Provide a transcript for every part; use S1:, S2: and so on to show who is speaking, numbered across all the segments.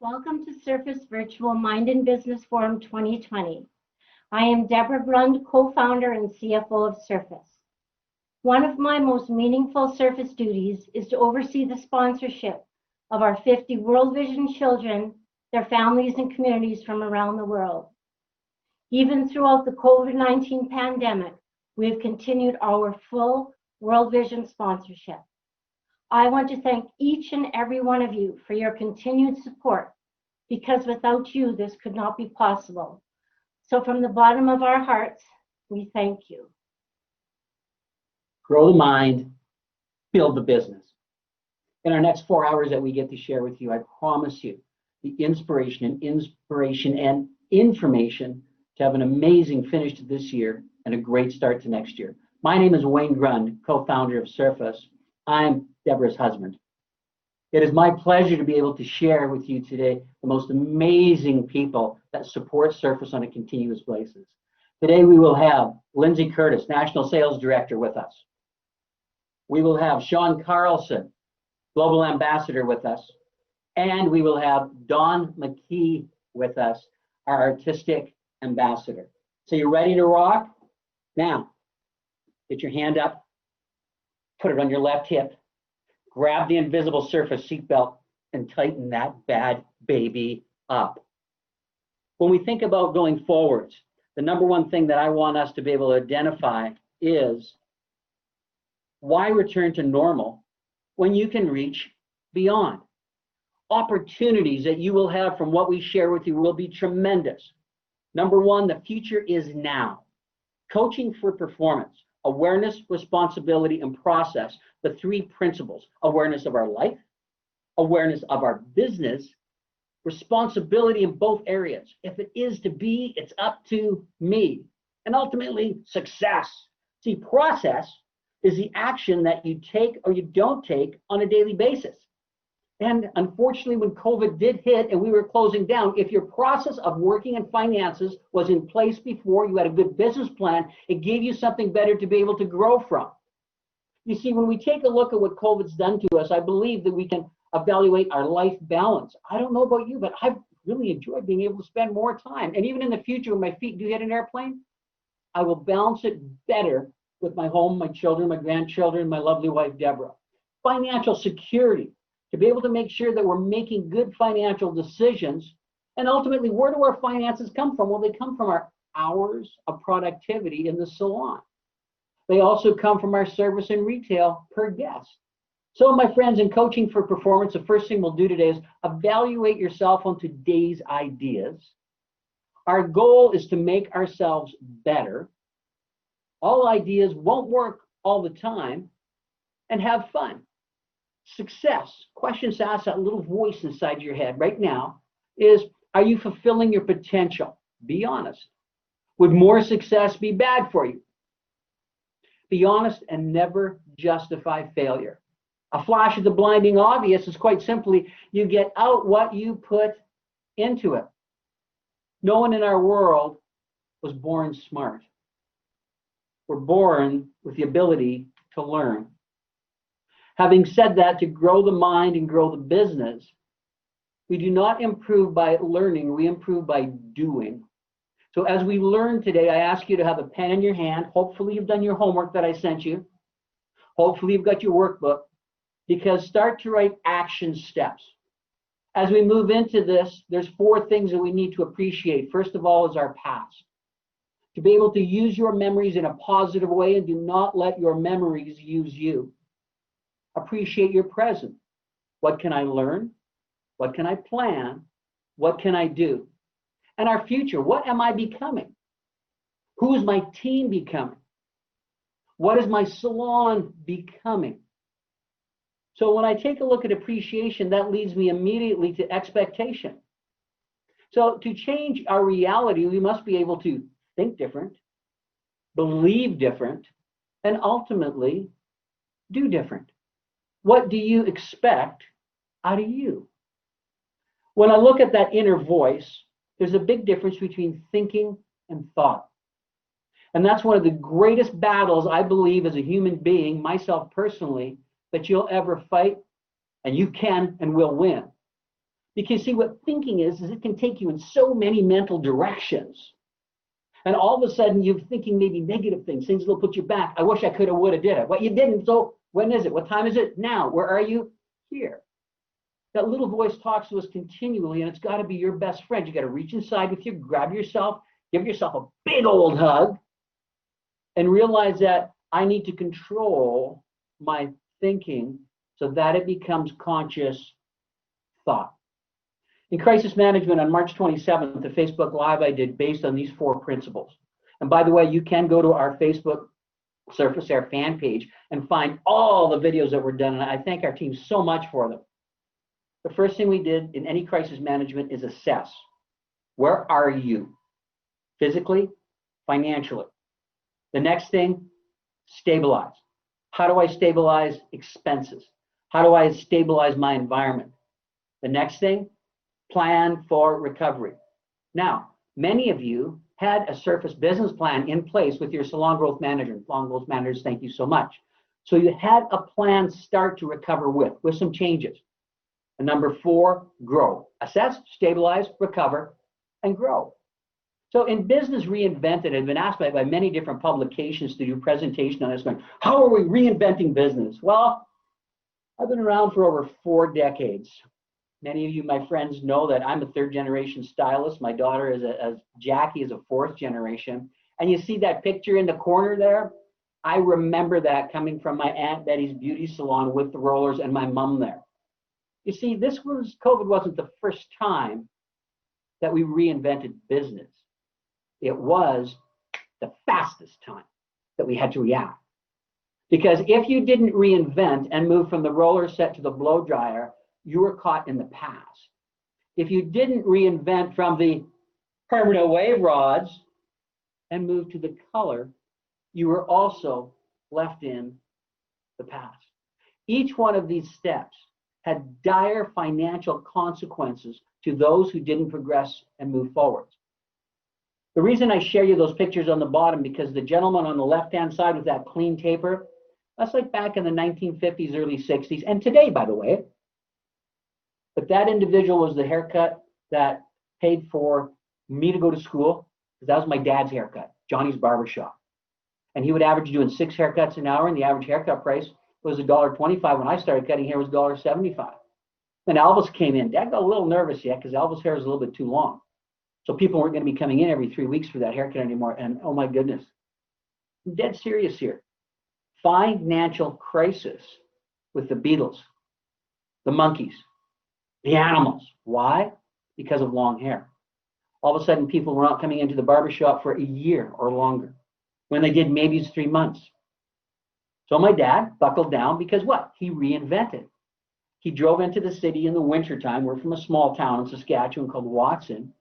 S1: Welcome to Surface Virtual Mind and Business Forum 2020. I am Debra Grund, co-founder and CFO of Surface. One of my most meaningful Surface duties is to oversee the sponsorship of our 50 World Vision children, their families and communities from around the world. Even throughout the COVID-19 pandemic, we have continued our full World Vision sponsorship. I want to thank each and every one of you for your continued support, because without you, this could not be possible. So from the bottom of our hearts, we thank you.
S2: Grow the mind, build the business. In our next 4 hours that we get to share with you, I promise you the inspiration and information to have an amazing finish to this year and a great start to next year. My name is Wayne Grund, co-founder of Surface. I'm Debra's husband. It is my pleasure to be able to share with you today the most amazing people that support Surface on a continuous basis. Today we will have Lindsey Curtis, National Sales Director, with us. We will have Sean Carlson, Global Ambassador, with us. And we will have McKee with us, our Artistic Ambassador. So you ready to rock? Now, get your hand up, put it on your left hip, grab the invisible Surface seatbelt, and tighten that bad baby up. When we think about going forwards, the number one thing that I want us to be able to identify is why return to normal when you can reach beyond? Opportunities that you will have from what we share with you will be tremendous. Number one, the future is now. Coaching for performance, awareness, responsibility, and process, the three principles: awareness of our life, awareness of our business, responsibility in both areas. If it is to be, it's up to me. And ultimately, success. See, process is the action that you take or you don't take on a daily basis. And unfortunately, when COVID did hit and we were closing down, if your process of working in finances was in place before, you had a good business plan, it gave you something better to be able to grow from. You see, when we take a look at what COVID's done to us, I believe that we can evaluate our life balance. I don't know about you, but I've really enjoyed being able to spend more time. And even in the future, when my feet do hit an airplane, I will balance it better with my home, my children, my grandchildren, my lovely wife, Debra. Financial security, to be able to make sure that we're making good financial decisions. And ultimately, where do our finances come from? Well, they come from our hours of productivity in the salon. They also come from our service and retail per guest. So my friends, in coaching for performance, the first thing we'll do today is evaluate yourself on today's ideas. Our goal is to make ourselves better. All ideas won't work all the time, and have fun. Success, questions to ask that little voice inside your head right now is, are you fulfilling your potential? Be honest. Would more success be bad for you? Be honest and never justify failure. A flash of the blinding obvious is quite simply, you get out what you put into it. No one in our world was born smart. We're born with the ability to learn. Having said that, to grow the mind and grow the business, we do not improve by learning, we improve by doing. So as we learn today, I ask you to have a pen in your hand. Hopefully you've done your homework that I sent you. Hopefully you've got your workbook, because start to write action steps. As we move into this, there's 4 things that we need to appreciate. First of all is our past. To be able to use your memories in a positive way, and do not let your memories use you. Appreciate your present. What can I learn? What can I plan? What can I do? And our future, what am I becoming? Who is my team becoming? What is my salon becoming? So when I take a look at appreciation, that leads me immediately to expectation. So to change our reality, we must be able to think different, believe different, and ultimately do different. What do you expect out of you? When I look at that inner voice, there's a big difference between thinking and thought. And that's one of the greatest battles, I believe, as a human being, myself personally, that you'll ever fight, and you can and will win. Because see, what thinking is it can take you in so many mental directions. And all of a sudden you're thinking maybe negative things that'll put you back. I wish I could have, would have, did it. Well, you didn't. So when is it? What time is it? Now. Where are you? Here. That little voice talks to us continually, and it's got to be your best friend. You got to reach inside with you, grab yourself, give yourself a big old hug, and realize that I need to control my thinking so that it becomes conscious thought. In crisis management on March 27th, the Facebook Live I did based on these 4 principles. And by the way, you can go to our Facebook Surface Air fan page and find all the videos that were done. And I thank our team so much for them. The first thing we did in any crisis management is assess. Where are you? Physically, financially. The next thing, stabilize. How do I stabilize expenses? How do I stabilize my environment? The next thing, plan for recovery. Now, many of you had a Surface business plan in place with your salon growth manager. Salon growth managers, thank you so much. So you had a plan start to recover with some changes. And number 4, grow. Assess, stabilize, recover, and grow. So in Business Reinvented, I've been asked by many different publications to do a presentation on this going, how are we reinventing business? Well, I've been around for over 4 decades. Many of you, my friends, know that I'm a 3rd-generation stylist. My daughter Jackie is a 4th generation. And you see that picture in the corner there? I remember that coming from my Aunt Betty's beauty salon with the rollers and my mom there. You see, COVID wasn't the first time that we reinvented business. It was the fastest time that we had to react. Because if you didn't reinvent and move from the roller set to the blow dryer, you were caught in the past. If you didn't reinvent from the permanent wave rods and move to the color, you were also left in the past. Each one of these steps had dire financial consequences to those who didn't progress and move forward. The reason I share you those pictures on the bottom, because the gentleman on the left-hand side with that clean taper, that's like back in the 1950s, early 60s, and today, by the way. But that individual was the haircut that paid for me to go to school, because that was my dad's haircut, Johnny's Barbershop. And he would average doing 6 haircuts an hour, and the average haircut price was $1.25. When I started cutting hair, it was $1.75. Then Elvis came in. Dad got a little nervous yet because Elvis' hair was a little bit too long. So people weren't going to be coming in every 3 weeks for that haircut anymore. And oh my goodness, I'm dead serious here. Financial crisis with the Beatles, the Monkees, the Animals. Why? Because of long hair. All of a sudden, people were not coming into the barbershop for a year or longer. When they did, maybe it's 3 months. So my dad buckled down because what? He reinvented. He drove into the city in the wintertime. We're from a small town in Saskatchewan called Watson,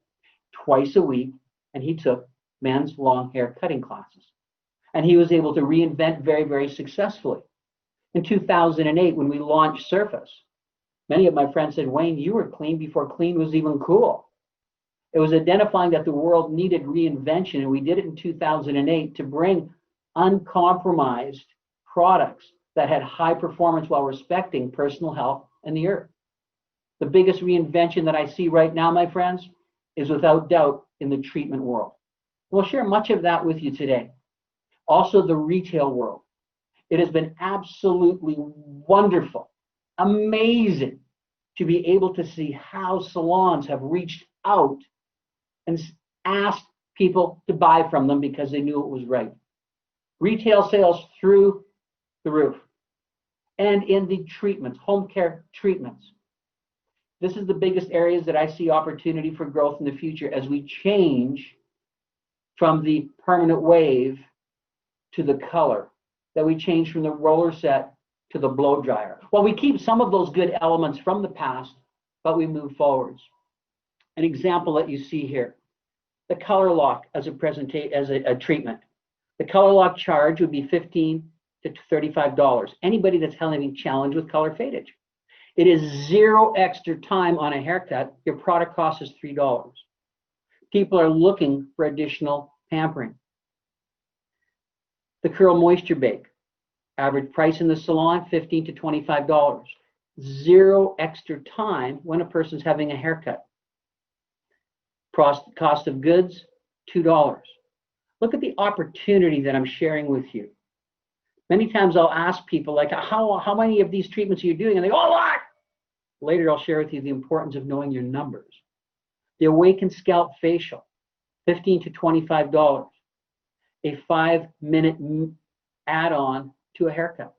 S2: twice a week, and he took men's long hair cutting classes. And he was able to reinvent very, very successfully. In 2008, when we launched Surface, many of my friends said, Wayne, you were clean before clean was even cool. It was identifying that the world needed reinvention, and we did it in 2008 to bring uncompromised products that had high performance while respecting personal health and the earth. The biggest reinvention that I see right now, my friends, is without doubt in the treatment world. We'll share much of that with you today. Also, the retail world. It has been absolutely wonderful, amazing to be able to see how salons have reached out and asked people to buy from them because they knew it was right. Retail sales through the roof. And in the treatments, home care treatments. This is the biggest areas that I see opportunity for growth in the future as we change from the permanent wave to the color, that we change from the roller set to the blow dryer. Well, we keep some of those good elements from the past, but we move forwards. An example that you see here, the color lock as a treatment. The color lock charge would be $15 to $35. Anybody that's having a challenge with color fadage. It is 0 extra time on a haircut. Your product cost is $3. People are looking for additional pampering. The curl moisture bake. Average price in the salon, $15 to $25. zero extra time when a person's having a haircut. Cost of goods, $2. Look at the opportunity that I'm sharing with you. Many times I'll ask people, like, how many of these treatments are you doing? And they go, a lot. Later, I'll share with you the importance of knowing your numbers. The Awaken Scalp Facial, $15 to $25. A 5-minute add-on to a haircut.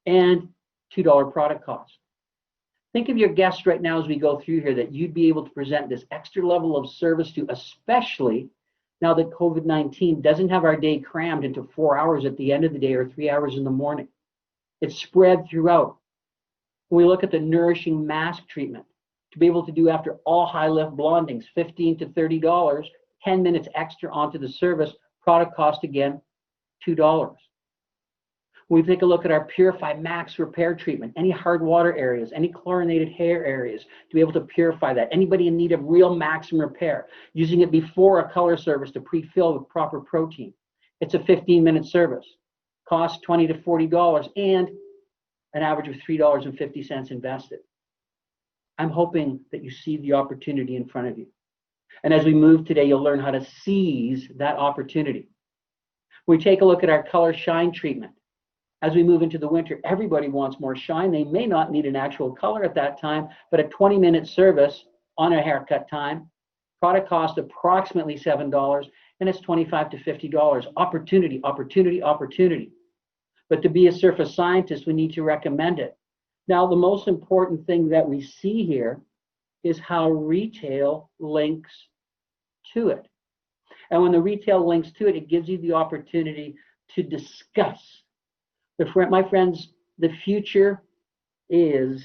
S2: And $2 product cost. Think of your guests right now as we go through here that you'd be able to present this extra level of service to, especially now that COVID-19 doesn't have our day crammed into 4 hours at the end of the day or 3 hours in the morning. It's spread throughout. When we look at the nourishing mask treatment, to be able to do after all high lift blondings, $15 to $30, 10 minutes extra onto the service, product cost again, $2. When we take a look at our Purify Max repair treatment, any hard water areas, any chlorinated hair areas, to be able to purify that. Anybody in need of real maximum repair, using it before a color service to pre-fill with proper protein. It's a 15-minute service. Cost $20 to $40 and an average of $3.50 invested. I'm hoping that you see the opportunity in front of you. And as we move today, you'll learn how to seize that opportunity. We take a look at our color shine treatment. As we move into the winter, everybody wants more shine. They may not need an actual color at that time, but a 20-minute service on a haircut time, product cost approximately $7, and it's $25 to $50. Opportunity, opportunity, opportunity. But to be a surface scientist, we need to recommend it. Now, the most important thing that we see here is how retail links to it. And when the retail links to it, it gives you the opportunity to discuss. My friends, the future is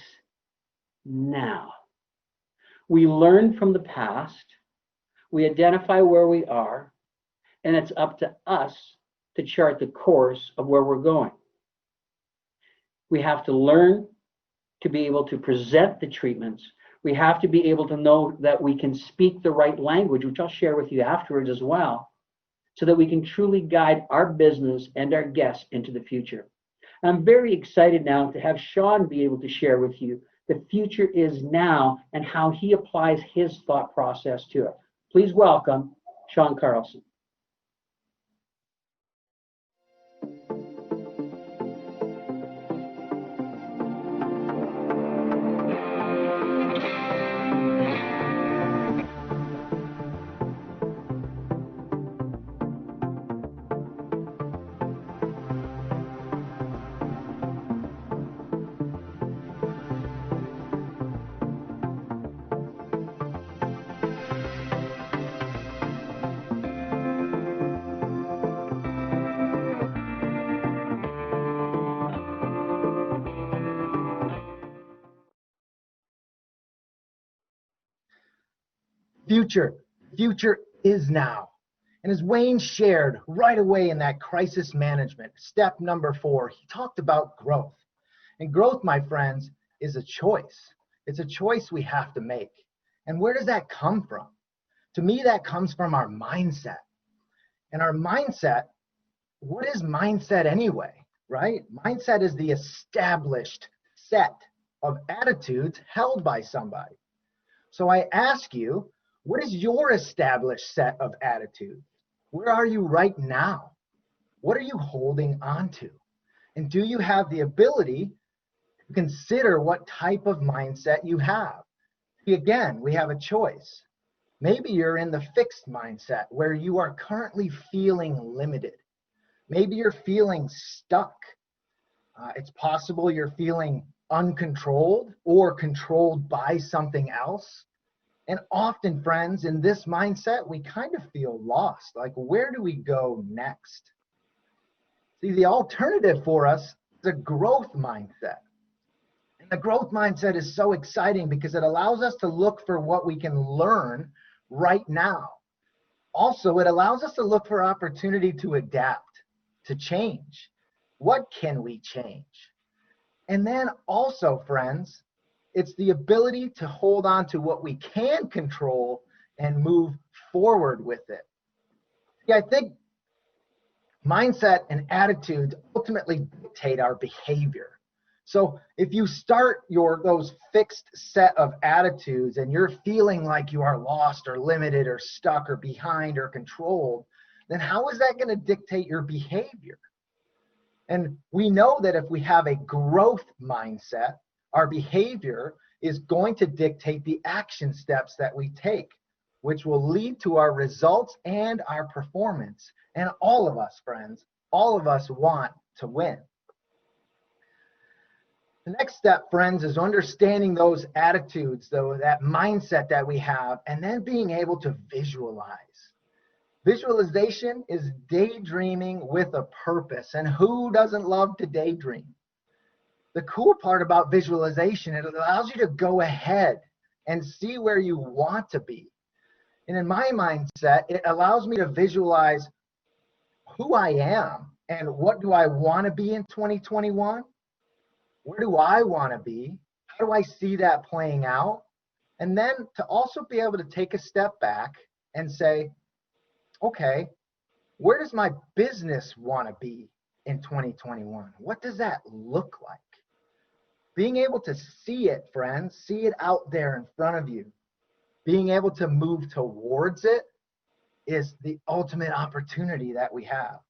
S2: now. We learn from the past, we identify where we are, and it's up to us to chart the course of where we're going. We have to learn to be able to present the treatments. We have to be able to know that we can speak the right language, which I'll share with you afterwards as well, so that we can truly guide our business and our guests into the future. I'm very excited now to have Sean be able to share with you the future is now and how he applies his thought process to it. Please welcome Sean Carlson.
S3: Future is now. And as Wayne shared right away in that crisis management, step number 4, he talked about growth. And growth, my friends, is a choice. It's a choice we have to make. And where does that come from? To me, that comes from our mindset. And our mindset, what is mindset anyway, right? Mindset is the established set of attitudes held by somebody. So I ask you, what is your established set of attitudes? Where are you right now? What are you holding on to? And do you have the ability to consider what type of mindset you have? Again, we have a choice. Maybe you're in the fixed mindset where you are currently feeling limited. Maybe you're feeling stuck. It's possible you're feeling uncontrolled or controlled by something else. And often, friends, in this mindset, we kind of feel lost. Like, where do we go next? See, the alternative for us is a growth mindset. And the growth mindset is so exciting because it allows us to look for what we can learn right now. Also, it allows us to look for opportunity to adapt, to change. What can we change? And then also, friends, it's the ability to hold on to what we can control and move forward with it. Yeah, I think mindset and attitudes ultimately dictate our behavior. So if you start those fixed set of attitudes and you're feeling like you are lost or limited or stuck or behind or controlled, then how is that going to dictate your behavior? And we know that if we have a growth mindset, our behavior is going to dictate the action steps that we take, which will lead to our results and our performance. And all of us, friends, all of us want to win. The next step, friends, is understanding those attitudes, though, that mindset that we have, and then being able to visualize. Visualization is daydreaming with a purpose, and who doesn't love to daydream? The cool part about visualization, it allows you to go ahead and see where you want to be. And in my mindset, it allows me to visualize who I am and what do I want to be in 2021. Where do I want to be? How do I see that playing out? And then to also be able to take a step back and say, okay, where does my business want to be in 2021? What does that look like? Being able to see it, friends, see it out there in front of you, being able to move towards it is the ultimate opportunity that we have.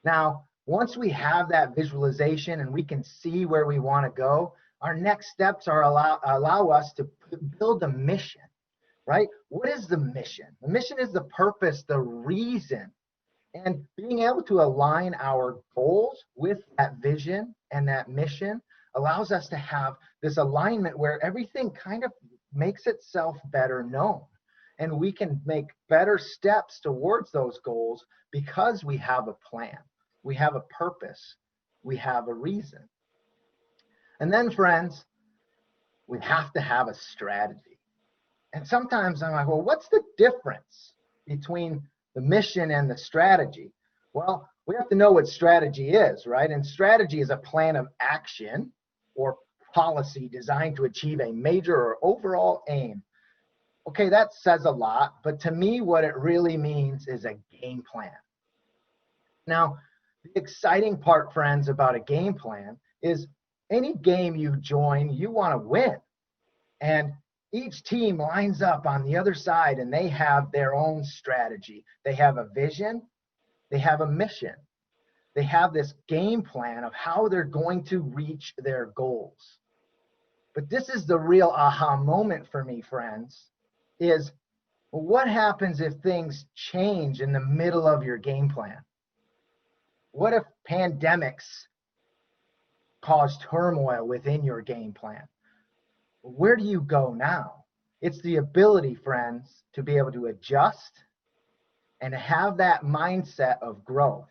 S3: Now, once we have that visualization and we can see where we want to go, our next steps are allow us to build a mission, right? What is the mission? The mission is the purpose, the reason. And being able to align our goals with that vision and that mission allows us to have this alignment where everything kind of makes itself better known. And we can make better steps towards those goals because we have a plan. We have a purpose. We have a reason. And then, friends, we have to have a strategy. And sometimes I'm like, well, what's the difference between the mission and the strategy? Well, we have to know what strategy is, right? And strategy is a plan of action or policy designed to achieve a major or overall aim. Okay, that says a lot, but to me, what it really means is a game plan. Now, the exciting part, friends, about a game plan is any game you join, you want to win. And each team lines up on the other side and they have their own strategy. They have a vision, they have a mission. They have this game plan of how they're going to reach their goals. But this is the real aha moment for me, friends, is what happens if things change in the middle of your game plan? What if pandemics cause turmoil within your game plan? Where do you go now? It's the ability, friends, to be able to adjust and have that mindset of growth.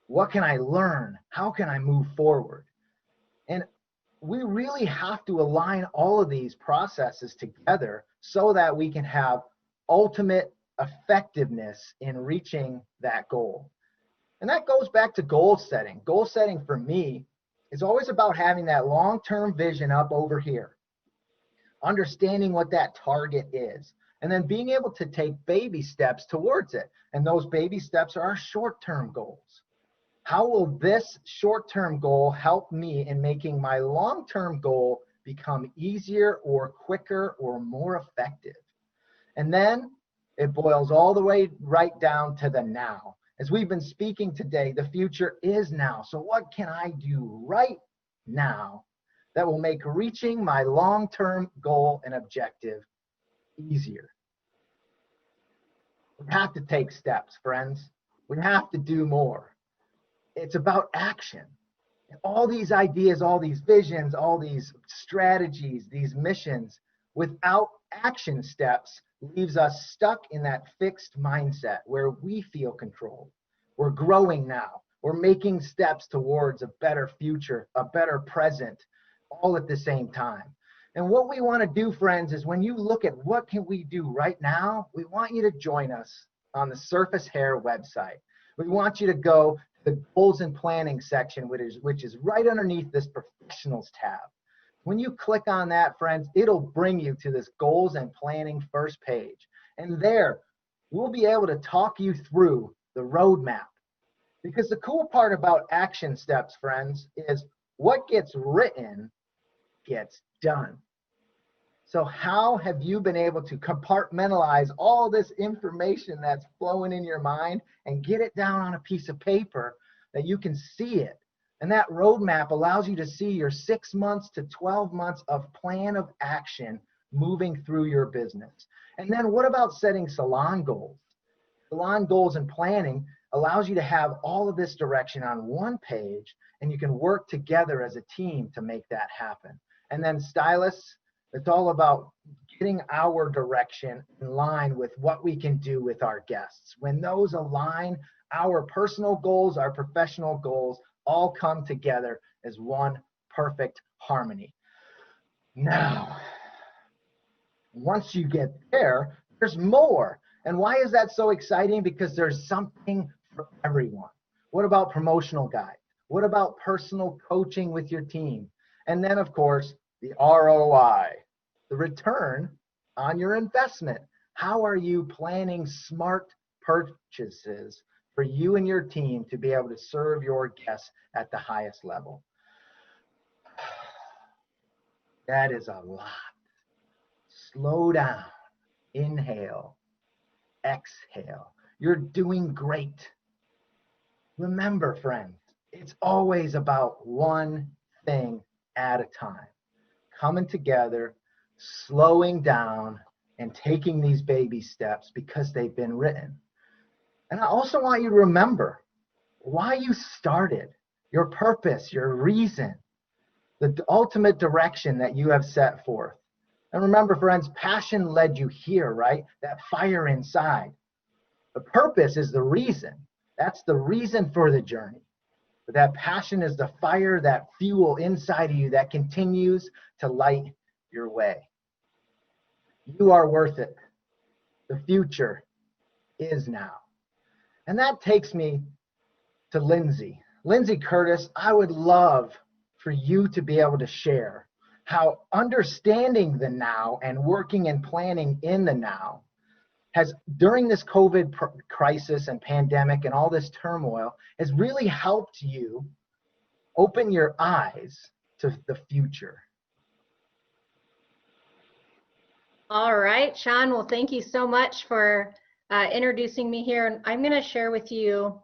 S3: What can I learn? How can I move forward? And we really have to align all of these processes together so that we can have ultimate effectiveness in reaching that goal. And that goes back to goal setting. Goal setting for me is always about having that long-term vision up over here, understanding what that target is, and then being able to take baby steps towards it. And those baby steps are our short-term goals. How will this short-term goal help me in making my long-term goal become easier or quicker or more effective? And then it boils all the way right down to the now. As we've been speaking today, the future is now. So what can I do right now that will make reaching my long-term goal and objective easier? We have to take steps, friends. We have to do more. It's about action. All these ideas, all these visions, all these strategies, these missions, without action steps, leaves us stuck in that fixed mindset where we feel controlled. We're growing now. We're making steps towards a better future, a better present, all at the same time. And what we want to do, friends, is when you look at what can we do right now, we want you to join us on the Surface Hair website. We want you to go to the goals and planning section, which is right underneath this professionals tab. When you click on that, friends, it'll bring you to this goals and planning first page. And there, we'll be able to talk you through the roadmap. Because the cool part about action steps, friends, is what gets written gets done. So how have you been able to compartmentalize all this information that's flowing in your mind and get it down on a piece of paper that you can see it? And that roadmap allows you to see your 6 months to 12 months of plan of action moving through your business. And then what about setting salon goals? Salon goals and planning allows you to have all of this direction on one page, and you can work together as a team to make that happen. And then stylists, it's all about getting our direction in line with what we can do with our guests. When those align, our personal goals, our professional goals, all come together as one perfect harmony. Now, once you get there, there's more. And why is that so exciting? Because there's something for everyone. What about promotional guides? What about personal coaching with your team? And then, of course, the ROI, the return on your investment. How are you planning smart purchases for you and your team to be able to serve your guests at the highest level? That is a lot. Slow down, inhale, exhale. You're doing great. Remember, friends, it's always about one thing at a time. Coming together, slowing down, and taking these baby steps because they've been written. And I also want you to remember why you started, your purpose, your reason, the ultimate direction that you have set forth. And remember, friends, passion led you here, right? That fire inside. The purpose is the reason. That's the reason for the journey. But that passion is the fire, that fuel inside of you that continues to light your way. You are worth it. The future is now. And that takes me to Lindsey. Lindsey Curtis, I would love for you to be able to share how understanding the now and working and planning in the now has, during this COVID crisis and pandemic and all this turmoil, has really helped you open your eyes to the future.
S4: All right, Sean. Well, thank you so much for introducing me here. And I'm going to share with you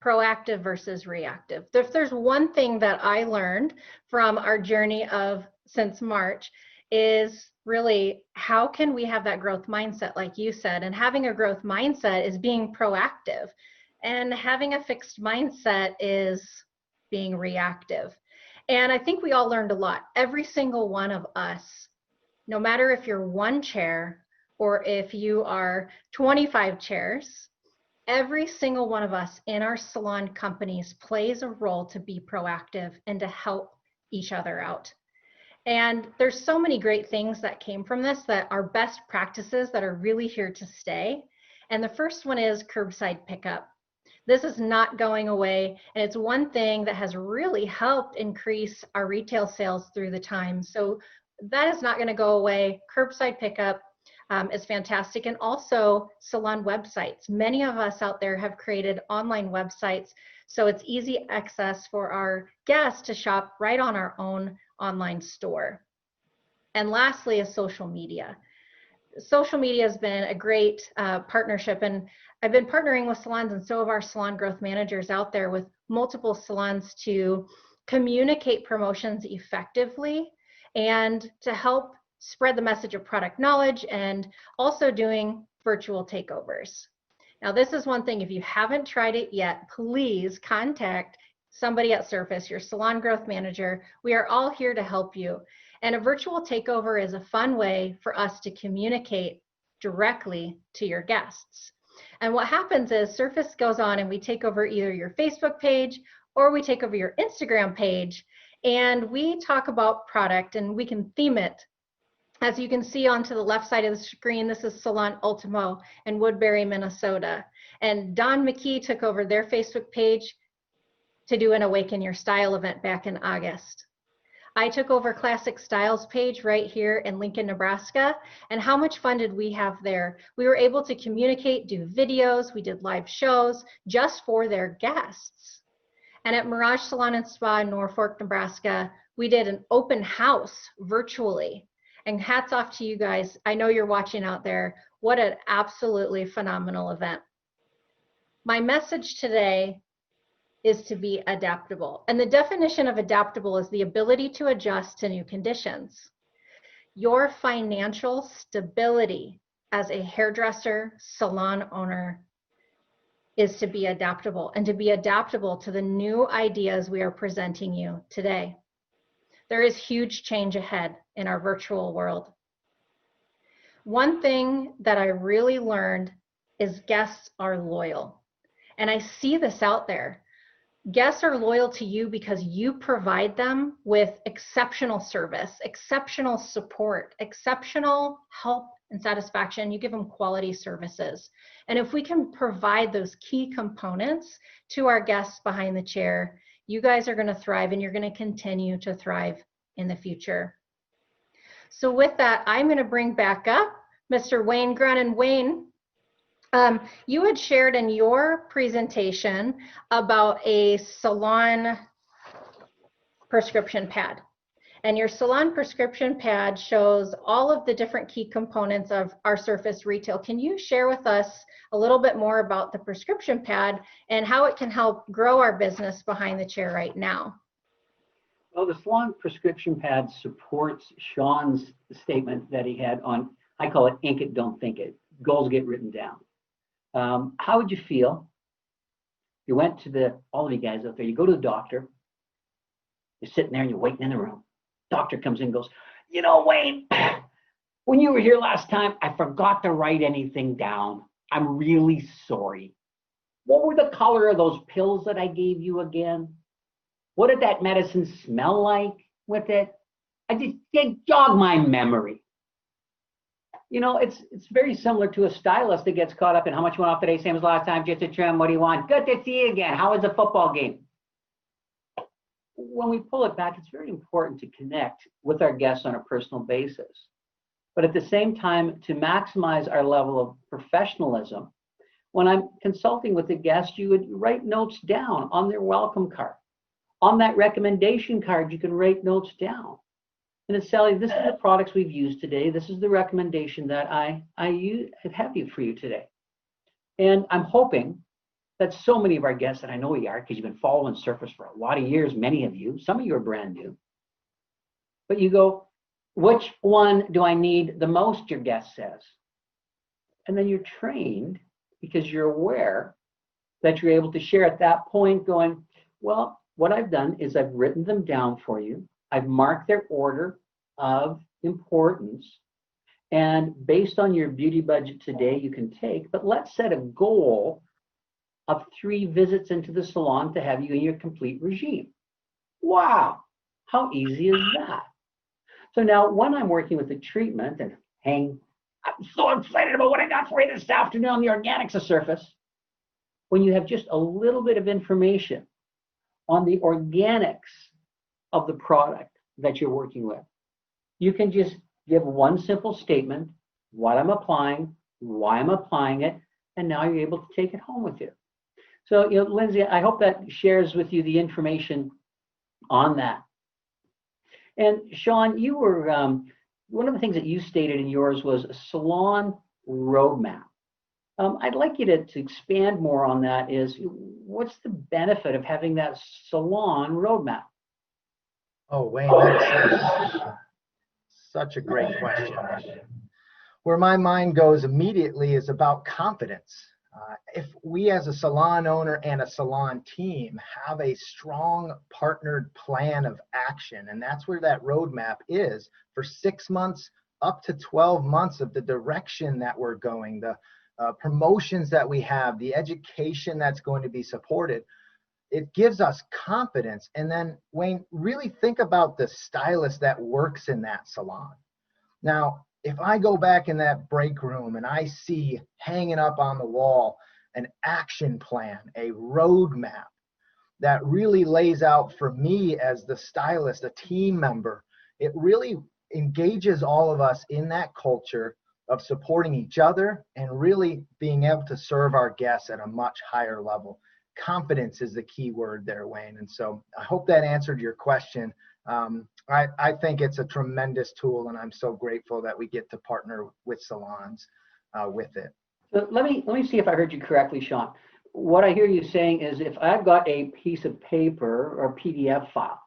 S4: proactive versus reactive. If there's one thing that I learned from our journey of since March is really how can we have that growth mindset, like you said, and having a growth mindset is being proactive, and having a fixed mindset is being reactive. And I think we all learned a lot. Every single one of us, no matter if you're one chair or if you are 25 chairs, every single one of us in our salon companies plays a role to be proactive and to help each other out. And there's so many great things that came from this that are best practices that are really here to stay. And the first one is curbside pickup. This is not going away, and it's one thing that has really helped increase our retail sales through the time. So that is not going to go away. Curbside pickup is fantastic. And also salon websites. Many of us out there have created online websites, so it's easy access for our guests to shop right on our own online store. And lastly is social media. Social media has been a great partnership, and I've been partnering with salons and so have our salon growth managers out there with multiple salons to communicate promotions effectively and to help spread the message of product knowledge, and also doing virtual takeovers. Now, this is one thing, if you haven't tried it yet, please contact somebody at Surface, your salon growth manager. We are all here to help you. And a virtual takeover is a fun way for us to communicate directly to your guests. And what happens is Surface goes on and we take over either your Facebook page or we take over your Instagram page, and we talk about product and we can theme it. As you can see onto the left side of the screen, this is Salon Ultimo in Woodbury, Minnesota. And Don McKee took over their Facebook page to do an Awaken Your Style event back in August. I took over Classic Styles page right here in Lincoln, Nebraska. And how much fun did we have there? We were able to communicate, do videos, we did live shows just for their guests. And at Mirage Salon and Spa in Norfolk, Nebraska, we did an open house virtually. And hats off to you guys. I know you're watching out there. What an absolutely phenomenal event. My message today is to be adaptable. And the definition of adaptable is the ability to adjust to new conditions. Your financial stability as a hairdresser, salon owner, is to be adaptable, and to be adaptable to the new ideas we are presenting you today. There is huge change ahead in our virtual world. One thing that I really learned is guests are loyal. And I see this out there. Guests are loyal to you because you provide them with exceptional service, exceptional support, exceptional help and satisfaction. You give them quality services. And if we can provide those key components to our guests behind the chair, you guys are going to thrive, and you're going to continue to thrive in the future. So with that, I'm going to bring back up Mr. Wayne Grund. And Wayne, you had shared in your presentation about a salon prescription pad. And your salon prescription pad shows all of the different key components of our Surface retail. Can you share with us a little bit more about the prescription pad and how it can help grow our business behind the chair right now?
S2: Well, the salon prescription pad supports Sean's statement that he had on, I call it ink it, don't think it. Goals get written down. How would you feel? You went to all of you guys out there, you go to the doctor, you're sitting there and you're waiting in the room. Doctor comes in and goes, you know, Wayne, when you were here last time, I forgot to write anything down. I'm really sorry. What were the color of those pills that I gave you again? What did that medicine smell like with it? I just jog my memory. You know, it's very similar to a stylist that gets caught up in how much you went off today, same as last time, just a trim, what do you want? Good to see you again. How was the football game? When we pull it back, it's very important to connect with our guests on a personal basis. But at the same time, to maximize our level of professionalism, when I'm consulting with the guest, you would write notes down on their welcome card. On that recommendation card, you can write notes down. And it's Sally, this is the products we've used today. This is the recommendation that I have for you today. And I'm hoping that so many of our guests, and I know you are because you've been following Surface for a lot of years, many of you, some of you are brand new. But you go, which one do I need the most, your guest says. And then you're trained because you're aware that you're able to share at that point going, well, what I've done is I've written them down for you. I've marked their order of importance. And based on your beauty budget today, you can take, but let's set a goal of 3 visits into the salon to have you in your complete regime. Wow, how easy is that? So now when I'm working with the treatment and I'm so excited about what I got for you this afternoon, the organics of Surface. When you have just a little bit of information on the organics of the product that you're working with, you can just give one simple statement, what I'm applying, why I'm applying it, and now you're able to take it home with you. So, you know, Lindsey, I hope that shares with you the information on that. And Sean, you were, one of the things that you stated in yours was a salon roadmap. I'd like you to expand more on that. Is what's the benefit of having that salon roadmap?
S3: Oh, Wayne, that's such a great question. Where my mind goes immediately is about confidence. If we as a salon owner and a salon team have a strong partnered plan of action, and that's where that roadmap is for 6 months up to 12 months of the direction that we're going, the promotions that we have, the education that's going to be supported, it gives us confidence. And then, Wayne, really think about the stylist that works in that salon. Now, if I go back in that break room and I see hanging up on the wall an action plan, a roadmap that really lays out for me as the stylist, a team member, it really engages all of us in that culture of supporting each other and really being able to serve our guests at a much higher level. confidence is the key word there, Wayne. And so I hope that answered your question. I think it's a tremendous tool, and I'm so grateful that we get to partner with salons with it.
S2: So let me see if I heard you correctly, Sean. What I hear you saying is if I've got a piece of paper or PDF file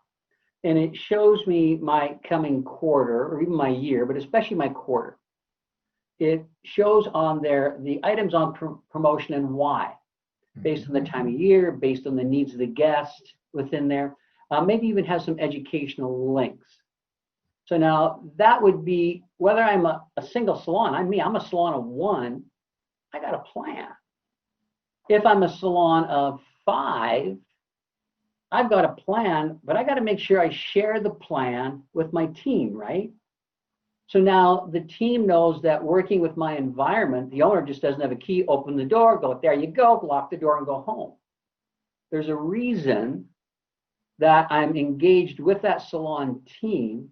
S2: and it shows me my coming quarter or even my year, but especially my quarter, it shows on there the items on promotion and why, based on the time of year, based on the needs of the guest within there, maybe even has some educational links. So now that would be, whether I'm a single salon, I'm a salon of one, I got a plan. If I'm a salon of 5, I've got a plan, but I got to make sure I share the plan with my team, right? So now the team knows that working with my environment, the owner just doesn't have a key, open the door, go, there you go, lock the door and go home. There's a reason that I'm engaged with that salon team,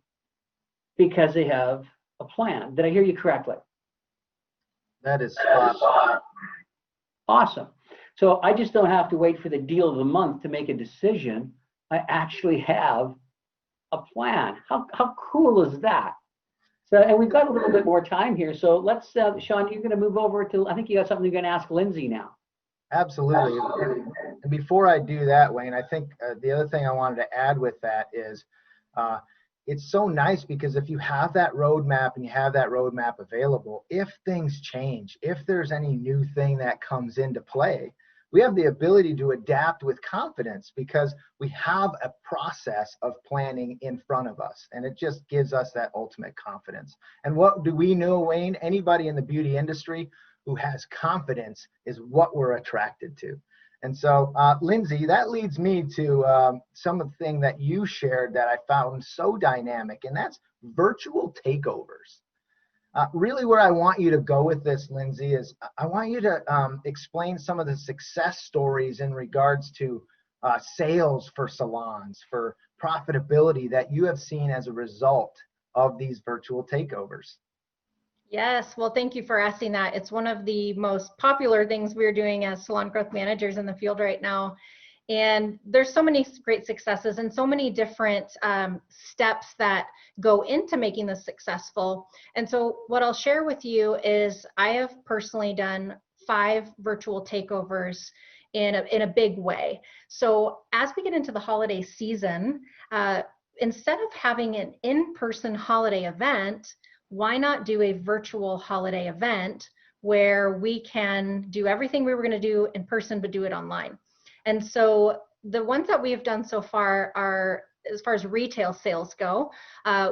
S2: because they have a plan. Did I hear you correctly?
S3: That is spot on.
S2: Awesome. So I just don't have to wait for the deal of the month to make a decision. I actually have a plan. How cool is that? So, and we've got a little bit more time here. So let's, Sean, you're going to move over to, I think you got something you're going to ask Lindsey now.
S3: Absolutely. And before I do that, Wayne, I think the other thing I wanted to add with that is it's so nice because if you have that roadmap and you have that roadmap available, if things change, if there's any new thing that comes into play, we have the ability to adapt with confidence because we have a process of planning in front of us, and it just gives us that ultimate confidence. And what do we know, Wayne? Anybody in the beauty industry who has confidence is what we're attracted to. And so, Lindsey, that leads me to some of the things that you shared that I found so dynamic, and that's virtual takeovers. Really where I want you to go with this, Lindsey, is I want you to explain some of the success stories in regards to sales for salons, for profitability that you have seen as a result of these virtual takeovers.
S4: Yes, well, thank you for asking that. It's one of the most popular things we're doing as salon growth managers in the field right now. And there's so many great successes and so many different steps that go into making this successful. And so what I'll share with you is I have personally done 5 virtual takeovers in a big way. So as we get into the holiday season, instead of having an in-person holiday event, why not do a virtual holiday event where we can do everything we were going to do in person, but do it online? And so the ones that we've done so far are, as far as retail sales go,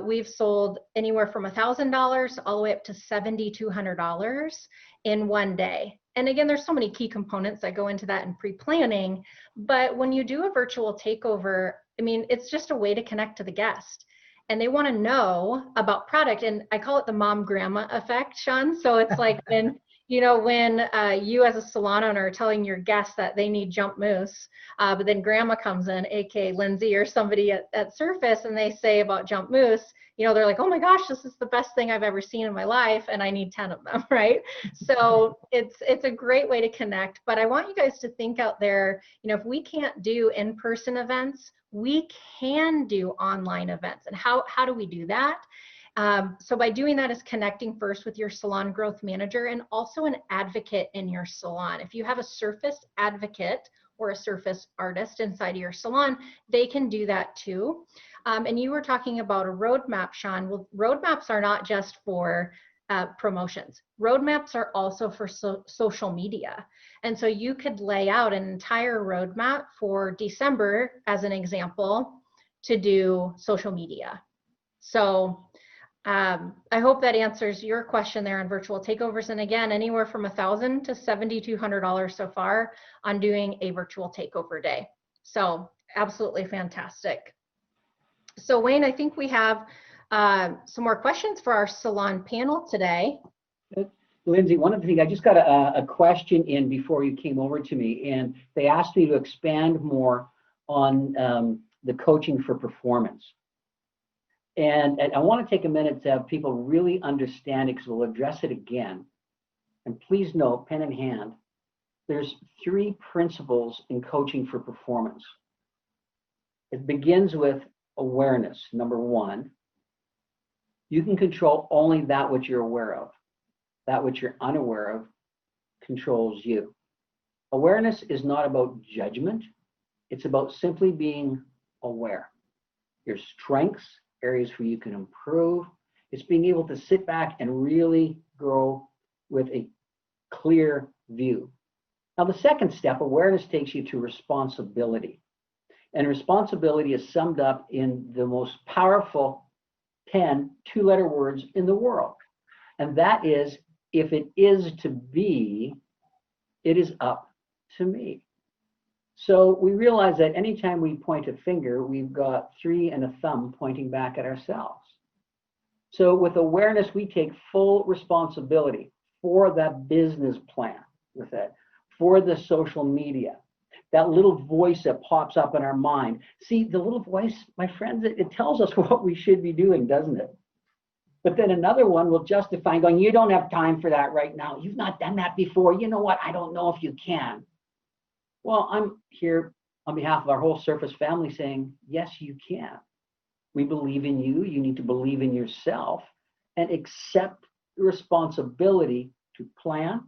S4: we've sold anywhere from $1,000 all the way up to $7,200 in one day. And again, there's so many key components that go into that in pre-planning. But when you do a virtual takeover, I mean, it's just a way to connect to the guest. And they want to know about product. And I call it the mom grandma effect, Sean. So it's like when you as a salon owner are telling your guests that they need jump mousse, but then grandma comes in, aka Lindsey or somebody at Surface, and they say about jump mousse, they're like, oh my gosh, this is the best thing I've ever seen in my life, and I need 10 of them, right? So it's a great way to connect. But I want you guys to think out there, if we can't do in-person events, we can do online events. And how do we do that? So by doing that is connecting first with your salon growth manager and also an advocate in your salon. If you have a Surface advocate or a Surface artist inside of your salon, they can do that too. And you were talking about a roadmap, Sean. Well, roadmaps are not just for promotions. Roadmaps are also for social media. And so you could lay out an entire roadmap for December, as an example, to do social media. So I hope that answers your question there on virtual takeovers. And again, anywhere from $1,000 to $7,200 so far on doing a virtual takeover day. So absolutely fantastic. So Wayne, I think we have some more questions for our salon panel today.
S2: Lindsey, one of the things, I just got a question in before you came over to me, and they asked me to expand more on the coaching for performance. And I want to take a minute to have people really understand it, because we'll address it again. And please note, pen in hand, there's three principles in coaching for performance. It begins with awareness. Number one, you can control only that which you're aware of. That which you're unaware of controls you. Awareness is not about judgment. It's about simply being aware. Your strengths, areas where you can improve. It's being able to sit back and really grow with a clear view. Now, the second step, awareness, takes you to responsibility. And responsibility is summed up in the most powerful 10 two-letter words in the world. And that is, if it is to be, it is up to me. So we realize that anytime we point a finger, we've got three and a thumb pointing back at ourselves. So with awareness, we take full responsibility for that business plan with it, for the social media, that little voice that pops up in our mind. See, the little voice, my friends, it tells us what we should be doing, doesn't it? But then another one will justify going, you don't have time for that right now. You've not done that before. You know what? I don't know if you can. Well, I'm here on behalf of our whole Surface family saying, yes, you can. We believe in you. You need to believe in yourself and accept the responsibility to plan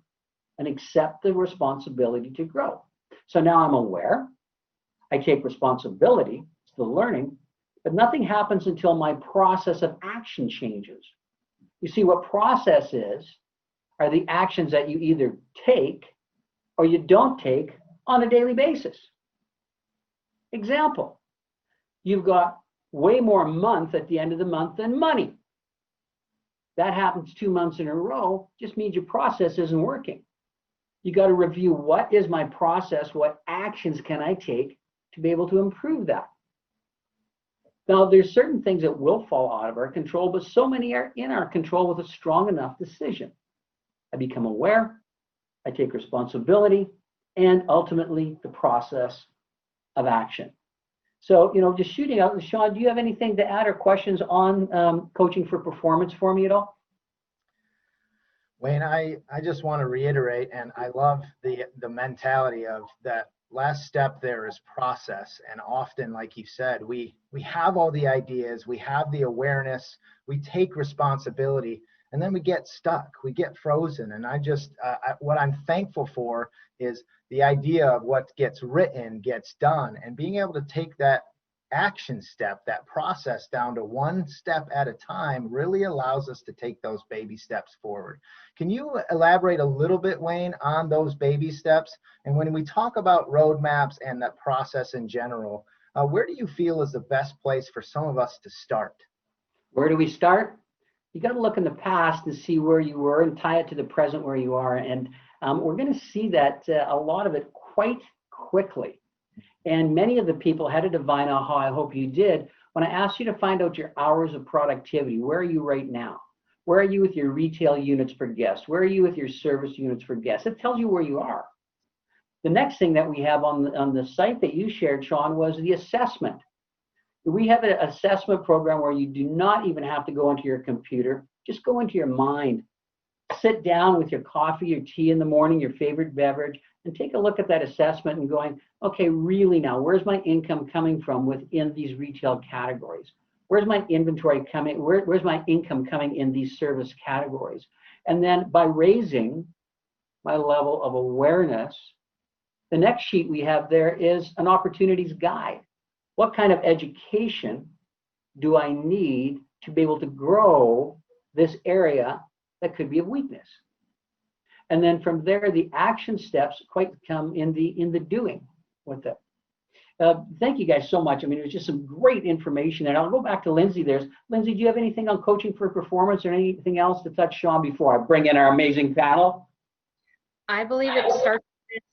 S2: and accept the responsibility to grow. So now I'm aware. I take responsibility. It's the learning. But nothing happens until my process of action changes. You see, what process is are the actions that you either take or you don't take on a daily basis. Example, you've got way more month at the end of the month than money. That happens 2 months in a row, just means your process isn't working. You got to review, what is my process? What actions can I take to be able to improve that? Now, there's certain things that will fall out of our control, but so many are in our control with a strong enough decision. I become aware, I take responsibility, and ultimately the process of action. So, just shooting out. Sean, do you have anything to add or questions on coaching for performance for me at all?
S3: Wayne, I just want to reiterate, and I love the mentality of that last step there is process. And often, like you said, we have all the ideas, we have the awareness, we take responsibility, and then we get stuck, we get frozen. And what I'm thankful for is the idea of what gets written gets done, and being able to take that action step, that process down to one step at a time really allows us to take those baby steps forward. Can you elaborate a little bit, Wayne, on those baby steps? And when we talk about roadmaps and that process in general, where do you feel is the best place for some of us to start?
S2: Where do we start? You got to look in the past and see where you were and tie it to the present where you are. And we're going to see that a lot of it quite quickly. And many of the people had a divine aha, I hope you did, when I asked you to find out your hours of productivity. Where are you right now? Where are you with your retail units per guest? Where are you with your service units per guest? It tells you where you are. The next thing that we have on the site that you shared, Sean, was the assessment. We have an assessment program where you do not even have to go into your computer. Just go into your mind. Sit down with your coffee or tea in the morning, your favorite beverage, and take a look at that assessment and going, okay, really now, where's my income coming from within these retail categories? Where's my inventory coming? Where's my income coming in these service categories? And then by raising my level of awareness, the next sheet we have there is an opportunities guide. What kind of education do I need to be able to grow this area that could be of weakness? And then from there, the action steps quite come in the doing with it. Thank you guys so much. I mean, it was just some great information. And I'll go back to Lindsey. Lindsey, do you have anything on coaching for performance or anything else to touch Sean before I bring in our amazing panel?
S4: I believe it starts with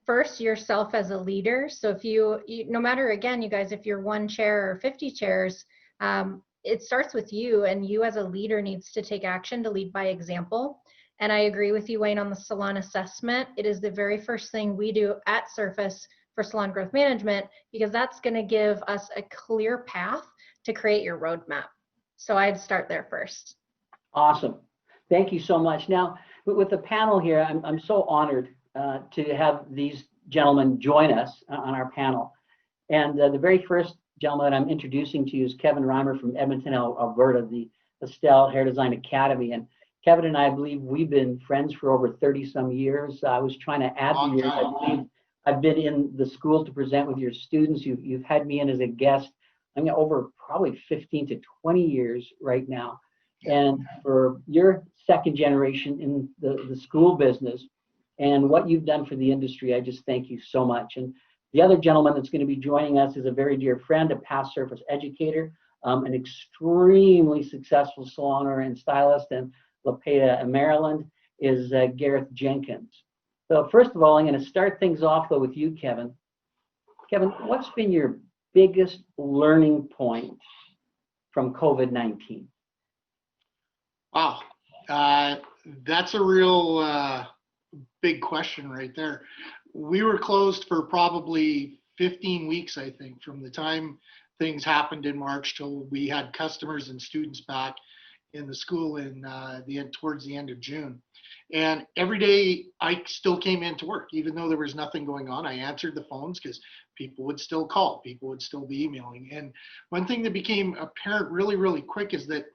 S4: first yourself as a leader. So if you no matter, again, you guys, if you're 1 chair or 50 chairs, it starts with you, and you as a leader needs to take action to lead by example. And I agree with you, Wayne, on the salon assessment. It is the very first thing we do at Surface for salon growth management, because that's going to give us a clear path to create your roadmap. So I'd start there first.
S2: Awesome. Thank you so much. Now, with the panel here, I'm so honored to have these gentlemen join us on our panel. And the very first gentleman I'm introducing to you is Kevin Reimer from Edmonton, Alberta, the Estelle Hair Design Academy. And Kevin and I believe we've been friends for over 30 some years. I was trying to add the years. I believe I've been in the school to present with your students. You've had me in as a guest. I mean, over probably 15 to 20 years right now. And for your second generation in the school business and what you've done for the industry, I just thank you so much. And the other gentleman that's going to be joining us is a very dear friend, a past Surface educator, an extremely successful salon owner and stylist in La Peta, Maryland, is Gareth Jenkins. So first of all, I'm going to start things off though with you, Kevin. Kevin, what's been your biggest learning point from COVID-19?
S5: Wow, that's a real big question right there. We were closed for probably 15 weeks, I think, from the time things happened in March till we had customers and students back in the school in towards the end of June. And every day I still came into work, even though there was nothing going on. I answered the phones because people would still call, people would still be emailing. And one thing that became apparent really, really quick is that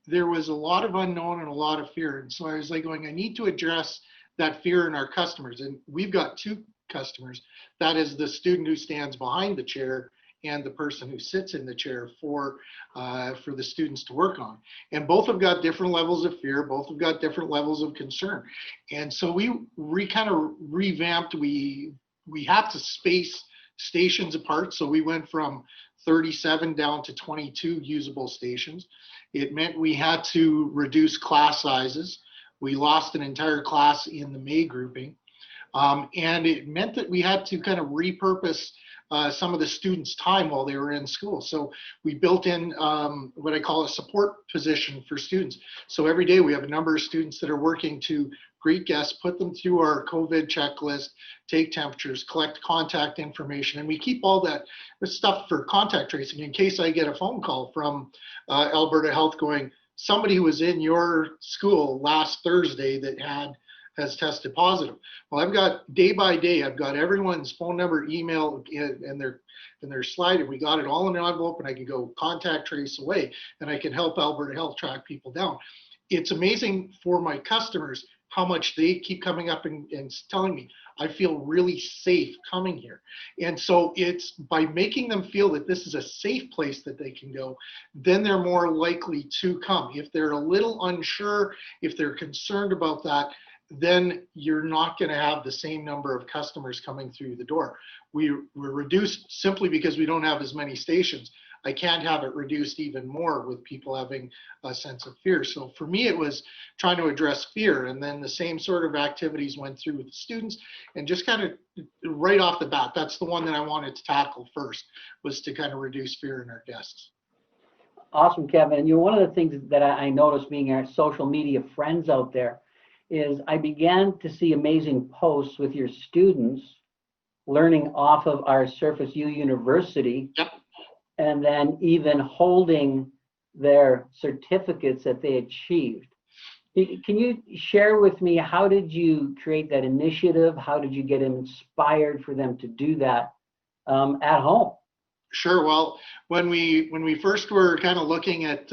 S5: there was a lot of unknown and a lot of fear. And so I was like going, I need to address that fear in our customers. And we've got two customers. That is the student who stands behind the chair and the person who sits in the chair for the students to work on. And both have got different levels of fear, both have got different levels of concern. And so we kind of revamped, we had to space stations apart. So we went from 37 down to 22 usable stations. It meant we had to reduce class sizes. We lost an entire class in the May grouping. And it meant that we had to kind of repurpose some of the students' time while they were in school. So we built in what I call a support position for students. So every day we have a number of students that are working to greet guests, put them through our COVID checklist, take temperatures, collect contact information, and we keep all that stuff for contact tracing in case I get a phone call from Alberta Health going, somebody who was in your school last Thursday that has tested positive. Well, I've got day by day, I've got everyone's phone number, email, and their slide, and we got it all in an envelope, and I can go contact trace away, and I can help Alberta Health track people down. It's amazing for my customers how much they keep coming up and telling me, I feel really safe coming here. And so it's by making them feel that this is a safe place that they can go, then they're more likely to come. If they're a little unsure, if they're concerned about that, then you're not going to have the same number of customers coming through the door. We're reduced simply because we don't have as many stations. I can't have it reduced even more with people having a sense of fear. So for me, it was trying to address fear, and then the same sort of activities went through with the students, and just kind of right off the bat, that's the one that I wanted to tackle first, was to kind of reduce fear in our guests.
S2: Awesome, Kevin. And one of the things that I noticed being our social media friends out there is I began to see amazing posts with your students learning off of our Surface U University.
S5: Yep.
S2: And then even holding their certificates that they achieved. Can you share with me, how did you create that initiative? How did you get inspired for them to do that at home?
S5: Sure. Well, when we first were kind of looking at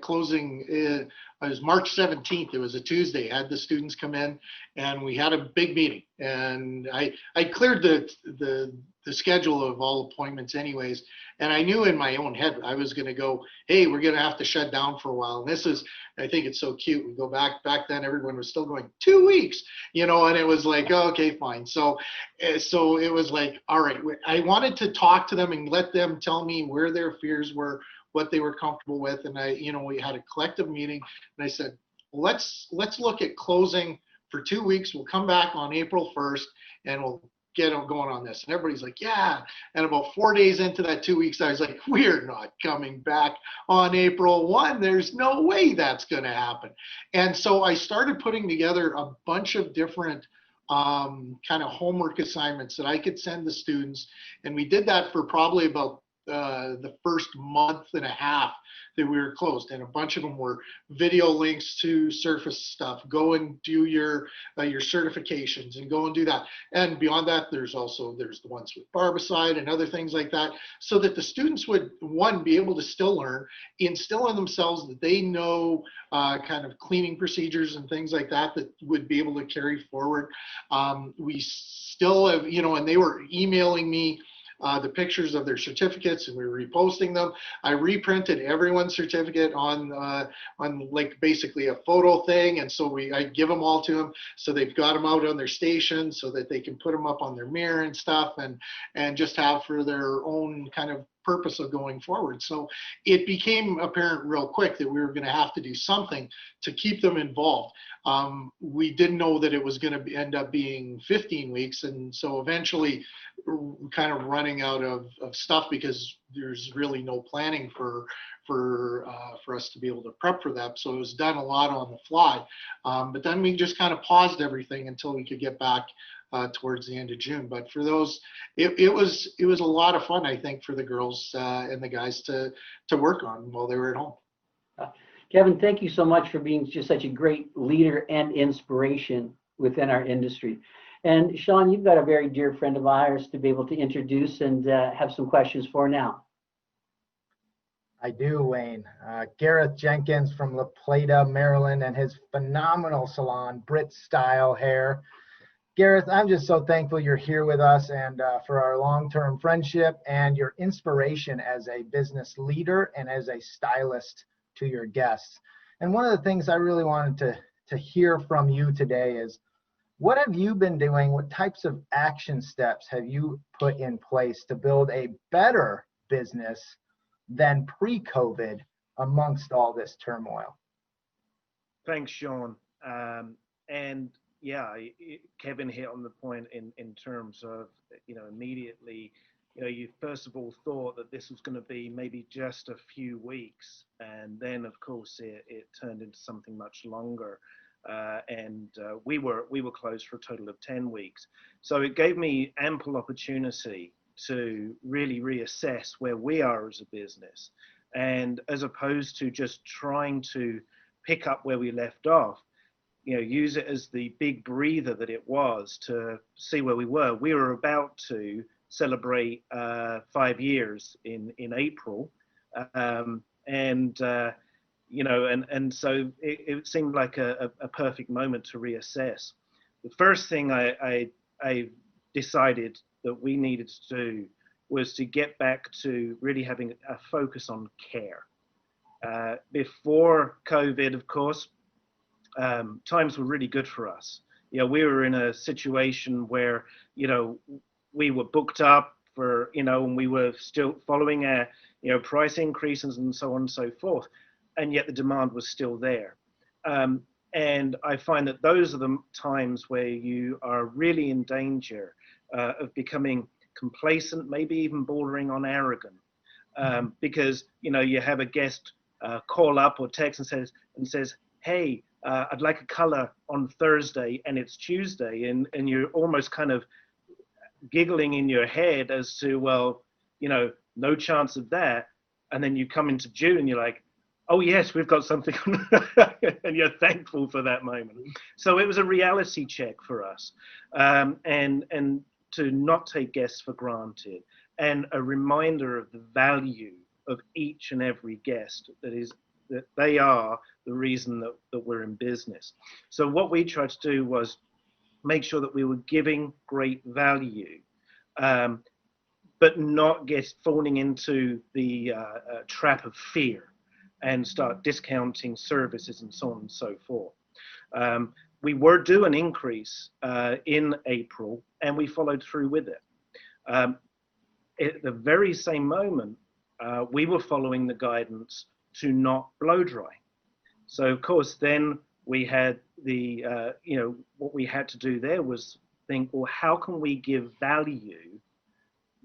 S5: closing, it was March 17th. It was a Tuesday. I had the students come in, and we had a big meeting. And I cleared the schedule of all appointments, anyways. And I knew in my own head I was going to go, hey, we're going to have to shut down for a while. And this is, I think it's so cute. We go back then, everyone was still going 2 weeks, and it was like, oh, okay, fine. So it was like, all right, I wanted to talk to them and let them tell me where their fears were, what they were comfortable with. And we had a collective meeting, and I said, let's look at closing for 2 weeks. We'll come back on April 1st and we'll get going on this. And everybody's like, yeah. And about 4 days into that 2 weeks, I was like, we're not coming back on April 1. There's no way that's going to happen. And so I started putting together a bunch of different kind of homework assignments that I could send the students. And we did that for probably about the first month and a half that we were closed, and a bunch of them were video links to Surface stuff. Go and do your certifications and go and do that. And beyond that, there's the ones with Barbicide and other things like that, so that the students would, one, be able to still learn, instill in themselves that they know kind of cleaning procedures and things like that that would be able to carry forward. We still have, and they were emailing me the pictures of their certificates, and we were reposting them. I reprinted everyone's certificate on like basically a photo thing, and so I give them all to them, so they've got them out on their station so that they can put them up on their mirror and stuff, and just have for their own kind of purpose of going forward. So it became apparent real quick that we were going to have to do something to keep them involved. We didn't know that it was going to end up being 15 weeks. And so eventually kind of running out of stuff, because there's really no planning for us to be able to prep for that. So it was done a lot on the fly. But then we just kind of paused everything until we could get back towards the end of June. But for those, it was a lot of fun, I think, for the girls and the guys to work on while they were at home.
S2: Kevin, thank you so much for being just such a great leader and inspiration within our industry. And Sean, you've got a very dear friend of ours to be able to introduce and have some questions for now.
S3: I do, Wayne. Gareth Jenkins from La Plata, Maryland, and his phenomenal salon, Brit Style Hair. Gareth, I'm just so thankful you're here with us, and for our long-term friendship and your inspiration as a business leader and as a stylist to your guests. And one of the things I really wanted to hear from you today is, what have you been doing? What types of action steps have you put in place to build a better business than pre-COVID amongst all this turmoil?
S6: Thanks, Sean. And yeah, Kevin hit on the point in terms of, immediately, you first of all thought that this was going to be maybe just a few weeks. And then, of course, it turned into something much longer. And we were closed for a total of 10 weeks. So it gave me ample opportunity to really reassess where we are as a business. And as opposed to just trying to pick up where we left off, use it as the big breather that it was to see where we were. We were about to celebrate 5 years in April. And so it seemed like a perfect moment to reassess. The first thing I decided that we needed to do was to get back to really having a focus on care. Before COVID, of course, times were really good for us. We were in a situation where, we were booked up for, and we were still following our, price increases and so on and so forth. And yet the demand was still there. And I find that those are the times where you are really in danger of becoming complacent, maybe even bordering on arrogant. Because, you have a guest call up or text and says, hey, I'd like a color on Thursday and it's Tuesday. And you're almost kind of giggling in your head as to, well, no chance of that. And then you come into June and you're like, oh yes, we've got something, and you're thankful for that moment. So it was a reality check for us, and to not take guests for granted, and a reminder of the value of each and every guest, that they are the reason that we're in business. So what we tried to do was make sure that we were giving great value, but not falling into the trap of fear and start discounting services and so on and so forth. We were due an increase in April, and we followed through with it. At the very same moment, we were following the guidance to not blow dry. So of course, then we had what we had to do there was think, well, how can we give value?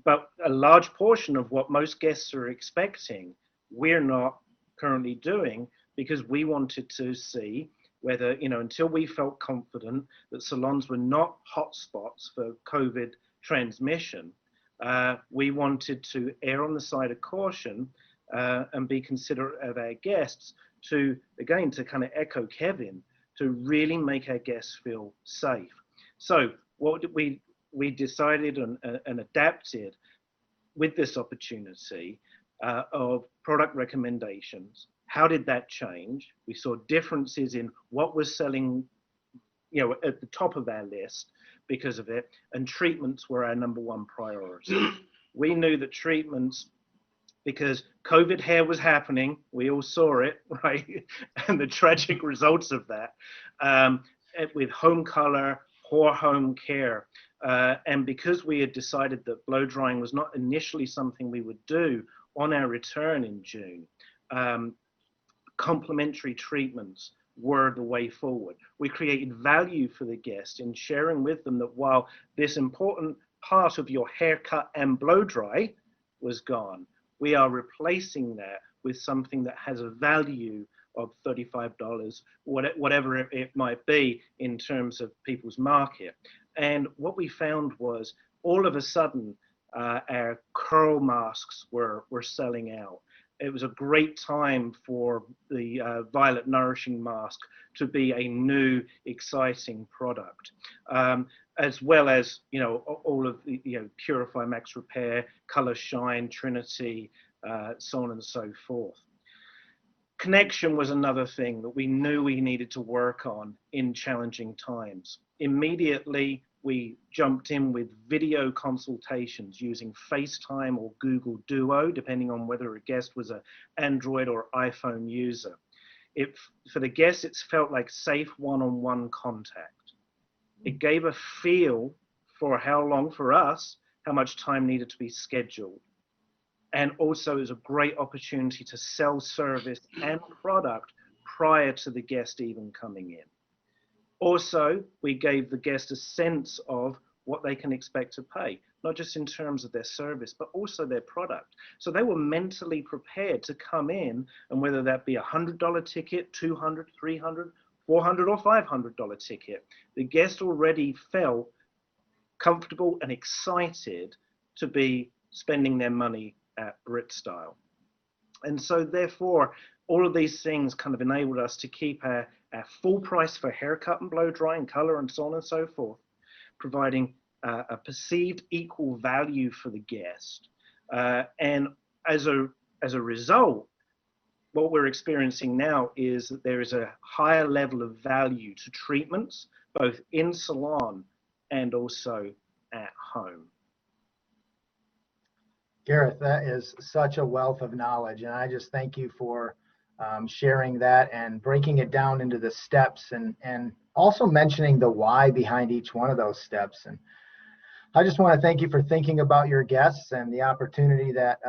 S6: But a large portion of what most guests are expecting, we're not currently doing, because we wanted to see whether, until we felt confident that salons were not hotspots for COVID transmission, we wanted to err on the side of caution and be considerate of our guests to, again, to kind of echo Kevin, to really make our guests feel safe. So what did we decided and adapted with this opportunity of product recommendations. How did that change? We saw differences in what was selling, you know, at the top of our list because of it, and treatments were our #1 priority. We knew that treatments, because COVID hair was happening, we all saw it, right? And the tragic results of that, with home color, poor home care. And because we had decided that blow drying was not initially something we would do on our return in June, complementary treatments were the way forward. We created value for the guest in sharing with them that while this important part of your haircut and blow dry was gone, we are replacing that with something that has a value of $35, whatever it might be in terms of people's market. And what we found was all of a sudden our curl masks were selling out. It was a great time for the Violet Nourishing Mask to be a new, exciting product, as well as, you know, all of the, you know, Purify Max Repair, Color Shine, Trinity, so on and so forth. Connection was another thing that we knew we needed to work on in challenging times. Immediately, we jumped in with video consultations using FaceTime or Google Duo, depending on whether a guest was an Android or iPhone user. For the guests, it's felt like safe one-on-one contact. It gave a feel for how long, for us, how much time needed to be scheduled. And also it was a great opportunity to sell service and product prior to the guest even coming in. Also, we gave the guest a sense of what they can expect to pay, not just in terms of their service, but also their product. So they were mentally prepared to come in, and whether that be a $100 ticket, $200, $300, $400, or $500 ticket, the guest already felt comfortable and excited to be spending their money at Brit style. And so therefore, all of these things kind of enabled us to keep our full price for haircut and blow dry and color and so on and so forth, providing a perceived equal value for the guest. And as a result, what we're experiencing now is that there is a higher level of value to treatments, both in salon and also at home.
S3: Gareth, that is such a wealth of knowledge, and I just thank you for sharing that and breaking it down into the steps, and also mentioning the why behind each one of those steps. And I just want to thank you for thinking about your guests and the opportunity that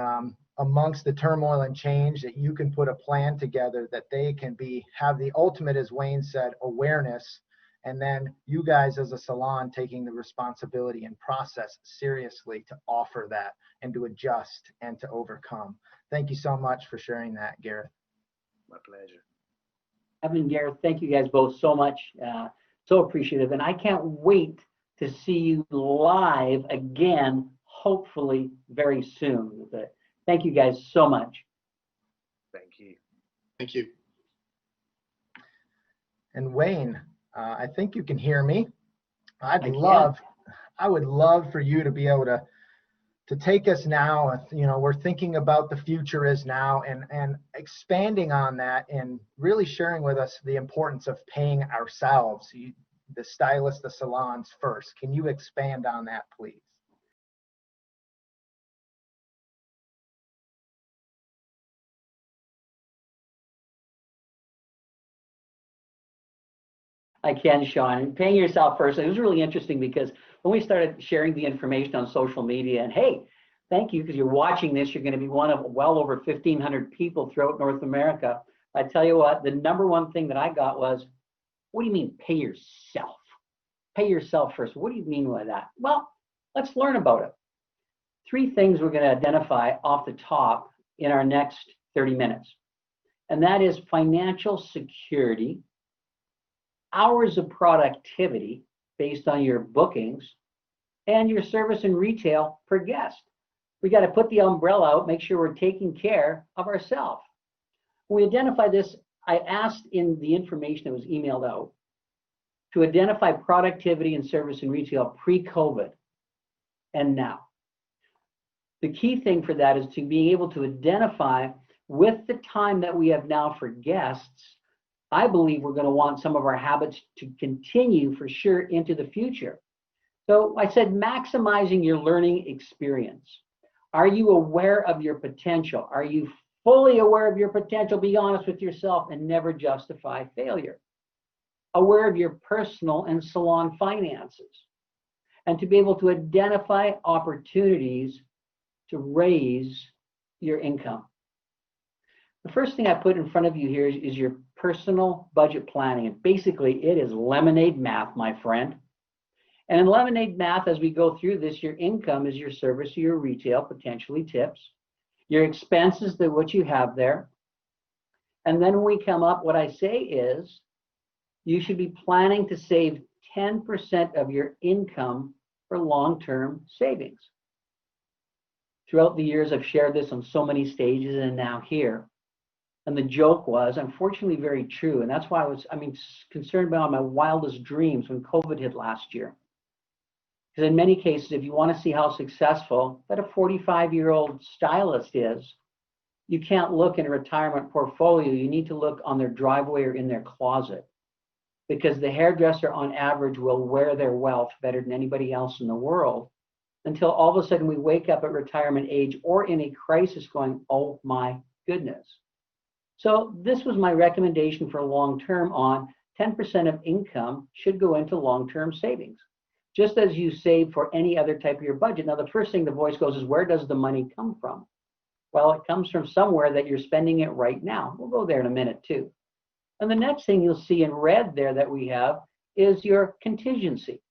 S3: amongst the turmoil and change that you can put a plan together that they can have the ultimate, as Wayne said, awareness, and then you guys as a salon taking the responsibility and process seriously to offer that and to adjust and to overcome. Thank you so much for sharing that, Gareth.
S6: My pleasure.
S2: Evan and Gareth, thank you guys both so much. So appreciative. And I can't wait to see you live again, hopefully very soon. But thank you guys so much.
S6: Thank you.
S5: Thank you.
S3: And Wayne, I think you can hear me. I would love for you to be able to take us now. You know, we're thinking about the future is now, and expanding on that and really sharing with us the importance of paying ourselves, the stylists, the salons first. Can you expand on that, please?
S2: I can, Sean. Paying yourself first. It was really interesting because when we started sharing the information on social media, and hey, thank you, because you're watching this, you're going to be one of well over 1,500 people throughout North America. I tell you what, the #1 thing that I got was, what do you mean pay yourself? Pay yourself first. What do you mean by that? Well, let's learn about it. 3 things we're going to identify off the top in our next 30 minutes. And that is financial security, hours of productivity based on your bookings, and your service and retail per guest. We got to put the umbrella out, make sure we're taking care of ourselves. When we identify this, I asked in the information that was emailed out to identify productivity and service and retail pre-COVID and now. The key thing for that is to be able to identify with the time that we have now for guests. I believe we're going to want some of our habits to continue for sure into the future. So I said maximizing your learning experience. Are you aware of your potential? Are you fully aware of your potential? Be honest with yourself and never justify failure. Aware of your personal and salon finances, and to be able to identify opportunities to raise your income. The first thing I put in front of you here is your personal budget planning. And basically, it is lemonade math, my friend. And in lemonade math, as we go through this, your income is your service, your retail, potentially tips, your expenses, what you have there. And then when we come up, what I say is you should be planning to save 10% of your income for long-term savings. Throughout the years, I've shared this on so many stages and now here. And the joke was, unfortunately, very true. And that's why I was, concerned about my wildest dreams when COVID hit last year. Because in many cases, if you want to see how successful that a 45-year-old stylist is, you can't look in a retirement portfolio. You need to look on their driveway or in their closet. Because the hairdresser on average will wear their wealth better than anybody else in the world until all of a sudden we wake up at retirement age or in a crisis going, oh my goodness. So this was my recommendation for long-term on 10% of income should go into long-term savings, just as you save for any other type of your budget. Now, the first thing the voice goes is, where does the money come from? Well, it comes from somewhere that you're spending it right now. We'll go there in a minute too. And the next thing you'll see in red there that we have is your contingency.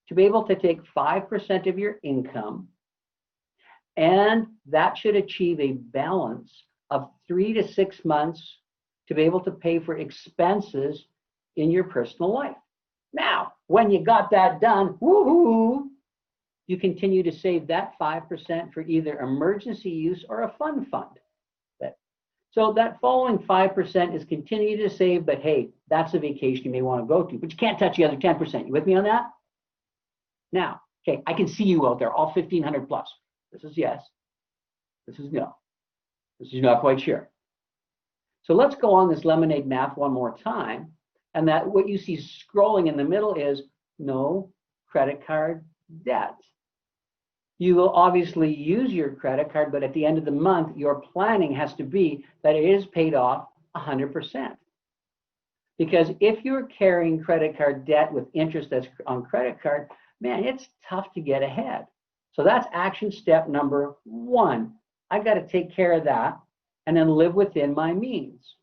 S2: To be able to take 5% of your income, and that should achieve a balance of 3 to 6 months to be able to pay for expenses in your personal life. Now, when you got that done, woohoo, you continue to save that 5% for either emergency use or a fund. So that following 5% is continue to save, but hey, that's a vacation you may want to go to, but you can't touch the other 10%. You with me on that? Now, okay, I can see you out there, all 1,500 plus. This is yes. This is no. This is not quite sure. So let's go on this lemonade math one more time. And that what you see scrolling in the middle is no credit card debt. You will obviously use your credit card, but at the end of the month, your planning has to be that it is paid off 100%. Because if you're carrying credit card debt with interest that's on credit card, man, it's tough to get ahead. So that's action step number 1. I've got to take care of that and then live within my means.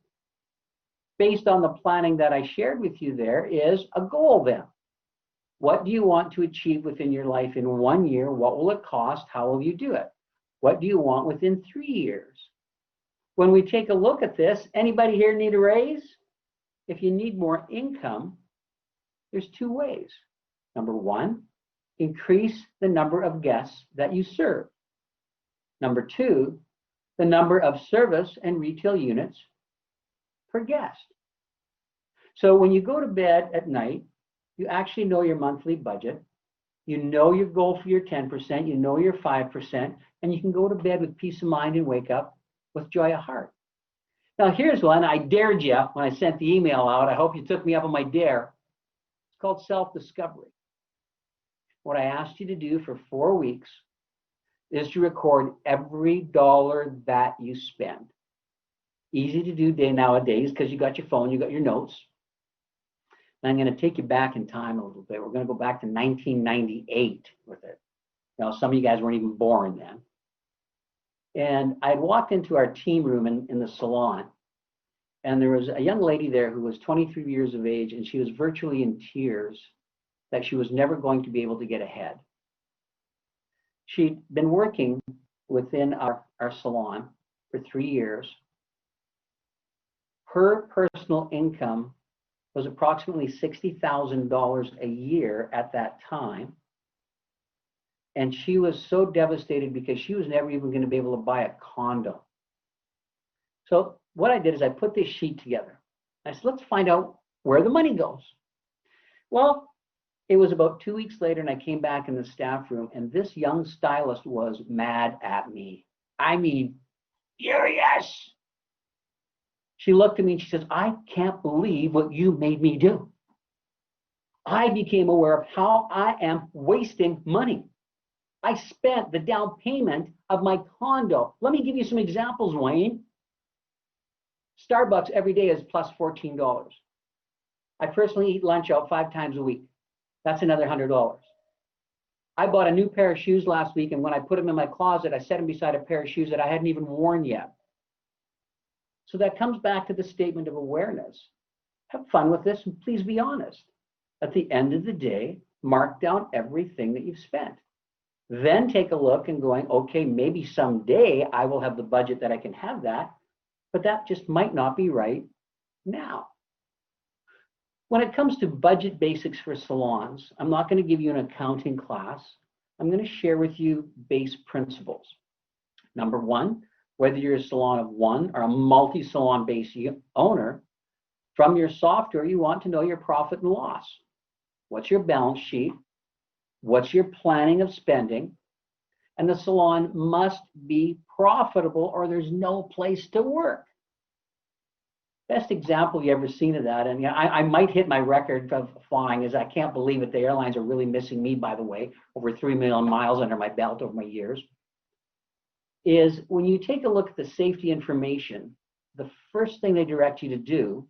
S2: Based on the planning that I shared with you, there is a goal then. What do you want to achieve within your life in 1 year? What will it cost? How will you do it? What do you want within 3 years? When we take a look at this, anybody here need a raise? If you need more income, there's 2 ways. Number 1, increase the number of guests that you serve. Number 2, the number of service and retail units per guest. So when you go to bed at night, you actually know your monthly budget, you know your goal for your 10%, you know your 5%, and you can go to bed with peace of mind and wake up with joy of heart. Now here's one, I dared you when I sent the email out, I hope you took me up on my dare. It's called self-discovery. What I asked you to do for 4 weeks is to record every dollar that you spend. Easy to do nowadays because you got your phone, you got your notes. And I'm going to take you back in time a little bit. We're going to go back to 1998 with it. Now, some of you guys weren't even born then. And I walked into our team room in the salon, and there was a young lady there who was 23 years of age, and she was virtually in tears that she was never going to be able to get ahead. She'd been working within our salon for 3 years. Her personal income was approximately $60,000 a year at that time. And she was so devastated because she was never even going to be able to buy a condo. So what I did is I put this sheet together. I said, let's find out where the money goes. Well, it was about 2 weeks later, and I came back in the staff room, and this young stylist was mad at me. I mean, furious. She looked at me and she says, I can't believe what you made me do. I became aware of how I am wasting money. I spent the down payment of my condo. Let me give you some examples, Wayne. Starbucks every day is plus $14. I personally eat lunch out 5 times a week. That's another $100. I bought a new pair of shoes last week, and when I put them in my closet, I set them beside a pair of shoes that I hadn't even worn yet. So that comes back to the statement of awareness. Have fun with this, and please be honest. At the end of the day, mark down everything that you've spent. Then take a look and going, okay, maybe someday I will have the budget that I can have that, but that just might not be right now. When it comes to budget basics for salons, I'm not going to give you an accounting class. I'm going to share with you base principles. Number one, whether you're a salon of one or a multi-salon base owner, from your software, you want to know your profit and loss. What's your balance sheet? What's your planning of spending? And the salon must be profitable or there's no place to work. Best example you ever seen of that, and I might hit my record of flying, is I can't believe it. The airlines are really missing me, by the way, over 3 million miles under my belt over my years, is when you take a look at the safety information, the first thing they direct you to do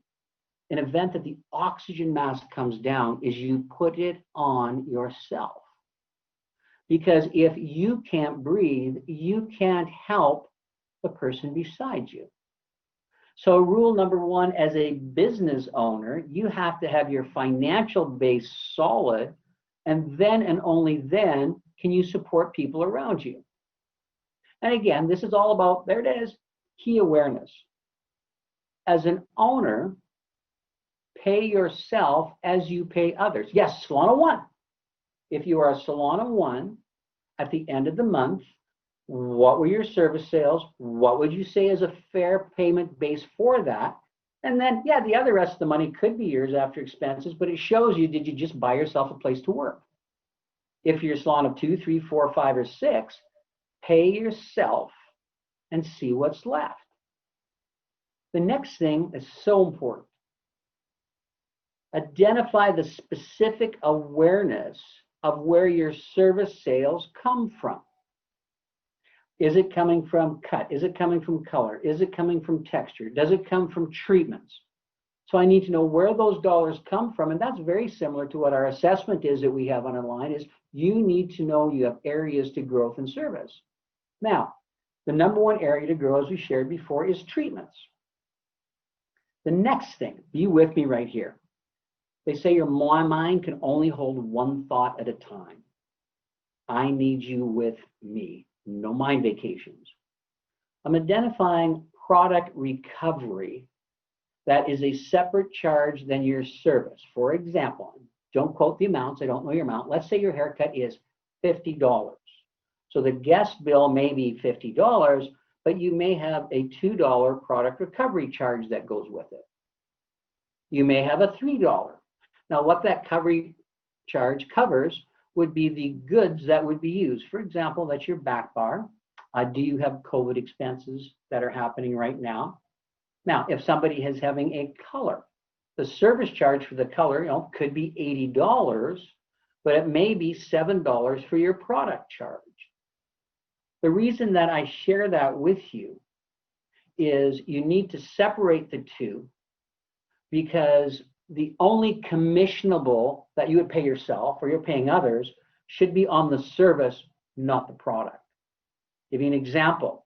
S2: in event that the oxygen mask comes down is you put it on yourself. Because if you can't breathe, you can't help the person beside you. So rule number one, as a business owner, you have to have your financial base solid, and then and only then can you support people around you. And again, this is all about, there it is, key awareness. As an owner, pay yourself as you pay others. Yes, salon of one. If you are a salon of one, at the end of the month, what were your service sales? What would you say is a fair payment base for that? And then, yeah, the other rest of the money could be yours after expenses, but it shows you, did you just buy yourself a place to work? If you're a salon of 2, 3, 4, 5, or 6, pay yourself and see what's left. The next thing is so important. Identify the specific awareness of where your service sales come from. Is it coming from cut? Is it coming from color? Is it coming from texture? Does it come from treatments? So I need to know where those dollars come from, and that's very similar to what our assessment is that we have on online, is you need to know you have areas to growth and service. Now, the number one area to grow, as we shared before, is treatments. The next thing, be with me right here. They say your mind can only hold one thought at a time. I need you with me. No mind vacations. I'm identifying product recovery that is a separate charge than your service. For example, don't quote the amounts, I don't know your amount. Let's say your haircut is $50. So the guest bill may be $50, but you may have a $2 product recovery charge that goes with it. You may have a $3. Now what that recovery charge covers would be the goods that would be used. For example, that's your back bar. Do you have COVID expenses that are happening right now? Now, if somebody is having a color, the service charge for the color, could be $80, but it may be $7 for your product charge. The reason that I share that with you is you need to separate the two, because the only commissionable that you would pay yourself or you're paying others should be on the service, not the product. Give you an example.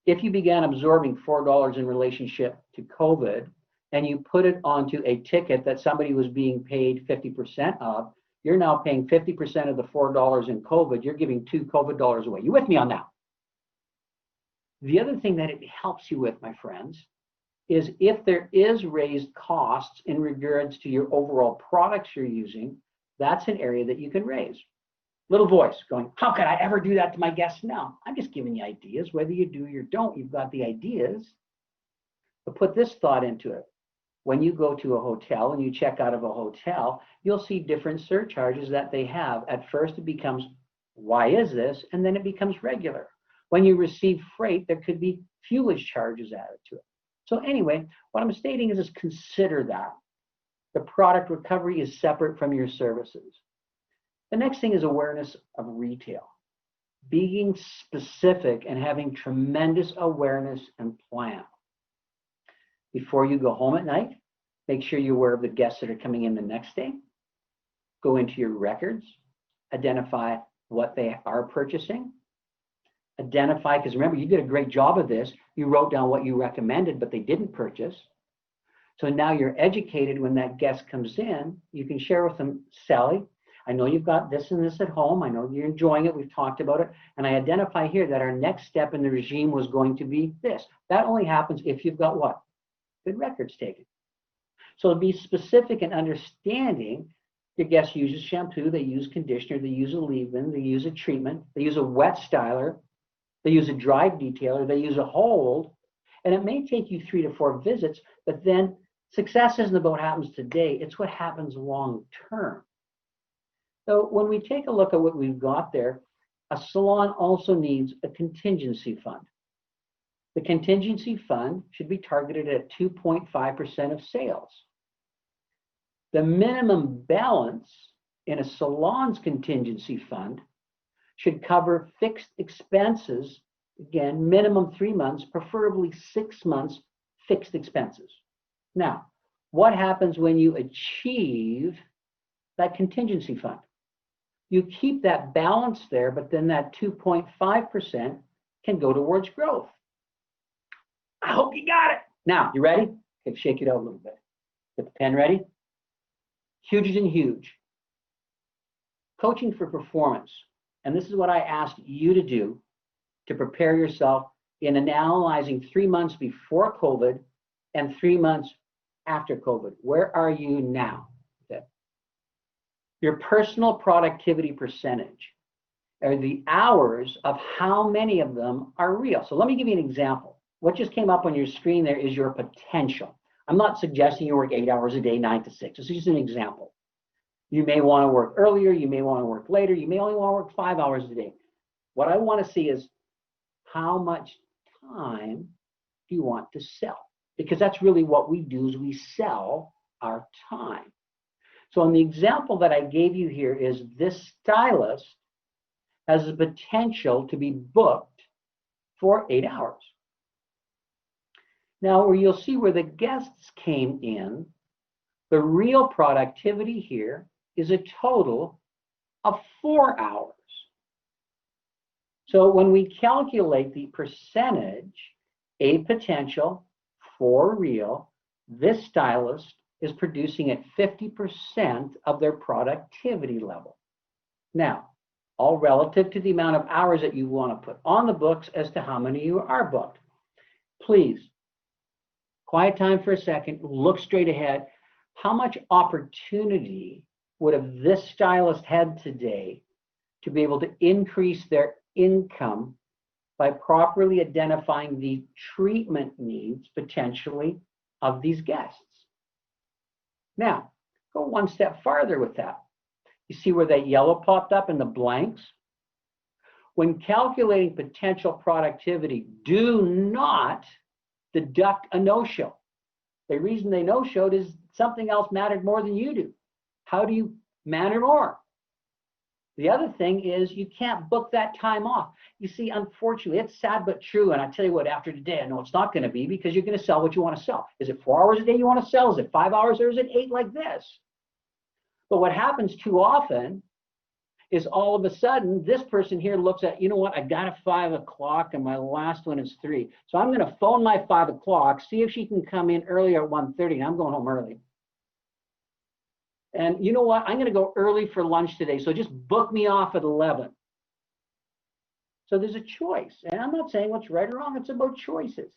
S2: If you began absorbing $4 in relationship to COVID and you put it onto a ticket that somebody was being paid 50% of, you're now paying 50% of the $4 in COVID. You're giving $2 COVID dollars away. You with me on that? The other thing that it helps you with, my friends, is if there is raised costs in regards to your overall products you're using, that's an area that you can raise. little voice going, how could I ever do that to my guests now? I'm just giving you ideas. Whether you do or don't, you've got the ideas. But put this thought into it. When you go to a hotel and you check out of a hotel, you'll see different surcharges that they have. At first it becomes, why is this? And then it becomes regular. When you receive freight, there could be fuelage charges added to it. So anyway, what I'm stating is consider that. The product recovery is separate from your services. The next thing is awareness of retail. Being specific and having tremendous awareness and plan. Before you go home at night, make sure you're aware of the guests that are coming in the next day. Go into your records, identify what they are purchasing. Identify, because remember, you did a great job of this. You wrote down what you recommended, but they didn't purchase. So now you're educated when that guest comes in. You can share with them, Sally, I know you've got this and this at home. I know you're enjoying it. We've talked about it. And I identify here that our next step in the regime was going to be this. That only happens if you've got what? Good records taken. So be specific and understanding. Your guest uses shampoo, they use conditioner, they use a leave-in, they use a treatment, they use a wet styler, they use a dry detailer, they use a hold, and it may take you 3 to 4 visits, but then success isn't about what happens today, it's what happens long term. So when we take a look at what we've got there, a salon also needs a contingency fund. The contingency fund should be targeted at 2.5% of sales. The minimum balance in a salon's contingency fund should cover fixed expenses, again, minimum 3 months, preferably 6 months fixed expenses. Now, what happens when you achieve that contingency fund? You keep that balance there, but then that 2.5% can go towards growth. I hope you got it. Now, you ready? Okay, shake it out a little bit. Get the pen ready. Huge and huge. Coaching for performance. And this is what I asked you to do to prepare yourself in analyzing 3 months before COVID and 3 months after COVID. Where are you now? Okay. Your personal productivity percentage are the hours of how many of them are real. So let me give you an example. What just came up on your screen there is your potential. I'm not suggesting you work 8 hours a day, 9 to 6. This is just an example. You may want to work earlier. You may want to work later. You may only want to work 5 hours a day. What I want to see is how much time do you want to sell? Because that's really what we do is we sell our time. So in the example that I gave you here is this stylist has the potential to be booked for 8 hours. Now, where you'll see where the guests came in, the real productivity here is a total of 4 hours. So when we calculate the percentage, a potential, 4 real, this stylist is producing at 50% of their productivity level. Now, all relative to the amount of hours that you want to put on the books as to how many you are booked. Please, quiet time for a second, look straight ahead. How much opportunity would have this stylist had today to be able to increase their income by properly identifying the treatment needs, potentially, of these guests? Now, go one step farther with that. You see where that yellow popped up in the blanks? When calculating potential productivity, do not deduct a no-show. The reason they no-showed is something else mattered more than you do. How do you matter more? The other thing is you can't book that time off. You see, unfortunately, it's sad but true. And I tell you what, after today, I know it's not going to be because you're going to sell what you want to sell. Is it 4 hours a day you want to sell? Is it 5 hours or is it 8 like this? But what happens too often is all of a sudden, this person here looks at, you know what, I got a 5 o'clock and my last one is 3. So I'm going to phone my 5 o'clock, see if she can come in earlier at 1:30, and I'm going home early. And you know what, I'm going to go early for lunch today, so just book me off at 11. So there's a choice. And I'm not saying what's right or wrong, it's about choices.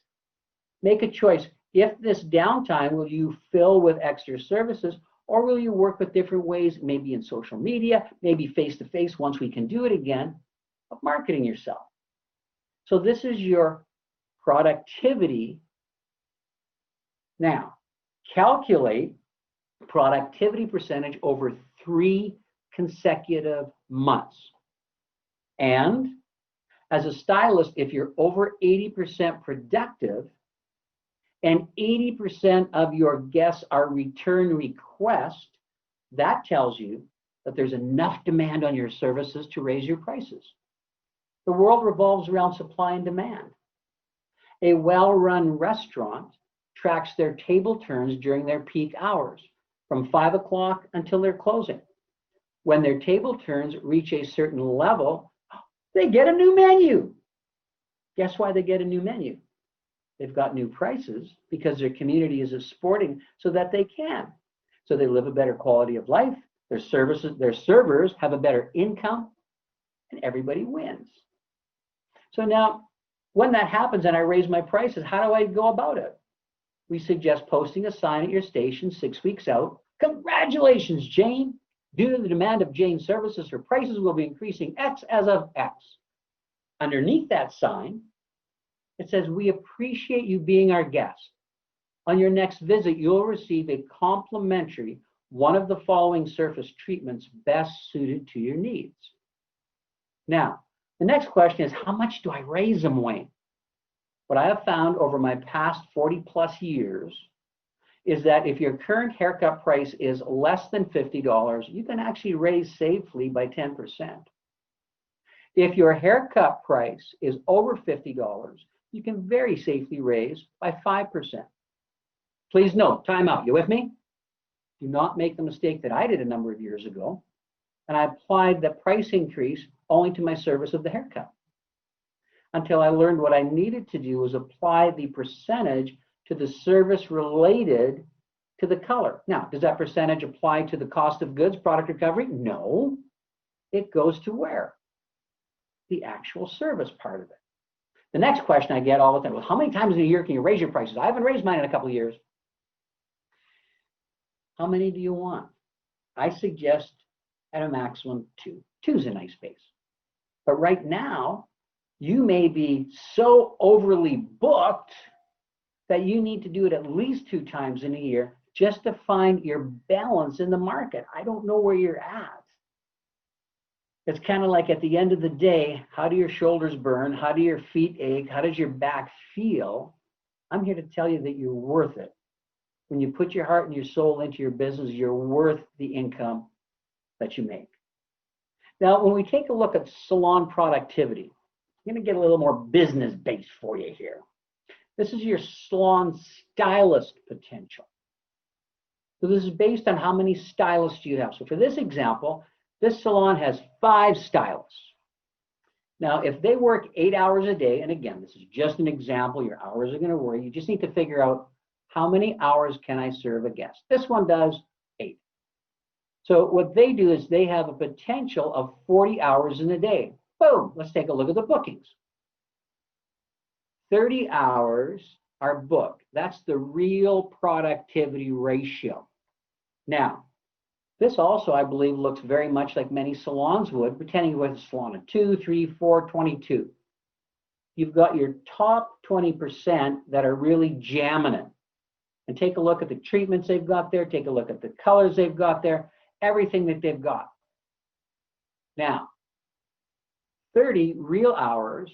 S2: Make a choice. If this downtime will you fill with extra services, Or will you work with different ways, maybe in social media, maybe face-to-face once we can do it again, of marketing yourself? So this is your productivity. Now, calculate productivity percentage over 3 consecutive months. And as a stylist, if you're over 80% productive and 80% of your guests are return requests, that tells you that there's enough demand on your services to raise your prices. The world revolves around supply and demand. A well-run restaurant tracks their table turns during their peak hours, from 5 o'clock until they're closing. When their table turns reach a certain level, they get a new menu. Guess why they get a new menu? They've got new prices because their community is exporting so that they can. So they live a better quality of life, their servers have a better income, and everybody wins. So now, when that happens and I raise my prices, how do I go about it? We suggest posting a sign at your station 6 weeks out. Congratulations, Jane. Due to the demand of Jane's services, her prices will be increasing X as of X. Underneath that sign, it says, we appreciate you being our guest. On your next visit, you'll receive a complimentary one of the following surface treatments best suited to your needs. Now, the next question is, how much do I raise them, Wayne? What I have found over my past 40 plus years is that if your current haircut price is less than $50, you can actually raise safely by 10%. If your haircut price is over $50, you can very safely raise by 5%. Please note, time out, you with me? Do not make the mistake that I did a number of years ago, and I applied the price increase only to my service of the haircut, until I learned what I needed to do was apply the percentage to the service related to the color. Now, does that percentage apply to the cost of goods, product recovery? No, it goes to where? The actual service part of it. The next question I get all the time, well, how many times a year can you raise your prices? I haven't raised mine in a couple of years. How many do you want? I suggest at a maximum 2. 2 is a nice base. But right now, you may be so overly booked that you need to do it at least 2 times in a year just to find your balance in the market. I don't know where you're at. It's kind of like at the end of the day, how do your shoulders burn? How do your feet ache? How does your back feel? I'm here to tell you that you're worth it. When you put your heart and your soul into your business, you're worth the income that you make. Now, when we take a look at salon productivity, I'm going to get a little more business-based for you here. This is your salon stylist potential. So this is based on how many stylists you have. So for this example, this salon has 5 stylists. Now, if they work 8 hours a day, and again, this is just an example, your hours are going to vary. You just need to figure out how many hours can I serve a guest. This one does 8. So what they do is they have a potential of 40 hours in a day. Boom, let's take a look at the bookings. 30 hours are booked. That's the real productivity ratio. Now, this also, I believe, looks very much like many salons would, pretending with a salon of 2, 3, 4, 22. You've got your top 20% that are really jamming it. And take a look at the treatments they've got there, take a look at the colors they've got there, everything that they've got. Now, 30 real hours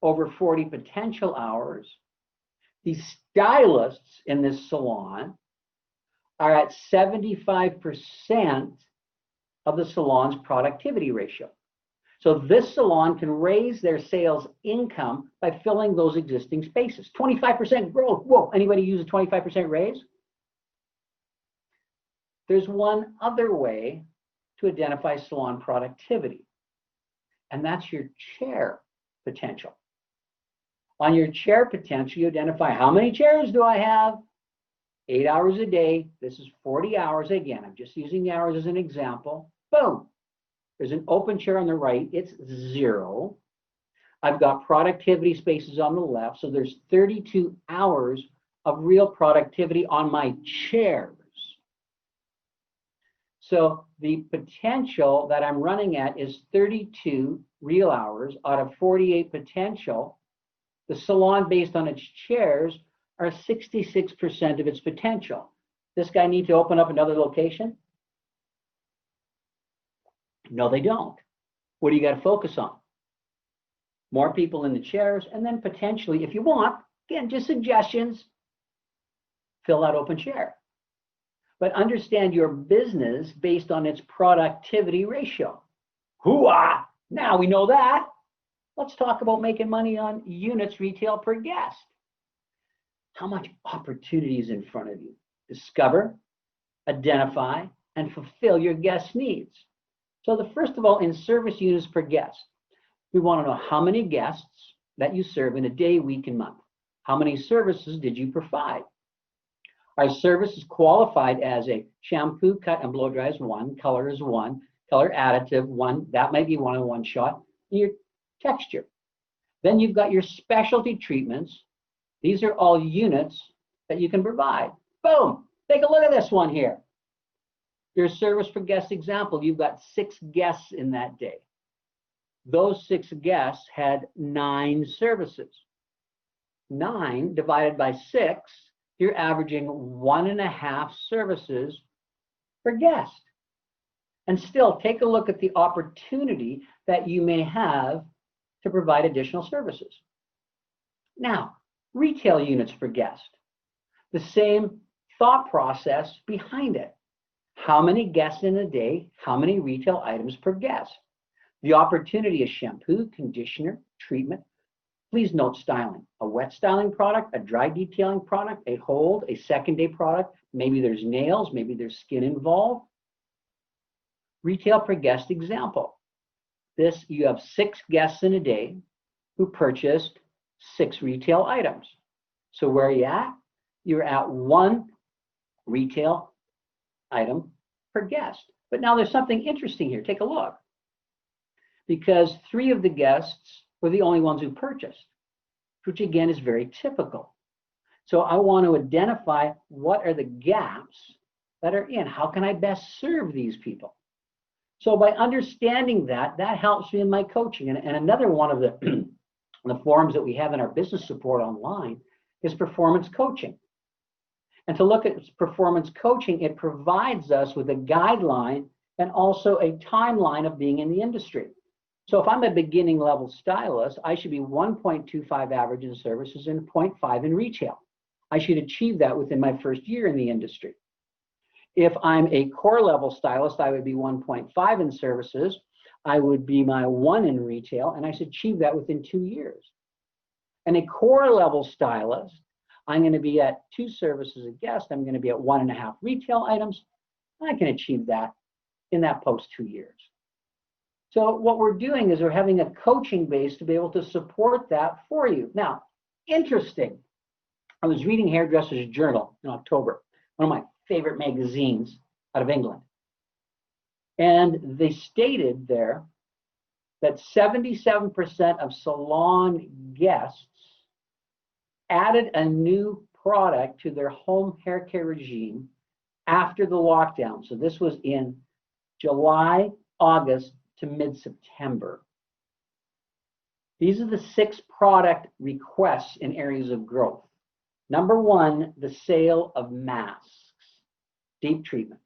S2: over 40 potential hours. The stylists in this salon are at 75% of the salon's productivity ratio. So this salon can raise their sales income by filling those existing spaces. 25% growth. Whoa, anybody use a 25% raise? There's one other way to identify salon productivity, and that's your chair potential. On your chair potential, you identify how many chairs do I have? 8 hours a day. This is 40 hours. Again, I'm just using the hours as an example. Boom. There's an open chair on the right. It's 0. I've got productivity spaces on the left. So there's 32 hours of real productivity on my chairs. So the potential that I'm running at is 32 real hours out of 48 potential. The salon, based on its chairs, are 66% of its potential. This guy need to open up another location? No, they don't. What do you got to focus on? More people in the chairs, and then potentially, if you want, again, just suggestions, fill out open chair. But understand your business based on its productivity ratio. Hoo-ah! Now we know that. Let's talk about making money on units retail per guest. How much opportunity is in front of you? Discover, identify, and fulfill your guest needs. So the first of all, in service units per guest, we want to know how many guests that you serve in a day, week, and month. How many services did you provide? Our service is qualified as a shampoo, cut, and blow dry is one, color is one, color additive one, that might be one shot, and your texture. Then you've got your specialty treatments. These are all units that you can provide. Boom, take a look at this one here. Your service per guest example, you've got 6 guests in that day. Those 6 guests had 9 services. 9 divided by 6, you're averaging 1.5 services per guest. And still, take a look at the opportunity that you may have to provide additional services. Now, retail units per guest. The same thought process behind it. How many guests in a day? How many retail items per guest? The opportunity is shampoo, conditioner, treatment. Please note styling. A wet styling product, a dry detailing product, a hold, a second day product. Maybe there's nails, maybe there's skin involved. Retail per guest example. This, you have 6 guests in a day who purchased 6 retail items. So where are you at? You're at 1 retail item per guest. But now there's something interesting here. Take a look. Because 3 of the guests were the only ones who purchased, which again is very typical. So I want to identify what are the gaps that are in. How can I best serve these people? So by understanding that, that helps me in my coaching. And another one of the, the forums that we have in our business support online is performance coaching. And to look at performance coaching, it provides us with a guideline and also a timeline of being in the industry. So if I'm a beginning level stylist, I should be 1.25 average in services and 0.5 in retail. I should achieve that within my first year in the industry. If I'm a core level stylist, I would be 1.5 in services. I would be my 1 in retail, and I should achieve that within 2 years. And a core level stylist, I'm going to be at 2 services a guest. I'm going to be at 1.5 retail items. I can achieve that in that post 2 years. So what we're doing is we're having a coaching base to be able to support that for you. Now, interesting. I was reading Hairdresser's Journal in October, one of my favorite magazines out of England. And they stated there that 77% of salon guests added a new product to their home hair care regime after the lockdown. So this was in July, August to mid-September. These are the 6 product requests in areas of growth. Number 1, the sale of masks, deep treatment.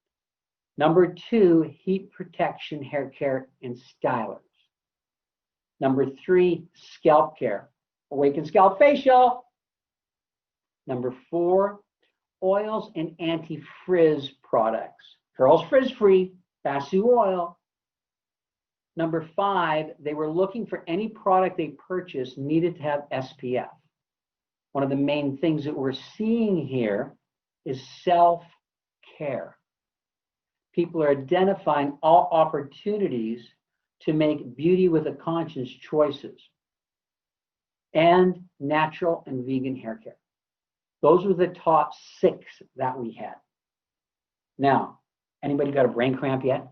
S2: Number 2, heat protection hair care and stylers. Number 3, scalp care, Awaken Scalp Facial. Number 4, oils and anti-frizz products. Curls Frizz Free, Basu oil. Number 5, they were looking for any product they purchased needed to have SPF. One of the main things that we're seeing here is self-care. People are identifying all opportunities to make beauty with a conscience choices and natural and vegan hair care. Those were the top 6 that we had. Now, anybody got a brain cramp yet?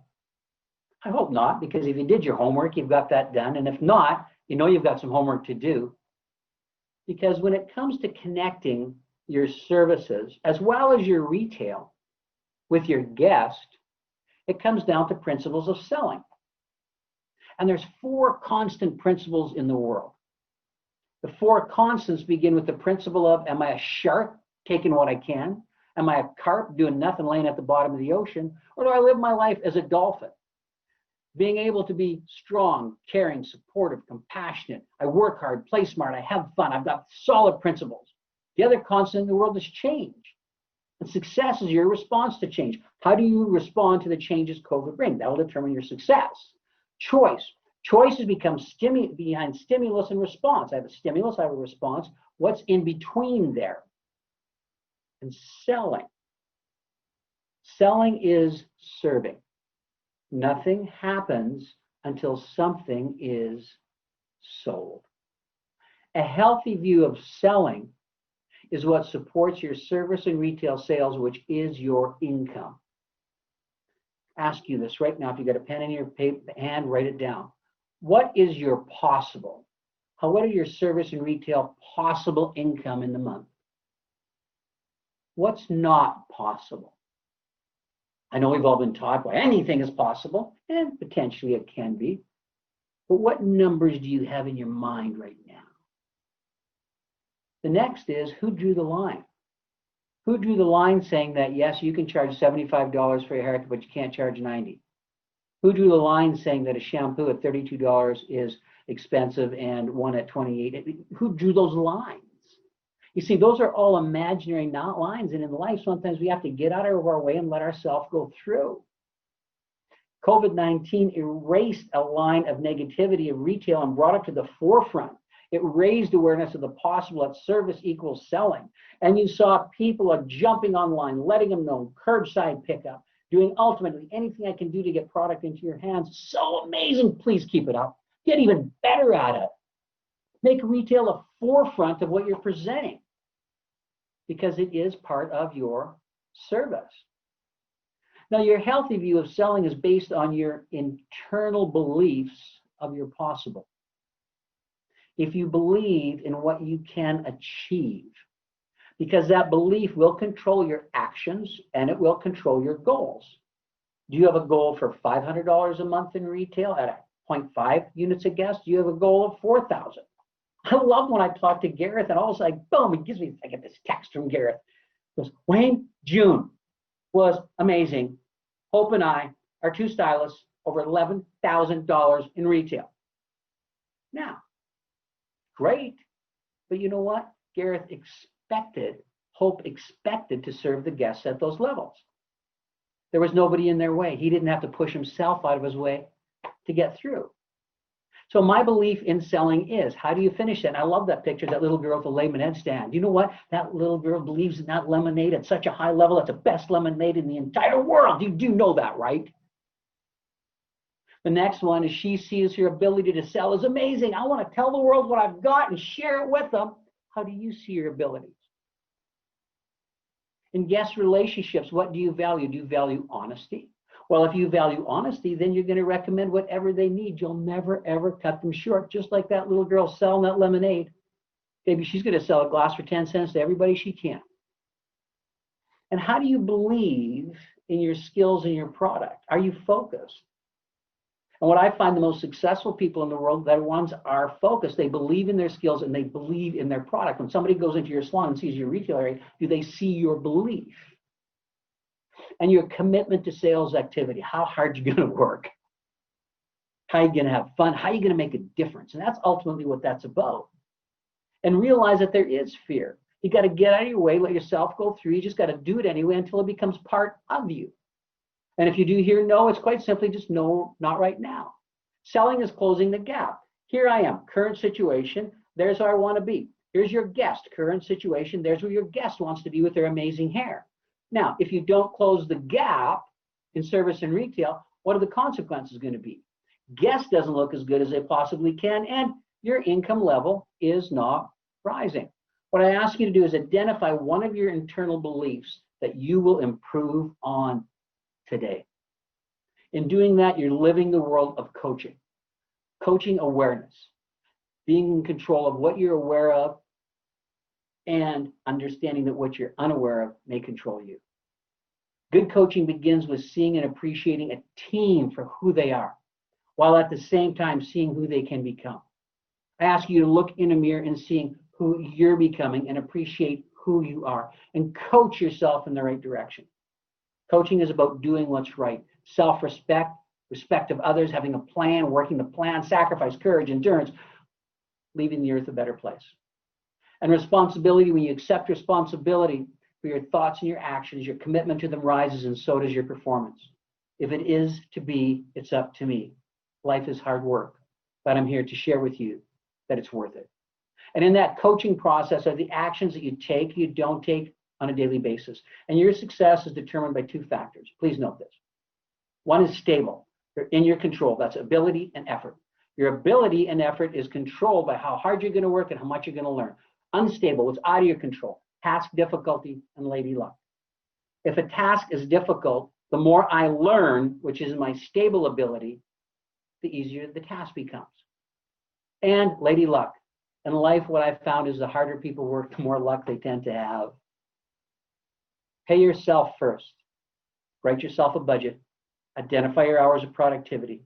S2: I hope not, because if you did your homework, you've got that done. And if not, you know you've got some homework to do. Because when it comes to connecting your services, as well as your retail, with your guest, It comes down to principles of selling. And there's 4 constant principles in the world. The 4 constants begin with the principle of, am I a shark taking what I can? Am I a carp doing nothing laying at the bottom of the ocean? Or do I live my life as a dolphin? Being able to be strong, caring, supportive, compassionate. I work hard, play smart, I have fun. I've got solid principles. The other constant in the world is change. And success is your response to change. How do you respond to the changes COVID brings? That will determine your success. Choice. Choice has become behind stimulus and response. I have a stimulus, I have a response. What's in between there? And selling. Selling is serving. Nothing happens until something is sold. A healthy view of selling is what supports your service and retail sales, which is your income. Ask you this right now. If you got a pen in your hand, write it down. What is your possible? What are your service and retail possible income in the month? What's not possible? I know we've all been taught, well, anything is possible, and potentially it can be. But what numbers do you have in your mind right now? The next is, who drew the line? Who drew the line saying that, yes, you can charge $75 for your haircut, but you can't charge $90? Who drew the line saying that a shampoo at $32 is expensive and one at $28? Who drew those lines? You see, those are all imaginary not lines, and in life, sometimes we have to get out of our way and let ourselves go through. COVID-19 erased a line of negativity of retail and brought it to the forefront. It raised awareness of the possible that service equals selling. And you saw people are jumping online, letting them know, curbside pickup, doing ultimately anything I can do to get product into your hands. So amazing. Please keep it up. Get even better at it. Make retail a forefront of what you're presenting, because it is part of your service. Now, your healthy view of selling is based on your internal beliefs of your possible. If you believe in what you can achieve, because that belief will control your actions and it will control your goals. Do you have a goal for $500 a month in retail at 0.5 units a guest? Do you have a goal of 4,000? I love when I talk to Gareth and all of a sudden, boom, I get this text from Gareth. He goes, Wayne, June was amazing. Hope and I, our 2 stylists, over $11,000 in retail. Now, great, but you know what? Hope expected to serve the guests at those levels. There was nobody in their way. He didn't have to push himself out of his way to get through. So my belief in selling is, how do you finish it? And I love that picture, that little girl with the lemonade stand. You know what? That little girl believes in that lemonade at such a high level. It's the best lemonade in the entire world. You do know that, right? The next one is, she sees her ability to sell is amazing. I want to tell the world what I've got and share it with them. How do you see your abilities? In guest relationships, what do you value? Do you value honesty? Well, if you value honesty, then you're going to recommend whatever they need. You'll never, ever cut them short. Just like that little girl selling that lemonade. Maybe she's going to sell a glass for 10 cents to everybody she can. And how do you believe in your skills and your product? Are you focused? And what I find the most successful people in the world, the ones are focused. They believe in their skills and they believe in their product. When somebody goes into your salon and sees your retail area, do they see your belief? And your commitment to sales activity. How hard are you going to work? How are you going to have fun? How are you going to make a difference? And that's ultimately what that's about. And realize that there is fear. You got to get out of your way, let yourself go through. You just got to do it anyway until it becomes part of you. And if you do hear no, it's quite simply just no, not right now. Selling is closing the gap. Here I am, current situation. There's where I want to be. Here's your guest, current situation. There's where your guest wants to be with their amazing hair. Now, if you don't close the gap in service and retail, what are the consequences going to be? Guest doesn't look as good as they possibly can, and your income level is not rising. What I ask you to do is identify one of your internal beliefs that you will improve on today. In doing that, you're living the world of coaching. Coaching awareness. Being in control of what you're aware of and understanding that what you're unaware of may control you. Good coaching begins with seeing and appreciating a team for who they are, while at the same time seeing who they can become. I ask you to look in a mirror and seeing who you're becoming and appreciate who you are and coach yourself in the right direction. Coaching is about doing what's right, self-respect, respect of others, having a plan, working the plan, sacrifice, courage, endurance, leaving the earth a better place. And responsibility, when you accept responsibility for your thoughts and your actions, your commitment to them rises, and so does your performance. If it is to be, it's up to me. Life is hard work, but I'm here to share with you that it's worth it. And in that coaching process are the actions that you take, you don't take on a daily basis. And your success is determined by two factors. Please note this. One is stable. They're in your control. That's ability and effort. Your ability and effort is controlled by how hard you're going to work and how much you're going to learn. Unstable, it's out of your control. Task difficulty and lady luck. If a task is difficult, the more I learn, which is my stable ability, the easier the task becomes. And lady luck. In life, what I've found is the harder people work, the more luck they tend to have. Pay yourself first. Write yourself a budget. Identify your hours of productivity.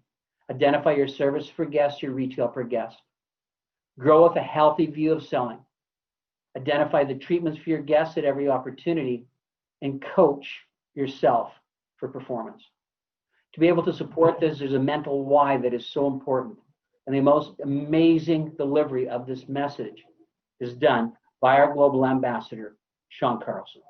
S2: Identify your service for guests, your retail per guest. Grow with a healthy view of selling. Identify the treatments for your guests at every opportunity, and coach yourself for performance. To be able to support this, there's a mental why that is so important. And the most amazing delivery of this message is done by our global ambassador, Sean Carlson.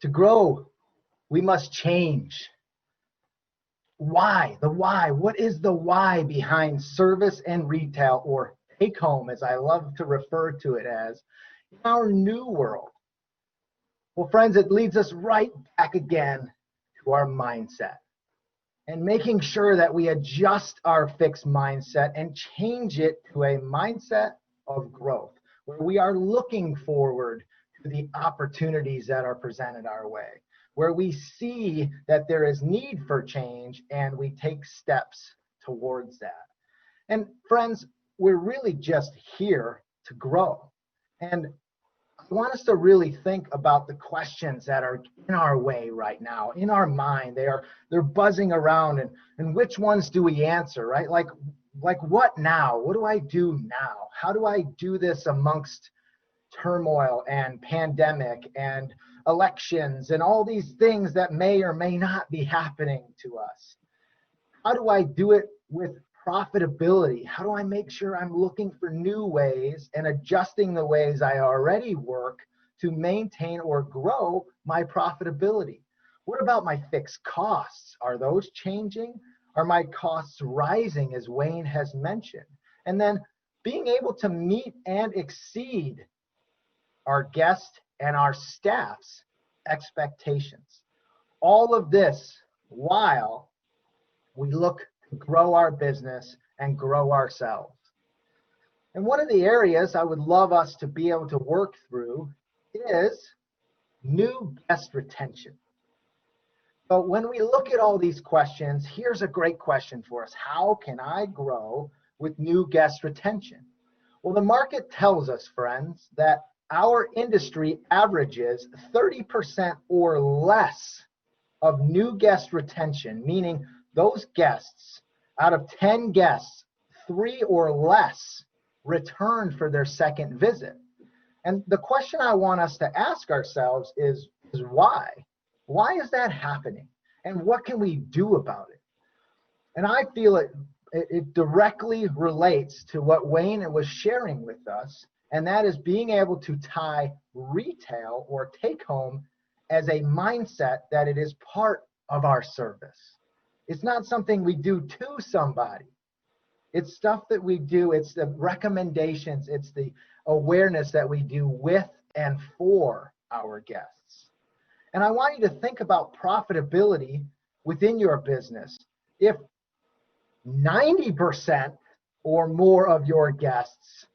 S3: To grow, we must change. Why? The why. What is the why behind service and retail, or take home, as I love to refer to it as, in our new world? Well, friends, it leads us right back again to our mindset and making sure that we adjust our fixed mindset and change it to a mindset of growth, where we are looking forward to the opportunities that are presented our way, where we see that there is need for change and we take steps towards that. And friends, we're really just here to grow. And I want us to really think about the questions that are in our way right now, in our mind. They're buzzing around, and which ones do we answer, right? Like what now? What do I do now? How do I do this amongst turmoil and pandemic and elections and all these things that may or may not be happening to us? How do I do it with profitability? How do I make sure I'm looking for new ways and adjusting the ways I already work to maintain or grow my profitability? What about my fixed costs? Are those changing? Are my costs rising, as Wayne has mentioned? And then being able to meet and exceed our guest and our staff's expectations. All of this while we look to grow our business and grow ourselves. And one of the areas I would love us to be able to work through is new guest retention. But when we look at all these questions, here's a great question for us. How can I grow with new guest retention? Well, the market tells us, friends, that our industry averages 30% or less of new guest retention, meaning those guests, out of 10 guests, 3 or less return for their second visit. And the question I want us to ask ourselves is why? Why is that happening? And what can we do about it? And I feel it directly relates to what Wayne was sharing with us, and that is being able to tie retail or take home as a mindset that it is part of our service. It's not something we do to somebody. It's stuff that we do. It's the recommendations. It's the awareness that we do with and for our guests. And I want you to think about profitability within your business. If 90% or more of your guests,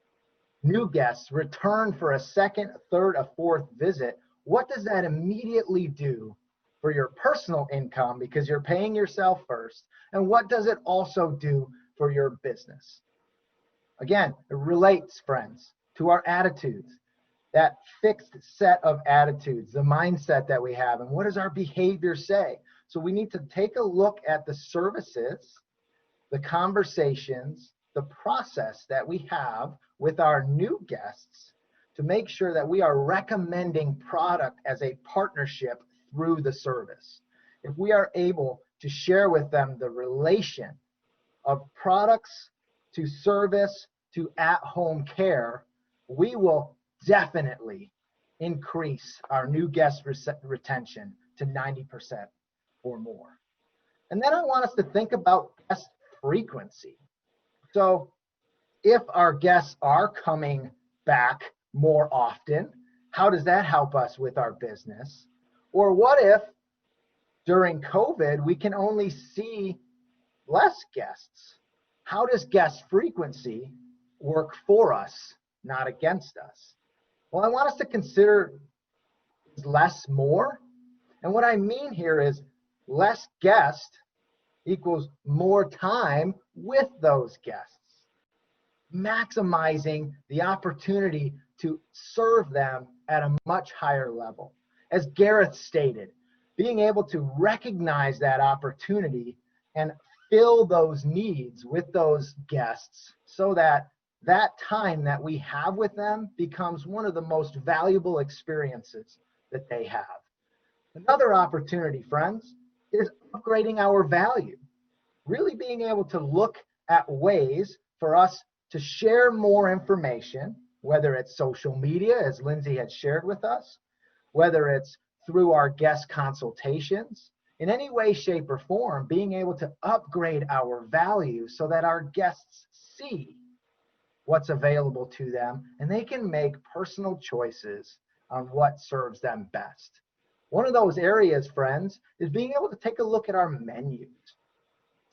S3: new guests, return for a second, a third, a fourth visit, what does that immediately do for your personal income, because you're paying yourself first? And what does it also do for your business? Again, it relates, friends, to our attitudes, that fixed set of attitudes, the mindset that we have, and what does our behavior say? So we need to take a look at the services, the conversations, the process that we have with our new guests to make sure that we are recommending product as a partnership through the service. If we are able to share with them the relation of products to service to at-home care, we will definitely increase our new guest retention to 90% or more. And then I want us to think about guest frequency. So if our guests are coming back more often, how does that help us with our business? Or what if during COVID we can only see less guests? How does guest frequency work for us, not against us? Well, I want us to consider less more. And what I mean here is less guest equals more time with those guests, maximizing the opportunity to serve them at a much higher level. As Gareth stated, being able to recognize that opportunity and fill those needs with those guests so that that time that we have with them becomes one of the most valuable experiences that they have. Another opportunity, friends, is upgrading our value. Really being able to look at ways for us to share more information, whether it's social media, as Lindsey had shared with us, whether it's through our guest consultations, in any way, shape, or form, being able to upgrade our value so that our guests see what's available to them and they can make personal choices on what serves them best. One of those areas, friends, is being able to take a look at our menus.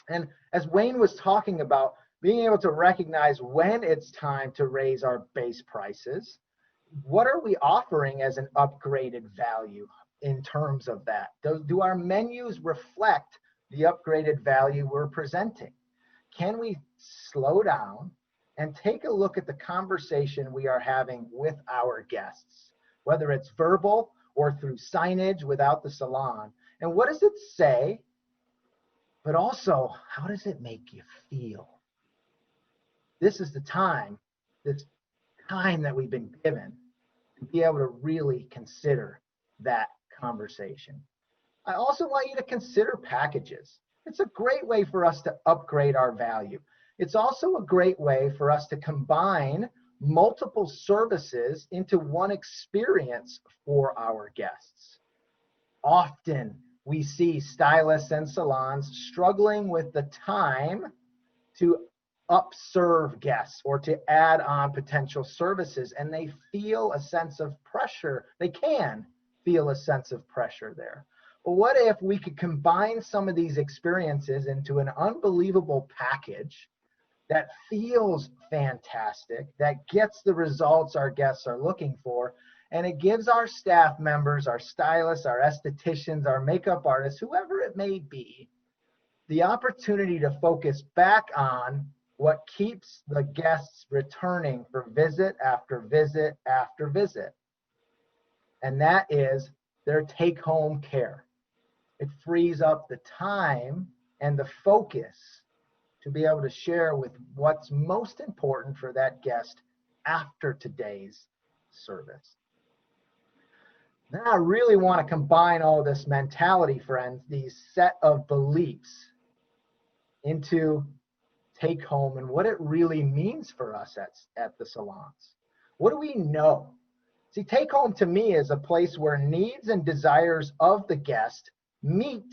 S3: And as Wayne was talking about, being able to recognize when it's time to raise our base prices, what are we offering as an upgraded value in terms of that? Do our menus reflect the upgraded value we're presenting? Can we slow down and take a look at the conversation we are having with our guests, whether it's verbal or through signage without the salon? And what does it say? But also, how does it make you feel? This is the time, this time that we've been given to be able to really consider that conversation. I also want you to consider packages. It's a great way for us to upgrade our value. It's also a great way for us to combine multiple services into one experience for our guests. Often we see stylists and salons struggling with the time to upserve guests or to add on potential services, and they feel a sense of pressure. They can feel a sense of pressure there. But what if we could combine some of these experiences into an unbelievable package that feels fantastic, that gets the results our guests are looking for, and it gives our staff members, our stylists, our estheticians, our makeup artists, whoever it may be, the opportunity to focus back on what keeps the guests returning for visit after visit after visit. And that is their take-home care. It frees up the time and the focus to be able to share with what's most important for that guest after today's service. Now I really want to combine all this mentality, friends, these set of beliefs into take home and what it really means for us at the salons. What do we know? See, take home to me is a place where needs and desires of the guest meet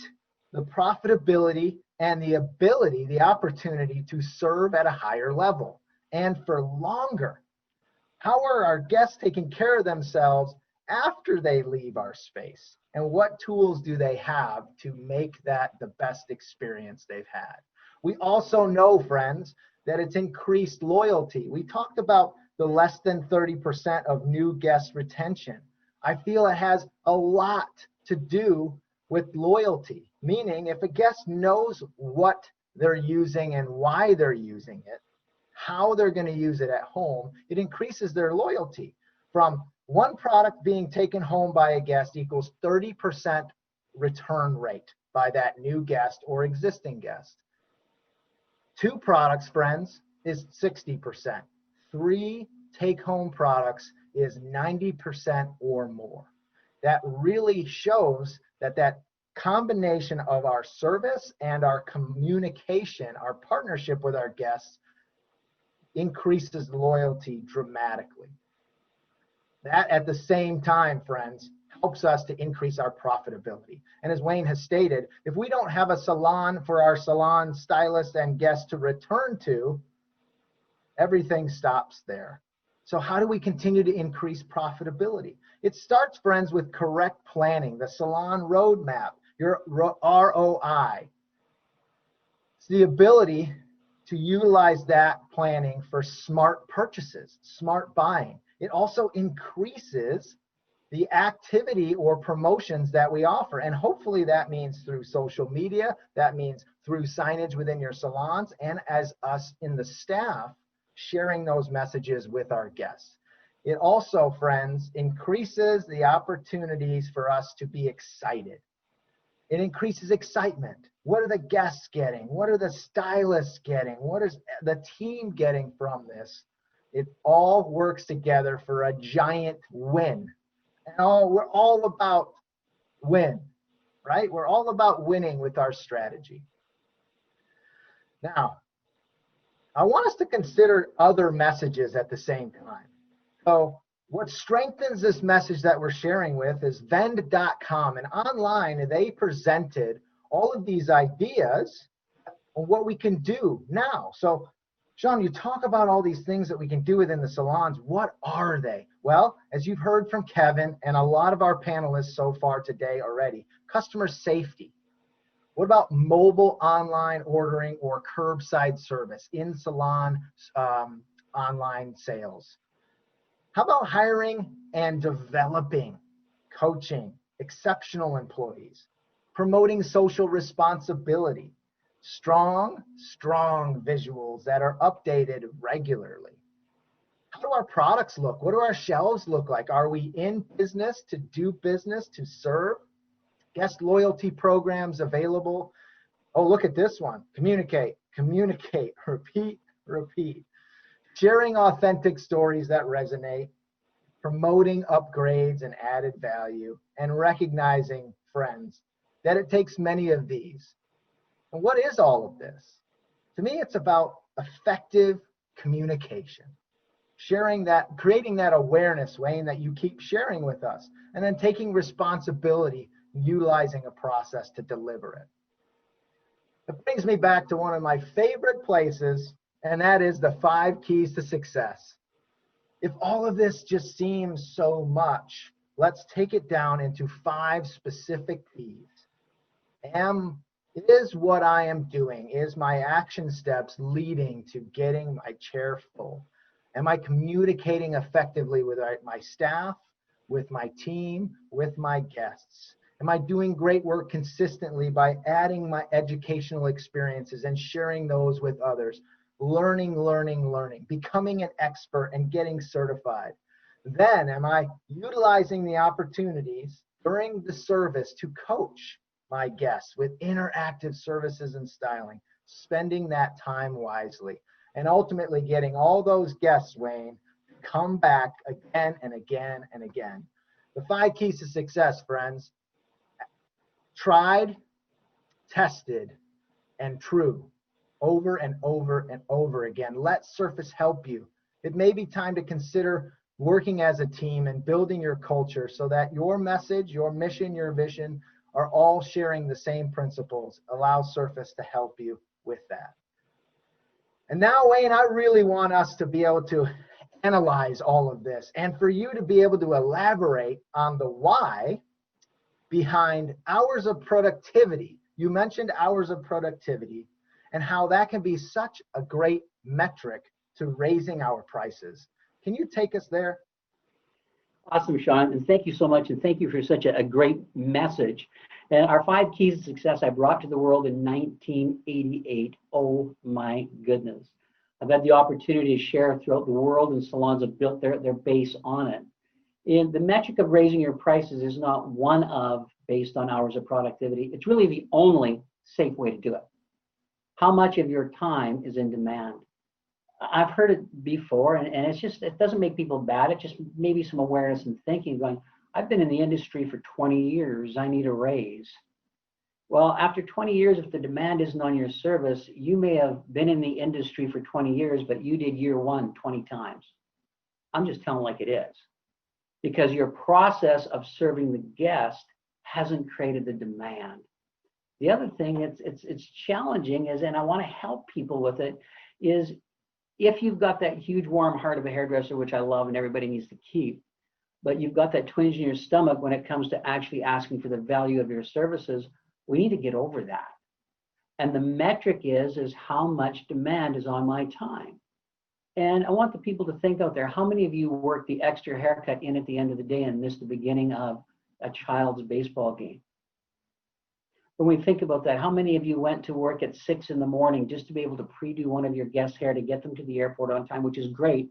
S3: the profitability and the ability, the opportunity to serve at a higher level and for longer. How are our guests taking care of themselves after they leave our space? And what tools do they have to make that the best experience they've had? We also know, friends, that it's increased loyalty. We talked about the less than 30% of new guest retention. I feel it has a lot to do with loyalty, meaning if a guest knows what they're using and why they're using it, how they're going to use it at home, it increases their loyalty. From one product being taken home by a guest equals 30% return rate by that new guest or existing guest. 2 products, friends, is 60%. 3 take-home products is 90% or more. That really shows that that combination of our service and our communication, our partnership with our guests, increases loyalty dramatically. That at the same time, friends, helps us to increase our profitability. And as Wayne has stated, if we don't have a salon for our salon stylists and guests to return to, everything stops there. So how do we continue to increase profitability? It starts, friends, with correct planning, the salon roadmap, your ROI. It's the ability to utilize that planning for smart purchases, smart buying. It also increases the activity or promotions that we offer. And hopefully that means through social media, that means through signage within your salons, and as us in the staff sharing those messages with our guests. It also, friends, increases the opportunities for us to be excited. It increases excitement. What are the guests getting? What are the stylists getting? What is the team getting from this? It all works together for a giant win. And we're all about win, right? We're all about winning with our strategy. Now, I want us to consider other messages at the same time. So what strengthens this message that we're sharing with is vend.com, and online they presented all of these ideas on what we can do now. So Sean, you talk about all these things that we can do within the salons. What are they? Well, as you've heard from Kevin and a lot of our panelists so far today already, customer safety. What about mobile online ordering or curbside service, in-salon online sales? How about hiring and developing, coaching exceptional employees, promoting social responsibility, strong visuals that are updated regularly? How do our products look? What do our shelves look like? Are we in business to do business, to serve? Guest loyalty programs available. Oh, look at this one. Communicate, repeat. Sharing authentic stories that resonate, promoting upgrades and added value, and recognizing, friends, that it takes many of these. And what is all of this? To me, it's about effective communication. Sharing that, creating that awareness, Wayne, that you keep sharing with us, and then taking responsibility, utilizing a process to deliver it. It brings me back to one of my favorite places, and that is the 5 keys to success. If all of this just seems so much, let's take it down into 5 specific keys. Is what I am doing, is my action steps leading to getting my chair full? Am I communicating effectively with my staff, with my team, with my guests? Am I doing great work consistently by adding my educational experiences and sharing those with others? Learning, becoming an expert and getting certified. Then am I utilizing the opportunities during the service to coach my guests with interactive services and styling, spending that time wisely, and ultimately getting all those guests, Wayne, to come back again and again and again. The 5 keys to success, friends: tried, tested, and true. Over and over and over again. Let Surface help you. It may be time to consider working as a team and building your culture so that your message, your mission, your vision are all sharing the same principles. Allow Surface to help you with that. And now, Wayne, I really want us to be able to analyze all of this and for you to be able to elaborate on the why behind hours of productivity. You mentioned hours of productivity and how that can be such a great metric to raising our prices. Can you take us there?
S2: Awesome, Sean, and thank you so much, and thank you for such a great message. And our 5 keys to success I brought to the world in 1988. Oh my goodness. I've had the opportunity to share throughout the world, and salons have built their base on it. And the metric of raising your prices is not one of based on hours of productivity. It's really the only safe way to do it. How much of your time is in demand? I've heard it before, and it's just, it doesn't make people bad. It just maybe some awareness and thinking going, I've been in the industry for 20 years. I need a raise. Well, after 20 years, if the demand isn't on your service, you may have been in the industry for 20 years, but you did year 1 20 times. I'm just telling like it is. Because your process of serving the guest hasn't created the demand. The other thing it's challenging is, and I want to help people with it, is if you've got that huge warm heart of a hairdresser, which I love and everybody needs to keep, but you've got that twinge in your stomach when it comes to actually asking for the value of your services, we need to get over that. And the metric is how much demand is on my time. And I want the people to think out there, how many of you work the extra haircut in at the end of the day and miss the beginning of a child's baseball game? When we think about that, how many of you went to work at 6 in the morning just to be able to pre-do one of your guests' hair to get them to the airport on time, which is great,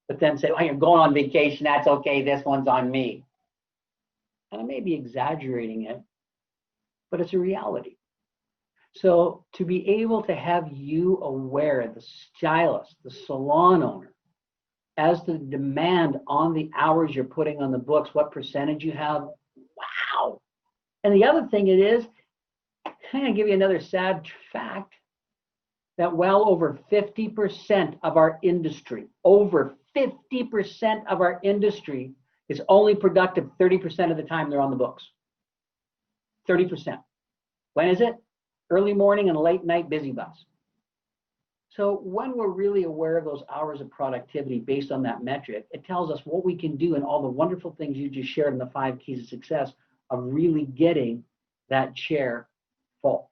S2: but then say, oh, you're going on vacation, that's okay, this one's on me. And I may be exaggerating it, but it's a reality. So to be able to have you aware, the stylist, the salon owner, as the demand on the hours you're putting on the books, what percentage you have, wow. And the other thing it is, kind of give you another sad fact, that well over 50% of our industry, over 50% of our industry is only productive 30% of the time they're on the books. 30%. When is it? Early morning and late night busy bus. So when we're really aware of those hours of productivity based on that metric, it tells us what we can do and all the wonderful things you just shared in the 5 keys of success of really getting that chair full.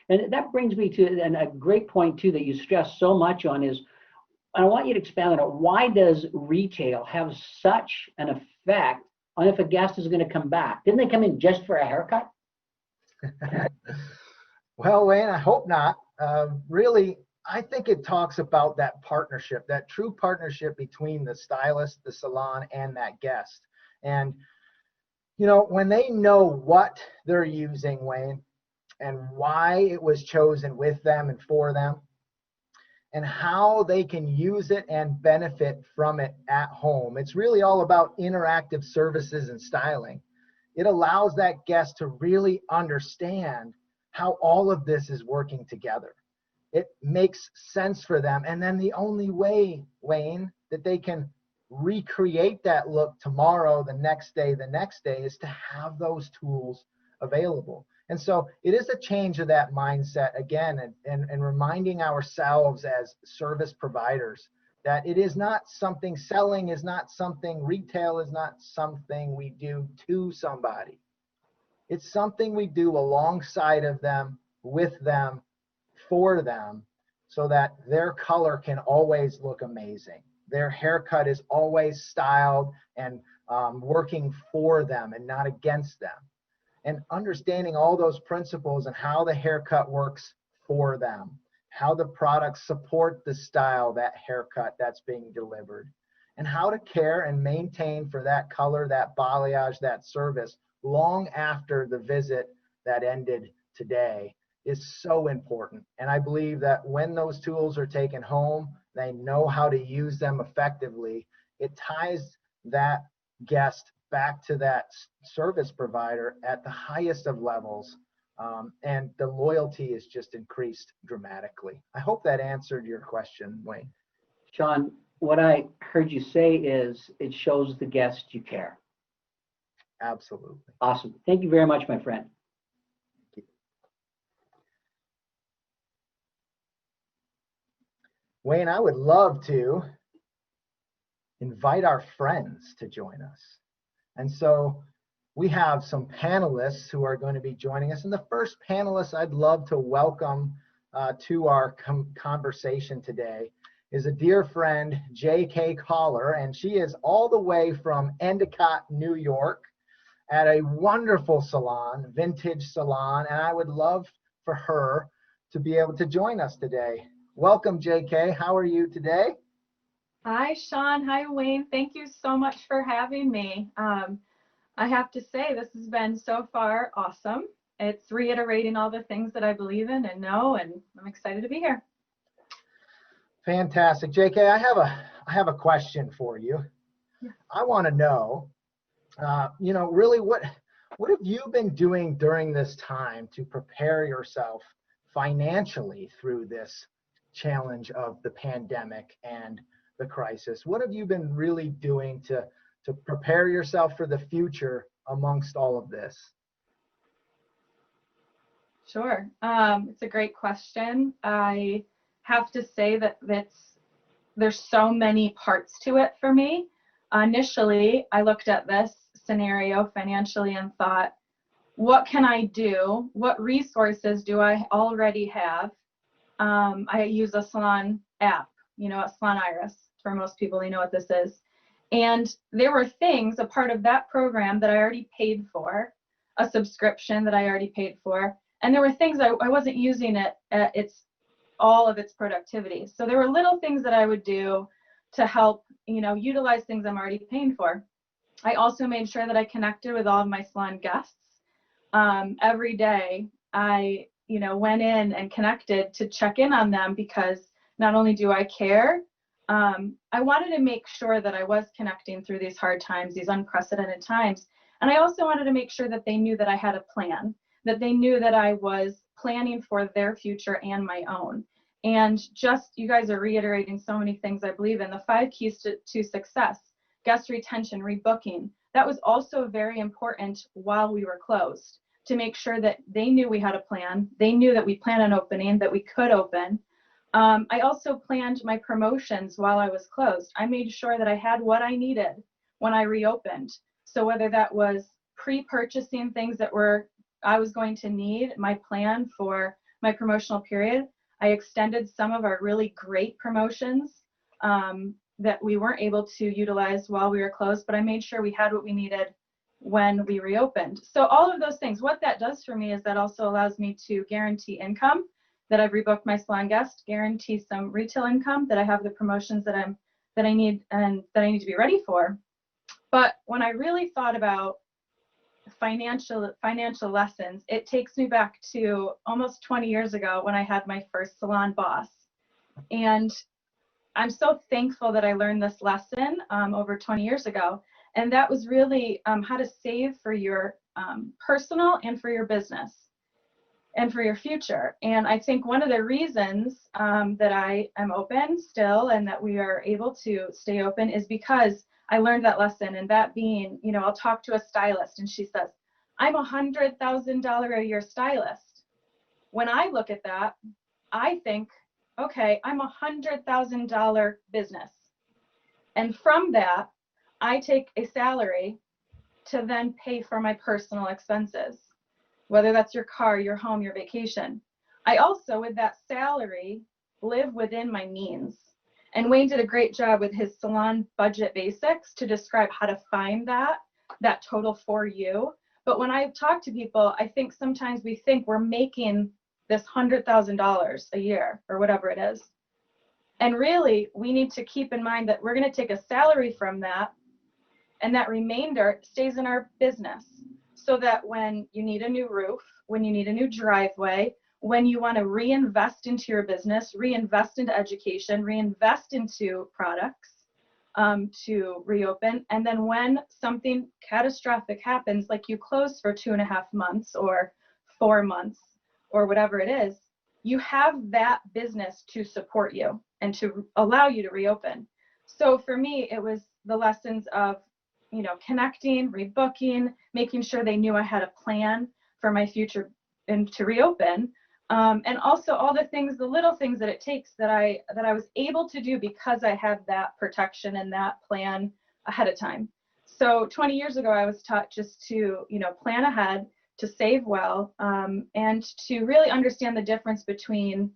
S2: And that brings me to a great point too that you stress so much on is, I want you to expand on it. Why does retail have such an effect on if a guest is going to come back? Didn't they come in just for a haircut?
S3: Well, Wayne, I hope not. Really, I think it talks about that partnership, that true partnership between the stylist, the salon, and that guest. And, you know, when they know what they're using, Wayne, and why it was chosen with them and for them, and how they can use it and benefit from it at home. It's really all about interactive services and styling. It allows that guest to really understand how all of this is working together. It makes sense for them. And then the only way, Wayne, that they can recreate that look tomorrow, the next day, is to have those tools available. And so it is a change of that mindset again, and reminding ourselves as service providers that it is not something, selling is not something, retail is not something we do to somebody. It's something we do alongside of them, with them, for them, so that their color can always look amazing. Their haircut is always styled and working for them and not against them. And understanding all those principles and how the haircut works for them, how the products support the style, that haircut that's being delivered, and how to care and maintain for that color, that balayage, that service long after the visit that ended today is so important. And I believe that when those tools are taken home, they know how to use them effectively. It ties that guest back to that service provider at the highest of levels, and the loyalty is just increased dramatically. I hope that answered your question, Wayne.
S2: Sean, what I heard you say is it shows the guest you care.
S3: Absolutely.
S2: Awesome. Thank you very much, my friend.
S3: Wayne, I would love to invite our friends to join us. And so we have some panelists who are going to be joining us. And the first panelist I'd love to welcome to our conversation today is a dear friend, J.K. Collar, and she is all the way from Endicott, New York, at a wonderful salon, Vintage Salon, and I would love for her to be able to join us today. Welcome, J.K. How are you today?
S7: Hi, Sean. Hi, Wayne. Thank you so much for having me. I have to say, this has been so far awesome. It's reiterating all the things that I believe in and know, and I'm excited to be here.
S3: Fantastic. JK, I have a question for you. I want to know, really what have you been doing during this time to prepare yourself financially through this challenge of the pandemic and the crisis? What have you been really doing to prepare yourself for the future amongst all of this?
S7: Sure. It's a great question. I have to say that there's so many parts to it for me. Initially, I looked at this scenario financially and thought, what can I do? What resources do I already have? I use a salon app, a Salon Iris. For most people, they know what this is. And there were things, a part of that program that I already paid for, a subscription that I already paid for, and there were things I wasn't using it at all of its productivity. So there were little things that I would do to help, utilize things I'm already paying for. I also made sure that I connected with all of my salon guests. Every day I, went in and connected to check in on them, because not only do I care, I wanted to make sure that I was connecting through these hard times, these unprecedented times. And I also wanted to make sure that they knew that I had a plan, that they knew that I was planning for their future and my own. And just, you guys are reiterating so many things I believe in. The 5 keys to success, guest retention, rebooking, that was also very important while we were closed, to make sure that they knew we had a plan. They knew that we planned on opening, that we could open. I also planned my promotions while I was closed. I made sure that I had what I needed when I reopened. So whether that was pre-purchasing things that I was going to need, my plan for my promotional period, I extended some of our really great promotions that we weren't able to utilize while we were closed, but I made sure we had what we needed when we reopened. So all of those things, what that does for me is that also allows me to guarantee income, that I've rebooked my salon guest, guarantee some retail income, that I have the promotions that I need and that I need to be ready for. But when I really thought about financial lessons, it takes me back to almost 20 years ago when I had my first salon boss. And I'm so thankful that I learned this lesson over 20 years ago. And that was really how to save for your personal and for your business and for your future. And I think one of the reasons that I am open still and that we are able to stay open is because I learned that lesson. And that being, I'll talk to a stylist and she says, I'm $100,000 a year stylist. When I look at that, I think, okay, I'm $100,000 business. And from that, I take a salary to then pay for my personal expenses, whether that's your car, your home, your vacation. I also, with that salary, live within my means. And Wayne did a great job with his salon budget basics to describe how to find that total for you. But when I talk to people, I think sometimes we think we're making this $100,000 a year or whatever it is. And really, we need to keep in mind that we're going to take a salary from that, and that remainder stays in our business, so that when you need a new roof, when you need a new driveway, when you want to reinvest into your business, reinvest into education, reinvest into products to reopen, and then when something catastrophic happens, like you close for 2.5 months or 4 months or whatever it is, you have that business to support you and to allow you to reopen. So for me, it was the lessons of, connecting, rebooking, making sure they knew I had a plan for my future and to reopen. And also all the things, the little things that it takes that I was able to do because I had that protection and that plan ahead of time. So 20 years ago, I was taught just to, plan ahead, to save well, and to really understand the difference between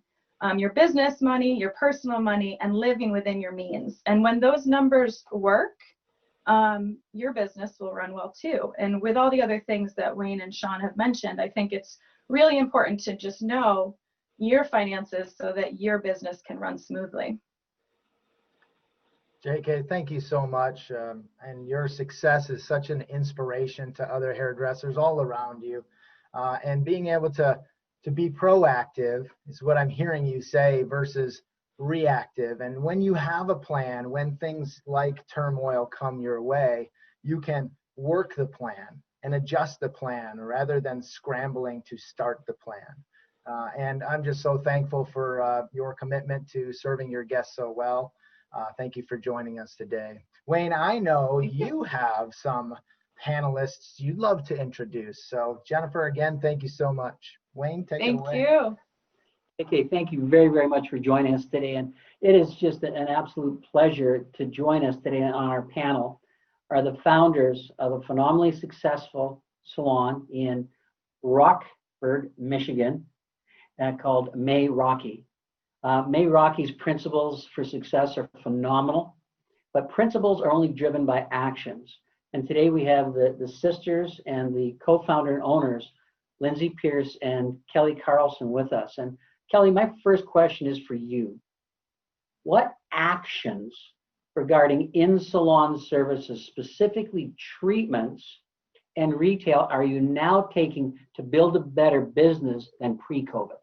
S7: your business money, your personal money, and living within your means. And when those numbers work, your business will run well too. And with all the other things that Wayne and Sean have mentioned, I think it's really important to just know your finances so that your business can run smoothly.
S3: JK, thank you so much. And your success is such an inspiration to other hairdressers all around you. And being able to be proactive is what I'm hearing you say versus reactive. And when you have a plan, when things like turmoil come your way, you can work the plan and adjust the plan rather than scrambling to start the plan. And I'm just so thankful for your commitment to serving your guests so well. Thank you for joining us today. Wayne, I know you have some panelists you'd love to introduce. So Jennifer, again, thank you so much. Wayne, take it away.
S7: Thank you.
S2: Okay, thank you very, very much for joining us today. And it is just an absolute pleasure to join us today on our panel are the founders of a phenomenally successful salon in Rockford, Michigan, called May Rocky. May Rocky's principles for success are phenomenal, but principles are only driven by actions. And today we have the sisters and the co-founder and owners, Lindsey Pierce and Kelly Carlson, with us. And Kelly, my first question is for you. What actions regarding in-salon services, specifically treatments and retail, are you now taking to build a better business than pre-COVID?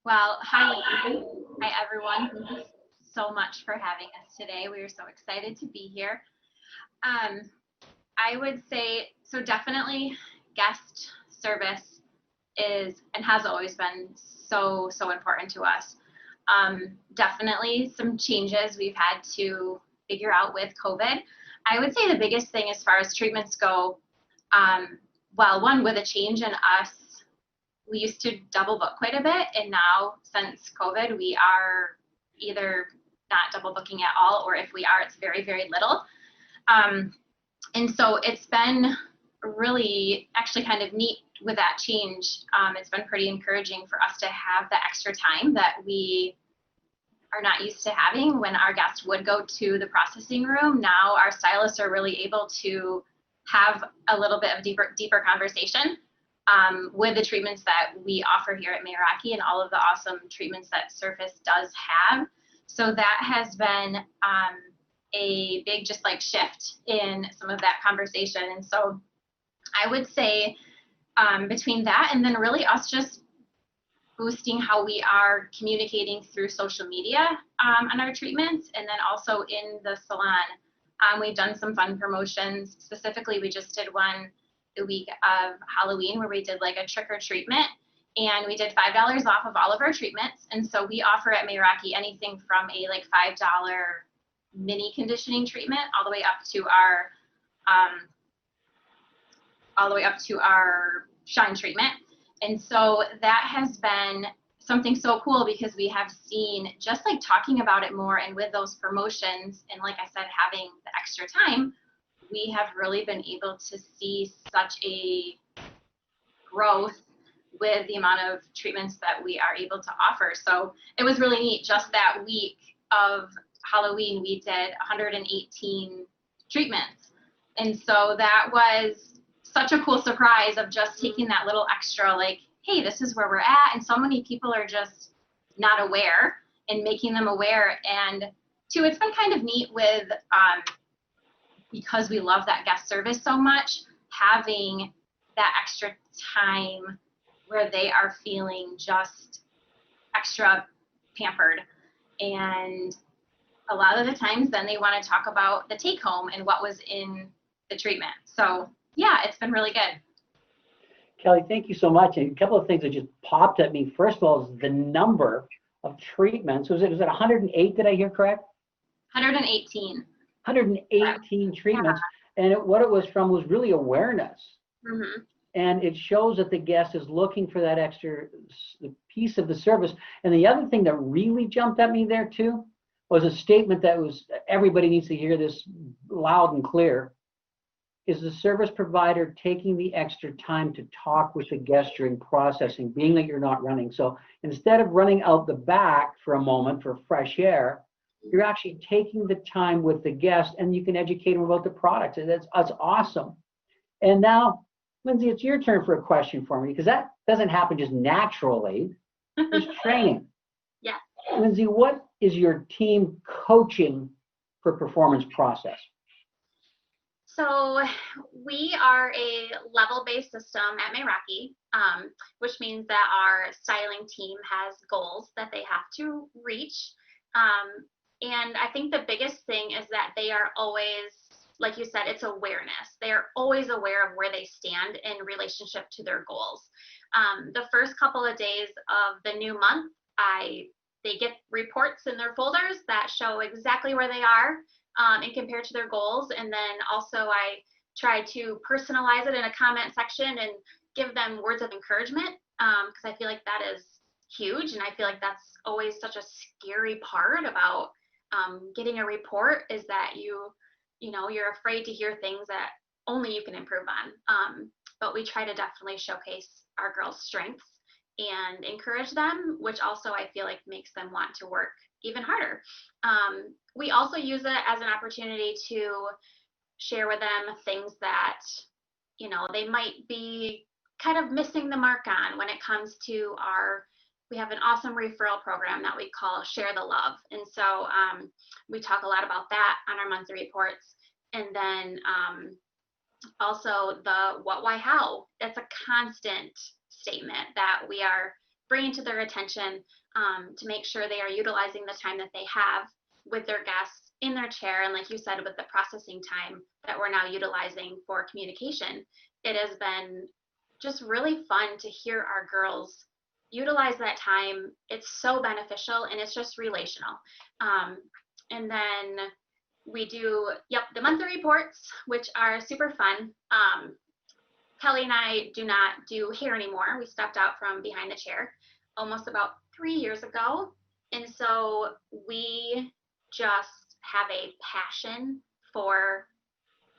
S8: Well, hi everyone. Thank you so much for having us today. We are so excited to be here. I would say, so definitely guest service is and has always been so important to us. Definitely some changes we've had to figure out with COVID. I would say the biggest thing as far as treatments go, well, one, with a change in us, we used to double book quite a bit, and now since COVID, we are either not double booking at all, or if we are, it's very, very little. And so it's been really actually kind of neat with that change. It's been pretty encouraging for us to have the extra time that we are not used to having when our guests would go to the processing room. Now our stylists are really able to have a little bit of deeper conversation with the treatments that we offer here at Rocky and all of the awesome treatments that Surface does have. So that has been a big just like shift in some of that conversation. And so I would say between that and then really us just boosting how we are communicating through social media on our treatments, and then also in the salon. We've done some fun promotions. Specifically, we just did one the week of Halloween where we did like a trick or treatment, and we did $5 off of all of our treatments. And so we offer at Rocky anything from a like $5 mini conditioning treatment all the way up to our shine treatment. And so that has been something so cool because we have seen just like talking about it more, and with those promotions and like I said, having the extra time, we have really been able to see such a growth with the amount of treatments that we are able to offer. So it was really neat. Just that week of Halloween, we did 118 treatments. And so that was such a cool surprise of just taking that little extra, like, hey, this is where we're at. And so many people are just not aware, and making them aware. And two, it's been kind of neat with, because we love that guest service so much, having that extra time where they are feeling just extra pampered. And a lot of the times then they want to talk about the take home and what was in the treatment. So yeah, it's been really good.
S2: Kelly, thank you so much. And a couple of things that just popped at me. First of all, is the number of treatments. Was it 108? Did I hear correct?
S8: 118.
S2: 118 treatments. Yeah. And what it was from was really awareness.
S8: Mm-hmm.
S2: and it shows that the guest is looking for that extra piece of the service. And the other thing that really jumped at me there too was a statement that was, everybody needs to hear this loud and clear, is the service provider taking the extra time to talk with the guest during processing, being that you're not running. So instead of running out the back for a moment for fresh air, you're actually taking the time with the guest, and you can educate them about the product. And that's awesome. And now, Lindsey, it's your turn for a question for me, because that doesn't happen just naturally. There's training.
S8: Yeah.
S2: Lindsey, what is your team coaching for performance process?
S8: So we are a level-based system at Meraki, which means that our styling team has goals that they have to reach. And I think the biggest thing is that they are always, like you said, it's awareness. They are always aware of where they stand in relationship to their goals. The first couple of days of the new month, they get reports in their folders that show exactly where they are and compared to their goals. And then also I try to personalize it in a comment section and give them words of encouragement, because I feel like that is huge. And I feel like that's always such a scary part about getting a report, is that you're afraid to hear things that only you can improve on. But we try to definitely showcase our girls' strengths and encourage them, which also I feel like makes them want to work even harder. We also use it as an opportunity to share with them things that, they might be kind of missing the mark on when it comes to we have an awesome referral program that we call Share the Love. And so we talk a lot about that on our monthly reports. And then also the what, why, how. That's a constant statement that we are bringing to their attention to make sure they are utilizing the time that they have with their guests in their chair. And like you said, with the processing time that we're now utilizing for communication, it has been just really fun to hear our girls utilize that time. It's so beneficial, and it's just relational. And then we do, the monthly reports, which are super fun. Kelly and I do not do hair anymore. We stepped out from behind the chair almost about 3 years ago. And so we just have a passion for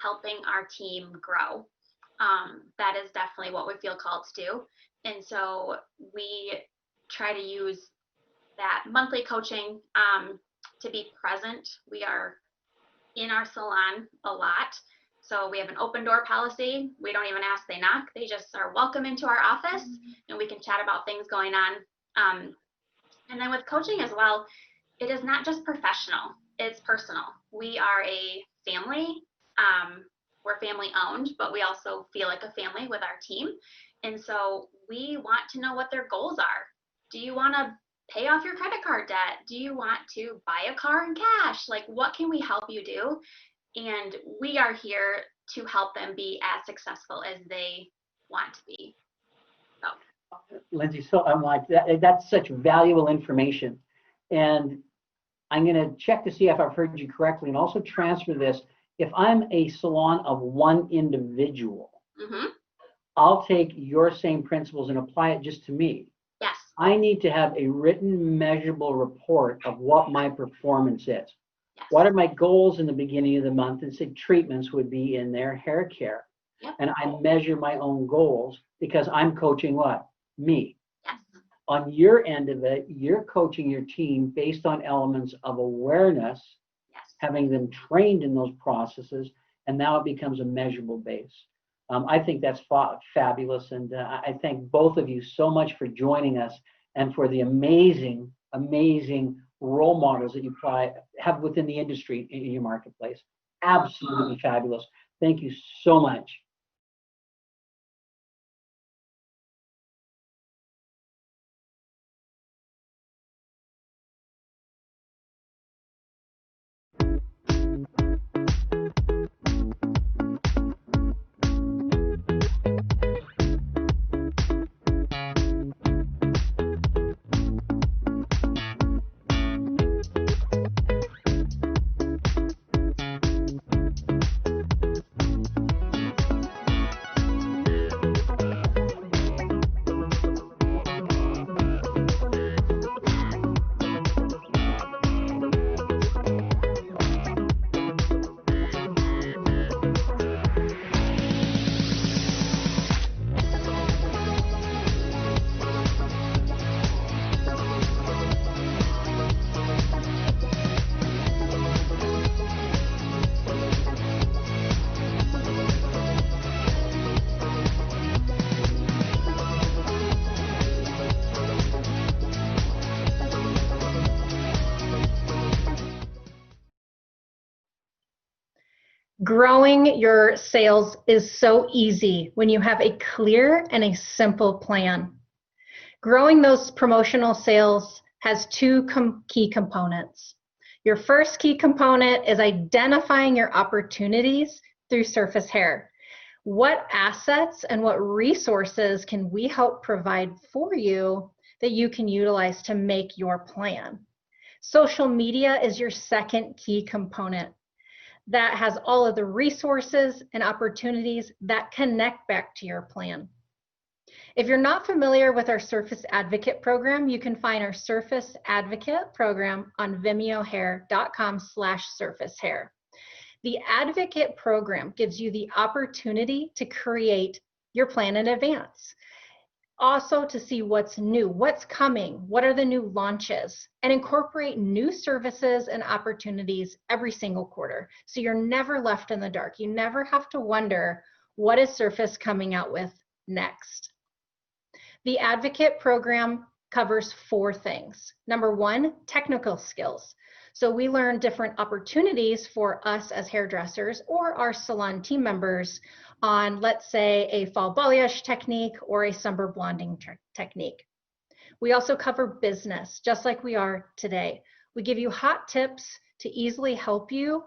S8: helping our team grow. That is definitely what we feel called to do. And so we try to use that monthly coaching to be present. We are in our salon a lot. So we have an open door policy. We don't even ask, they knock. They just are welcome into our office, and we can chat about things going on. And then with coaching as well, it is not just professional, it's personal. We are a family. We're family owned, but we also feel like a family with our team. And so we want to know what their goals are. Do you want to pay off your credit card debt? Do you want to buy a car in cash? Like, what can we help you do? And we are here to help them be as successful as they want to be. So.
S2: Lindsey, so I'm like, that's such valuable information. And I'm going to check to see if I've heard you correctly, and also transfer this. If I'm a salon of one individual, I'll take your same principles and apply it just to me.
S8: Yes.
S2: I need to have a written, measurable report of what my performance is.
S8: Yes.
S2: What are my goals in the beginning of the month? And say treatments would be in there, hair care.
S8: Yep.
S2: And I measure my own goals because I'm coaching what? Me.
S8: Yes.
S2: On your end of it, you're coaching your team based on elements of awareness,
S8: yes,
S2: having them trained in those processes, and now it becomes a measurable base. I think that's fabulous, and I thank both of you so much for joining us and for the amazing, amazing role models that you have within the industry in your marketplace. Absolutely fabulous. Thank you so much.
S4: Growing your sales is so easy when you have a clear and a simple plan. Growing those promotional sales has two key components. Your first key component is identifying your opportunities through Surface Hair. What assets and what resources can we help provide for you that you can utilize to make your plan? Social media is your second key component. That has all of the resources and opportunities that connect back to your plan. If you're not familiar with our Surface Advocate program, you can find our Surface Advocate program on vimeohair.com/surfacehair. The Advocate program gives you the opportunity to create your plan in advance. Also to see what's new, what's coming, what are the new launches, and incorporate new services and opportunities every single quarter. So you're never left in the dark. You never have to wonder, what is Surface coming out with next? The Advocate program covers 4 things. Number 1, technical skills. So we learn different opportunities for us as hairdressers or our salon team members on, let's say, a fall balayage technique or a summer blonding technique. We also cover business, just like we are today. We give you hot tips to easily help you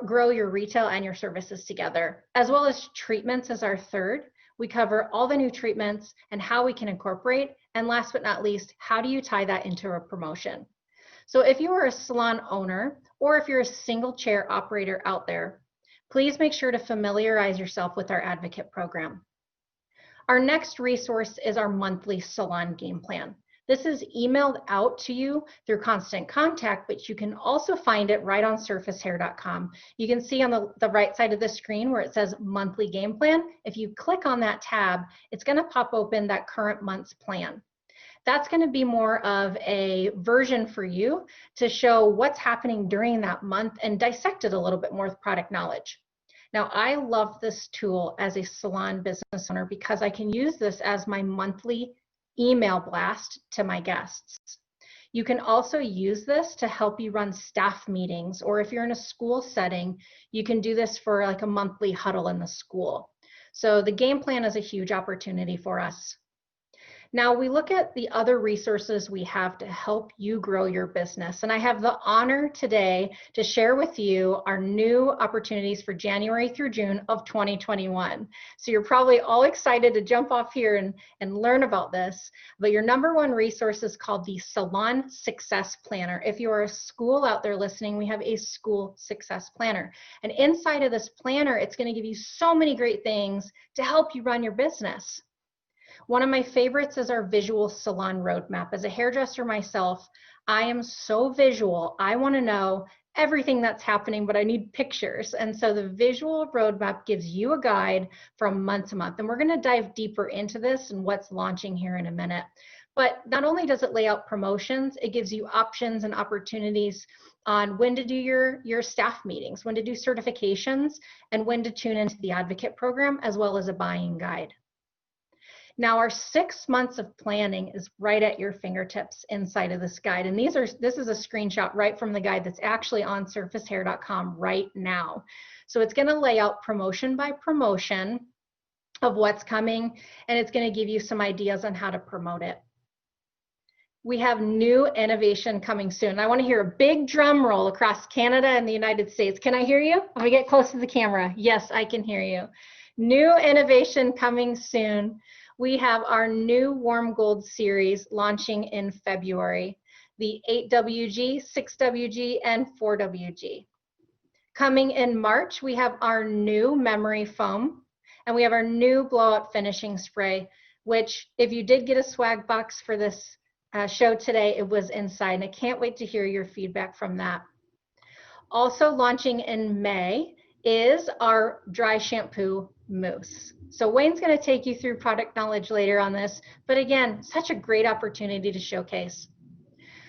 S4: grow your retail and your services together, as well as treatments as our third. We cover all the new treatments and how we can incorporate, and last but not least, how do you tie that into a promotion? So if you are a salon owner or if you're a single chair operator out there, please make sure to familiarize yourself with our Advocate program. Our next resource is our monthly salon game plan. This is emailed out to you through Constant Contact, but you can also find it right on surfacehair.com. You can see on the right side of the screen where it says monthly game plan. If you click on that tab, it's going to pop open that current month's plan. That's going to be more of a version for you to show what's happening during that month and dissect it a little bit more with product knowledge. Now, I love this tool as a salon business owner because I can use this as my monthly email blast to my guests. You can also use this to help you run staff meetings, or if you're in a school setting, you can do this for like a monthly huddle in the school. So the game plan is a huge opportunity for us. Now we look at the other resources we have to help you grow your business. And I have the honor today to share with you our new opportunities for January through June of 2021. So you're probably all excited to jump off here and learn about this. But your number 1 resource is called the Salon Success Planner. If you are a school out there listening, we have a school success planner. And inside of this planner, it's going to give you so many great things to help you run your business. One of my favorites is our visual salon roadmap. As a hairdresser myself, I am so visual. I want to know everything that's happening, but I need pictures. And so the visual roadmap gives you a guide from month to month. And we're going to dive deeper into this and what's launching here in a minute. But not only does it lay out promotions, it gives you options and opportunities on when to do your staff meetings, when to do certifications, and when to tune into the Advocate program, as well as a buying guide. Now, our 6 months of planning is right at your fingertips inside of this guide. And this is a screenshot right from the guide that's actually on surfacehair.com right now. So it's going to lay out promotion by promotion of what's coming, and it's going to give you some ideas on how to promote it. We have new innovation coming soon. I want to hear a big drum roll across Canada and the United States. Can I hear you? Let me get close to the camera. Yes, I can hear you. New innovation coming soon. We have our new Warm Gold series launching in February, the 8WG, 6WG, and 4WG. Coming in March, we have our new memory foam, and we have our new blowout finishing spray, which if you did get a swag box for this show today, it was inside, and I can't wait to hear your feedback from that. Also launching in May is our dry shampoo mousse. So Wayne's going to take you through product knowledge later on this, but again, such a great opportunity to showcase.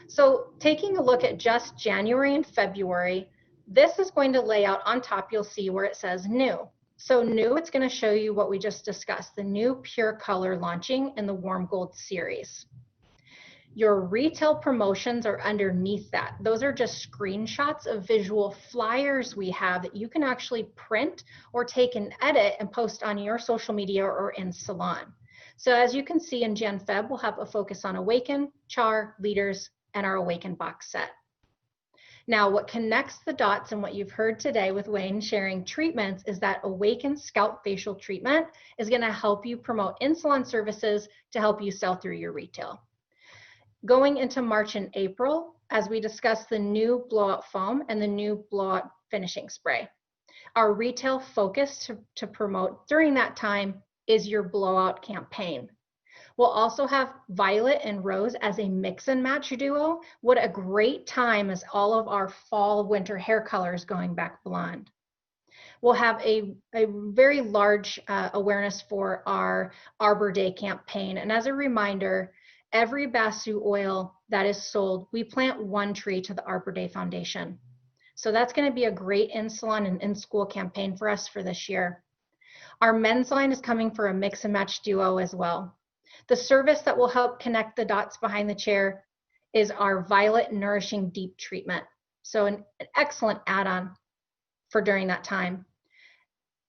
S4: So taking a look at just January and February, this is going to lay out on top, you'll see where it says new. So new, it's going to show you what we just discussed, the new pure color launching in the Warm Gold series. Your retail promotions are underneath that. Those are just screenshots of visual flyers we have that you can actually print or take and edit and post on your social media or in salon. So as you can see in Jan Feb, we'll have a focus on Awaken, Char, Leaders, and our Awaken box set. Now, what connects the dots and what you've heard today with Wayne sharing treatments is that Awaken Scalp Facial Treatment is going to help you promote in-salon services to help you sell through your retail. Going into March and April, as we discuss the new blowout foam and the new blowout finishing spray. Our retail focus to promote during that time is your blowout campaign. We'll also have Violet and Rose as a mix and match duo. What a great time as all of our fall winter hair colors going back blonde. We'll have a very large awareness for our Arbor Day campaign. And as a reminder, every Basu oil that is sold, we plant one tree to the Arbor Day Foundation. So that's going to be a great in-salon and in-school campaign for us for this year. Our men's line is coming for a mix and match duo as well. The service that will help connect the dots behind the chair is our Violet Nourishing Deep Treatment. So an excellent add-on for during that time.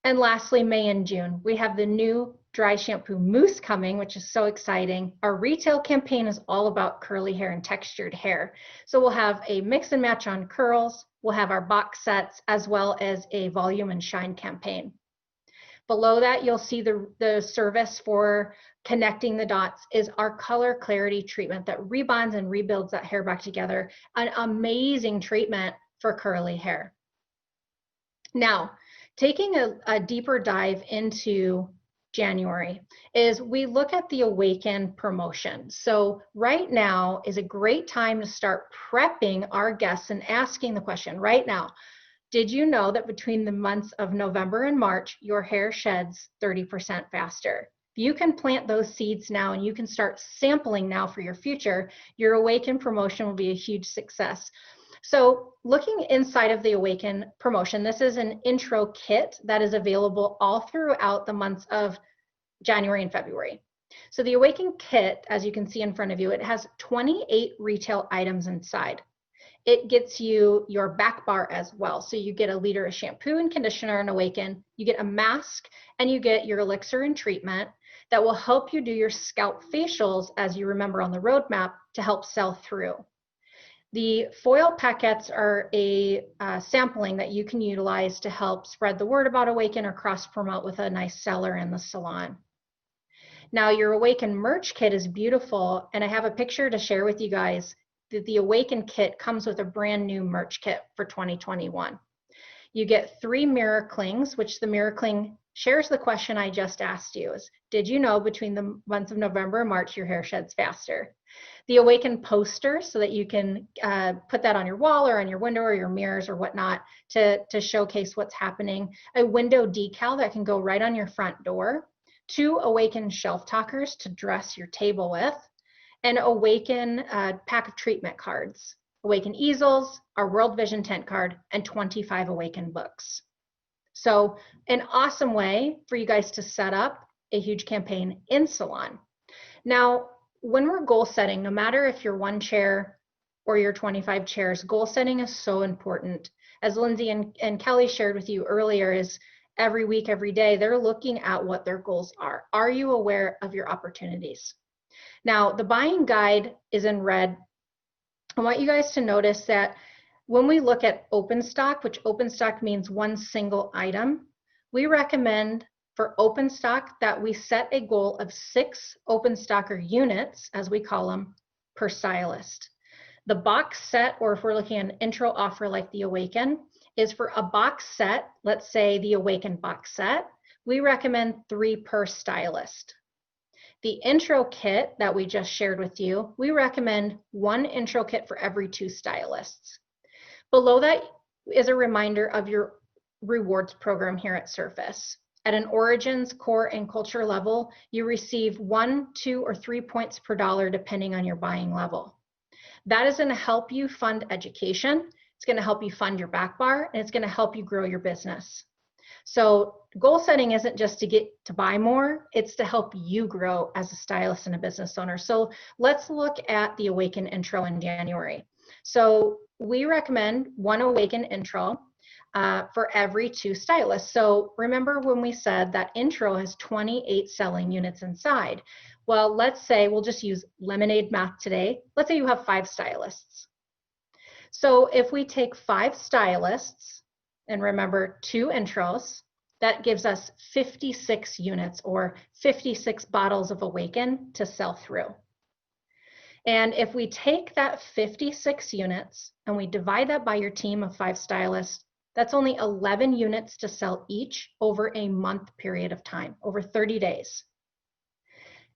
S4: And lastly, May and June, we have the new dry shampoo mousse coming, which is so exciting. Our retail campaign is all about curly hair and textured hair. So we'll have a mix and match on curls. We'll have our box sets as well as a volume and shine campaign. Below that, you'll see the service for connecting the dots is our color clarity treatment that rebonds and rebuilds that hair back together. An amazing treatment for curly hair. Now, taking a deeper dive into January is we look at the Awaken promotion. So right now is a great time to start prepping our guests and asking the question right now. Did you know that between the months of November and March, your hair sheds 30% faster? If you can plant those seeds now and you can start sampling now for your future, your Awaken promotion will be a huge success. So looking inside of the Awaken promotion, this is an intro kit that is available all throughout the months of January and February. So the Awaken kit, as you can see in front of you, it has 28 retail items inside. It gets you your back bar as well. So you get a liter of shampoo and conditioner and Awaken, you get a mask, and you get your elixir and treatment that will help you do your scalp facials, as you remember on the roadmap, to help sell through. The foil packets are a sampling that you can utilize to help spread the word about Awaken or cross-promote with a nice seller in the salon. Now, your Awaken merch kit is beautiful, and I have a picture to share with you guys. The Awaken kit comes with a brand new merch kit for 2021. You get 3 mirror clings, which the mirror cling shares the question I just asked you is, did you know between the months of November and March your hair sheds faster? The Awaken poster, so that you can put that on your wall or on your window or your mirrors or whatnot to showcase what's happening. A window decal that can go right on your front door. 2 Awaken shelf talkers to dress your table with. And Awaken pack of treatment cards. Awaken easels, our World Vision tent card, and 25 Awaken books. So an awesome way for you guys to set up a huge campaign in salon. Now, when we're goal setting, no matter if you're 1 chair or you're 25 chairs, goal setting is so important. As Lindsey and Kelly shared with you earlier, is every week, every day, they're looking at what their goals are. Are you aware of your opportunities? Now, the buying guide is in red. I want you guys to notice that when we look at open stock, which open stock means 1 single item, we recommend for open stock that we set a goal of 6 open stocker units, as we call them, per stylist. The box set, or if we're looking at an intro offer like the Awaken, is for a box set, let's say the Awaken box set, we recommend 3 per stylist. The intro kit that we just shared with you, we recommend 1 intro kit for every 2 stylists. Below that is a reminder of your rewards program here at Surface. At an Origins, Core, and Culture level, you receive 1, 2, or 3 points per dollar depending on your buying level. That is going to help you fund education, it's going to help you fund your back bar, and it's going to help you grow your business. So goal setting isn't just to get to buy more, it's to help you grow as a stylist and a business owner. So let's look at the Awaken intro in January. So we recommend one Awaken intro for every 2 stylists. So remember when we said that intro has 28 selling units inside. Well, let's say we'll just use lemonade math today. Let's say you have 5 stylists. So if we take 5 stylists and remember 2 intros, that gives us 56 units or 56 bottles of Awaken to sell through. And if we take that 56 units and we divide that by your team of 5 stylists, that's only 11 units to sell each over a month period of time, over 30 days.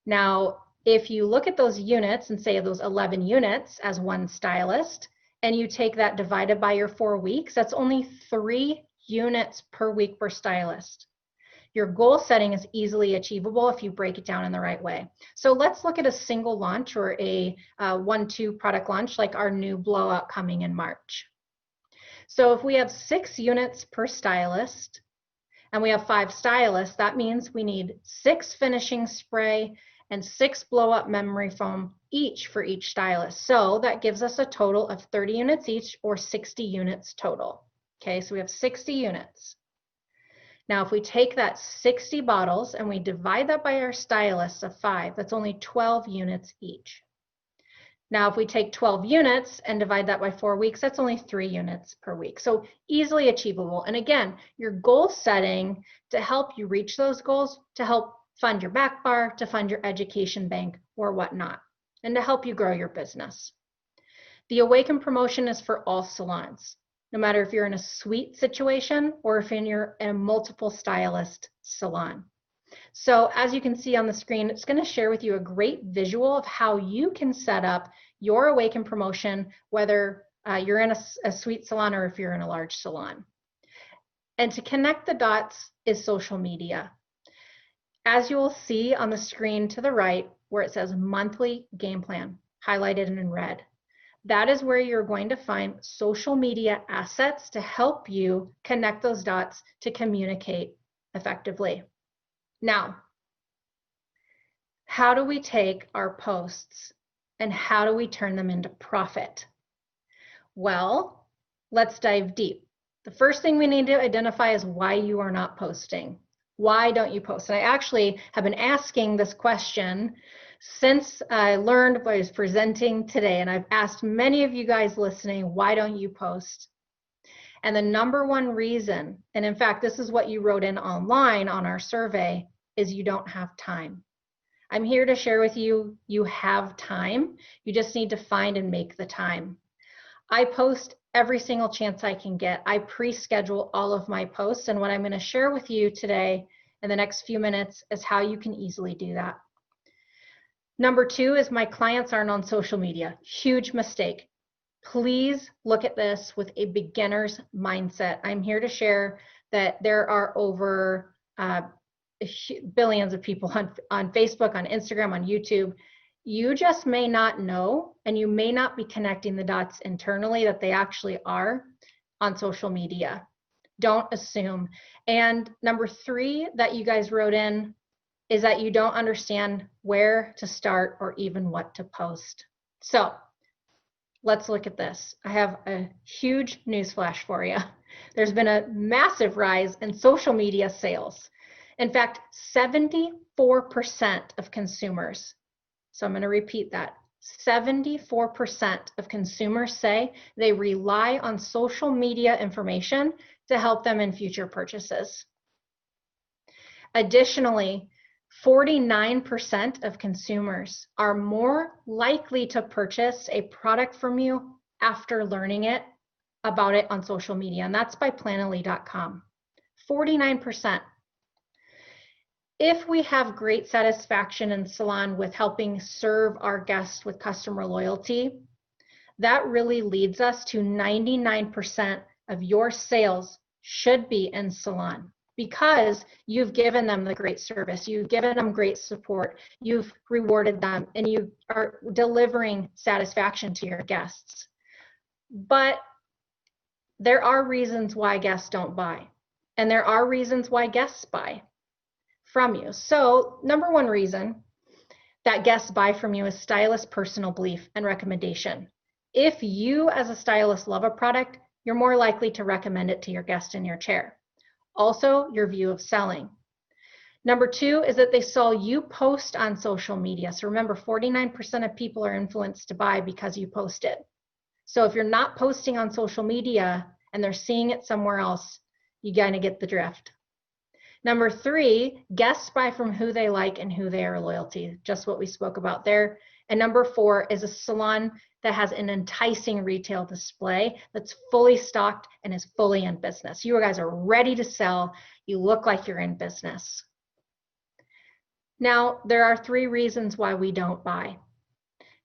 S4: Now, if you look at those units and say those 11 units as 1 stylist, and you take that divided by your 4 weeks, that's only 3 units per week per stylist. Your goal setting is easily achievable if you break it down in the right way. So let's look at a single launch or a 1-2 product launch like our new blowout coming in March. So if we have 6 units per stylist and we have 5 stylists, that means we need 6 finishing spray and 6 blow up memory foam each for each stylist. So that gives us a total of 30 units each or 60 units total. Okay, so we have 60 units. Now, if we take that 60 bottles and we divide that by our stylists of 5, that's only 12 units each. Now, if we take 12 units and divide that by 4 weeks, that's only 3 units per week. So easily achievable. And again, your goal setting to help you reach those goals, to help fund your back bar, to fund your education bank or whatnot, and to help you grow your business. The Awaken promotion is for all salons, no matter if you're in a suite situation or if you're in a multiple stylist salon. So as you can see on the screen, it's going to share with you a great visual of how you can set up your Awaken promotion, whether you're in a suite salon or if you're in a large salon. And to connect the dots is social media. As you will see on the screen to the right, where it says monthly game plan, highlighted in red, that is where you're going to find social media assets to help you connect those dots to communicate effectively. Now, how do we take our posts and how do we turn them into profit? Well, let's dive deep. The first thing we need to identify is why you are not posting. Why don't you post? And I actually have been asking this question since I learned what I was presenting today, and I've asked many of you guys listening, why don't you post? And the number one reason, and in fact, this is what you wrote in online on our survey, is you don't have time. I'm here to share with you, you have time. You just need to find and make the time. I post every single chance I can get. I pre-schedule all of my posts, and what I'm going to share with you today in the next few minutes is how you can easily do that. Number 2 is my clients aren't on social media. Huge mistake. Please look at this with a beginner's mindset. I'm here to share that there are over billions of people on Facebook, on Instagram, on YouTube. You just may not know, and you may not be connecting the dots internally that they actually are on social media. Don't assume. And number 3 that you guys wrote in is that you don't understand where to start or even what to post. So let's look at this. I have a huge newsflash for you. There's been a massive rise in social media sales. In fact, 74% of consumers, so I'm going to repeat that, 74% of consumers say they rely on social media information to help them in future purchases. Additionally, 49% of consumers are more likely to purchase a product from you after learning about it on social media, and that's by Planoly.com. 49%. If we have great satisfaction in salon with helping serve our guests with customer loyalty, that really leads us to 99% of your sales should be in salon, because you've given them the great service, you've given them great support, you've rewarded them, and you are delivering satisfaction to your guests. But there are reasons why guests don't buy. And there are reasons why guests buy from you. So number one reason that guests buy from you is stylist personal belief and recommendation. If you as a stylist love a product, you're more likely to recommend it to your guest in your chair. Also, your view of selling. Number two is that they saw you post on social media. So remember, 49% of people are influenced to buy because you posted. So if you're not posting on social media and they're seeing it somewhere else, you gotta get the drift. Number three, guests buy from who they like and who they are loyal to, just what we spoke about there. And number four is a salon that has an enticing retail display that's fully stocked and is fully in business. You guys are ready to sell. You look like you're in business. Now, there are three reasons why we don't buy.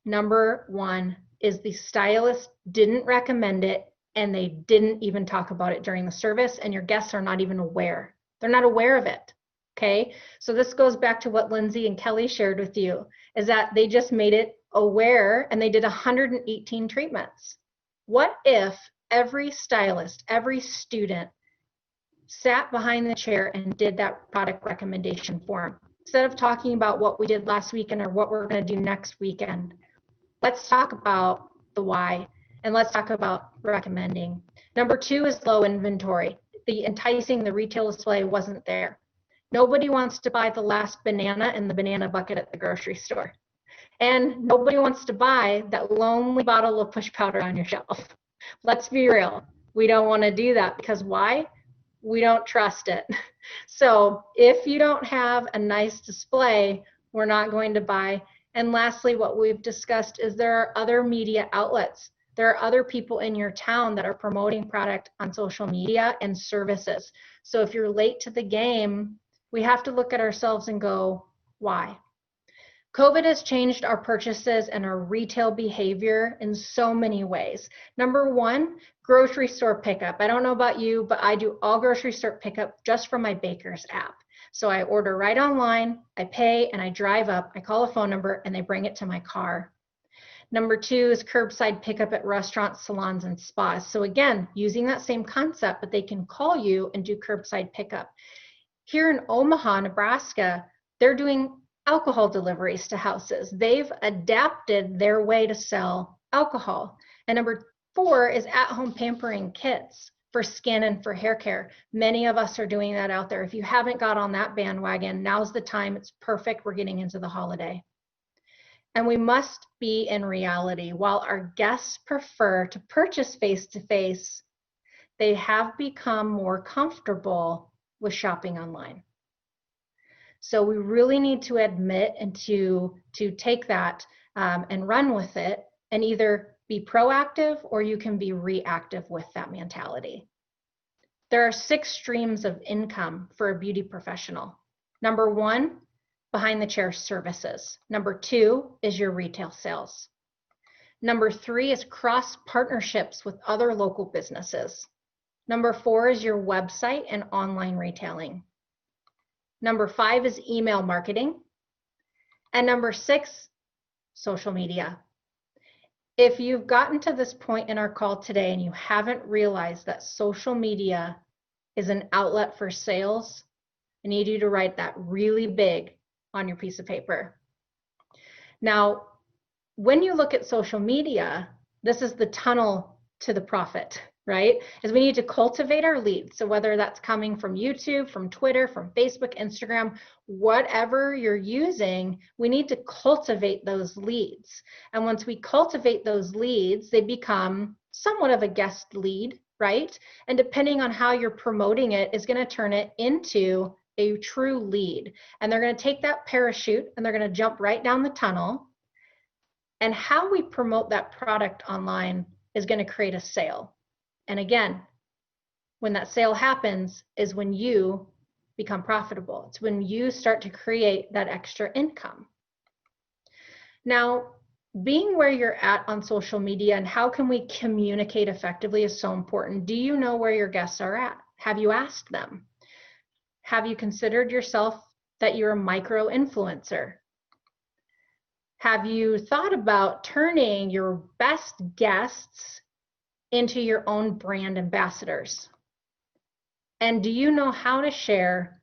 S4: Number one is the stylist didn't recommend it and they didn't even talk about it during the service, and your guests are not even aware. They're not aware of it, okay? So this goes back to what Lindsey and Kelly shared with you, is that they just made it aware and they did 118 treatments. What if every stylist, every student sat behind the chair and did that product recommendation form? Instead of talking about what we did last weekend or what we're gonna do next weekend, let's talk about the why and let's talk about recommending. Number two is low inventory. The enticing, the retail display wasn't there. Nobody wants to buy the last banana in the banana bucket at the grocery store. And nobody wants to buy that lonely bottle of push powder on your shelf. Let's be real. We don't want to do that because why? We don't trust it. So if you don't have a nice display, we're not going to buy. And lastly, what we've discussed is there are other media outlets. There are other people in your town that are promoting product on social media and services. So if you're late to the game, we have to look at ourselves and go, why? COVID has changed our purchases and our retail behavior in so many ways. Number one, grocery store pickup. I don't know about you, but I do all grocery store pickup just from my Baker's app. So I order right online, I pay, and I drive up, I call a phone number, and they bring it to my car. Number two is curbside pickup at restaurants, salons, and spas. So again, using that same concept, but they can call you and do curbside pickup. Here in Omaha, Nebraska, they're doing alcohol deliveries to houses. They've adapted their way to sell alcohol. And number four is at-home pampering kits for skin and for hair care. Many of us are doing that out there. If you haven't got on that bandwagon, now's the time. It's perfect. We're getting into the holiday. And we must be in reality. While our guests prefer to purchase face-to-face, they have become more comfortable with shopping online. So we really need to admit and to take that and run with it and either be proactive or you can be reactive with that mentality. There are 6 streams of income for a beauty professional. Number one, behind the chair services. Number two is your retail sales. Number 3 is cross partnerships with other local businesses. Number 4 is your website and online retailing. Number 5 is email marketing. And number 6, social media. If you've gotten to this point in our call today and you haven't realized that social media is an outlet for sales, I need you to write that really big on your piece of paper. Now, when you look at social media, this is the tunnel to the profit, right? Is we need to cultivate our leads. So whether that's coming from YouTube, from Twitter, from Facebook, Instagram, whatever you're using, we need to cultivate those leads. And once we cultivate those leads, they become somewhat of a guest lead, right? And depending on how you're promoting it is going to turn it into a true lead. And they're going to take that parachute and they're going to jump right down the tunnel. And how we promote that product online is going to create a sale. And again, when that sale happens is when you become profitable. It's when you start to create that extra income. Now, being where you're at on social media and how can we communicate effectively is so important. Do you know where your guests are at? Have you asked them? Have you considered yourself that you're a micro influencer? Have you thought about turning your best guests into your own brand ambassadors? And do you know how to share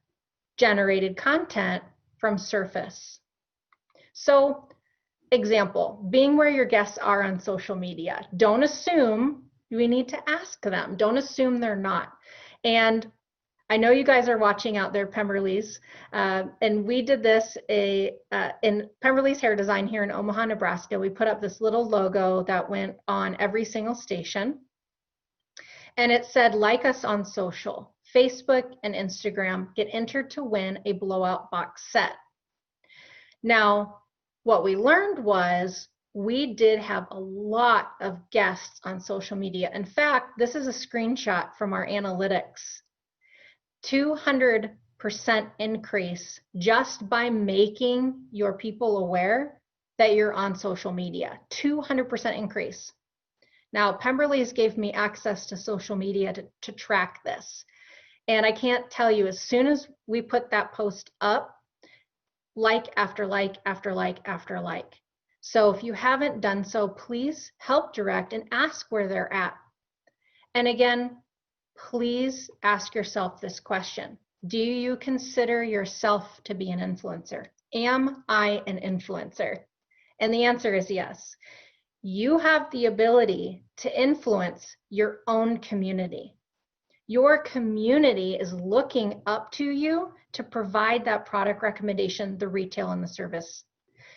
S4: generated content from Surface? So, example, being where your guests are on social media. Don't assume, we need to ask them. Don't assume they're not. And I know you guys are watching out there, Pemberley's, and we did this in Pemberley's Hair Design here in Omaha, Nebraska. We put up this little logo that went on every single station, and it said, like us on social. Facebook and Instagram, get entered to win a blowout box set. Now, what we learned was we did have a lot of guests on social media. In fact, this is a screenshot from our analytics. 200% increase just by making your people aware that you're on social media. 200% increase. Now, Pemberley's gave me access to social media to track this. And I can't tell you, as soon as we put that post up, like after like after like after like. So if you haven't done so, please help direct and ask where they're at. And again, please ask yourself this question. Do you consider yourself to be an influencer? Am I an influencer? And the answer is yes. You have the ability to influence your own community. Your community is looking up to you to provide that product recommendation, the retail and the service.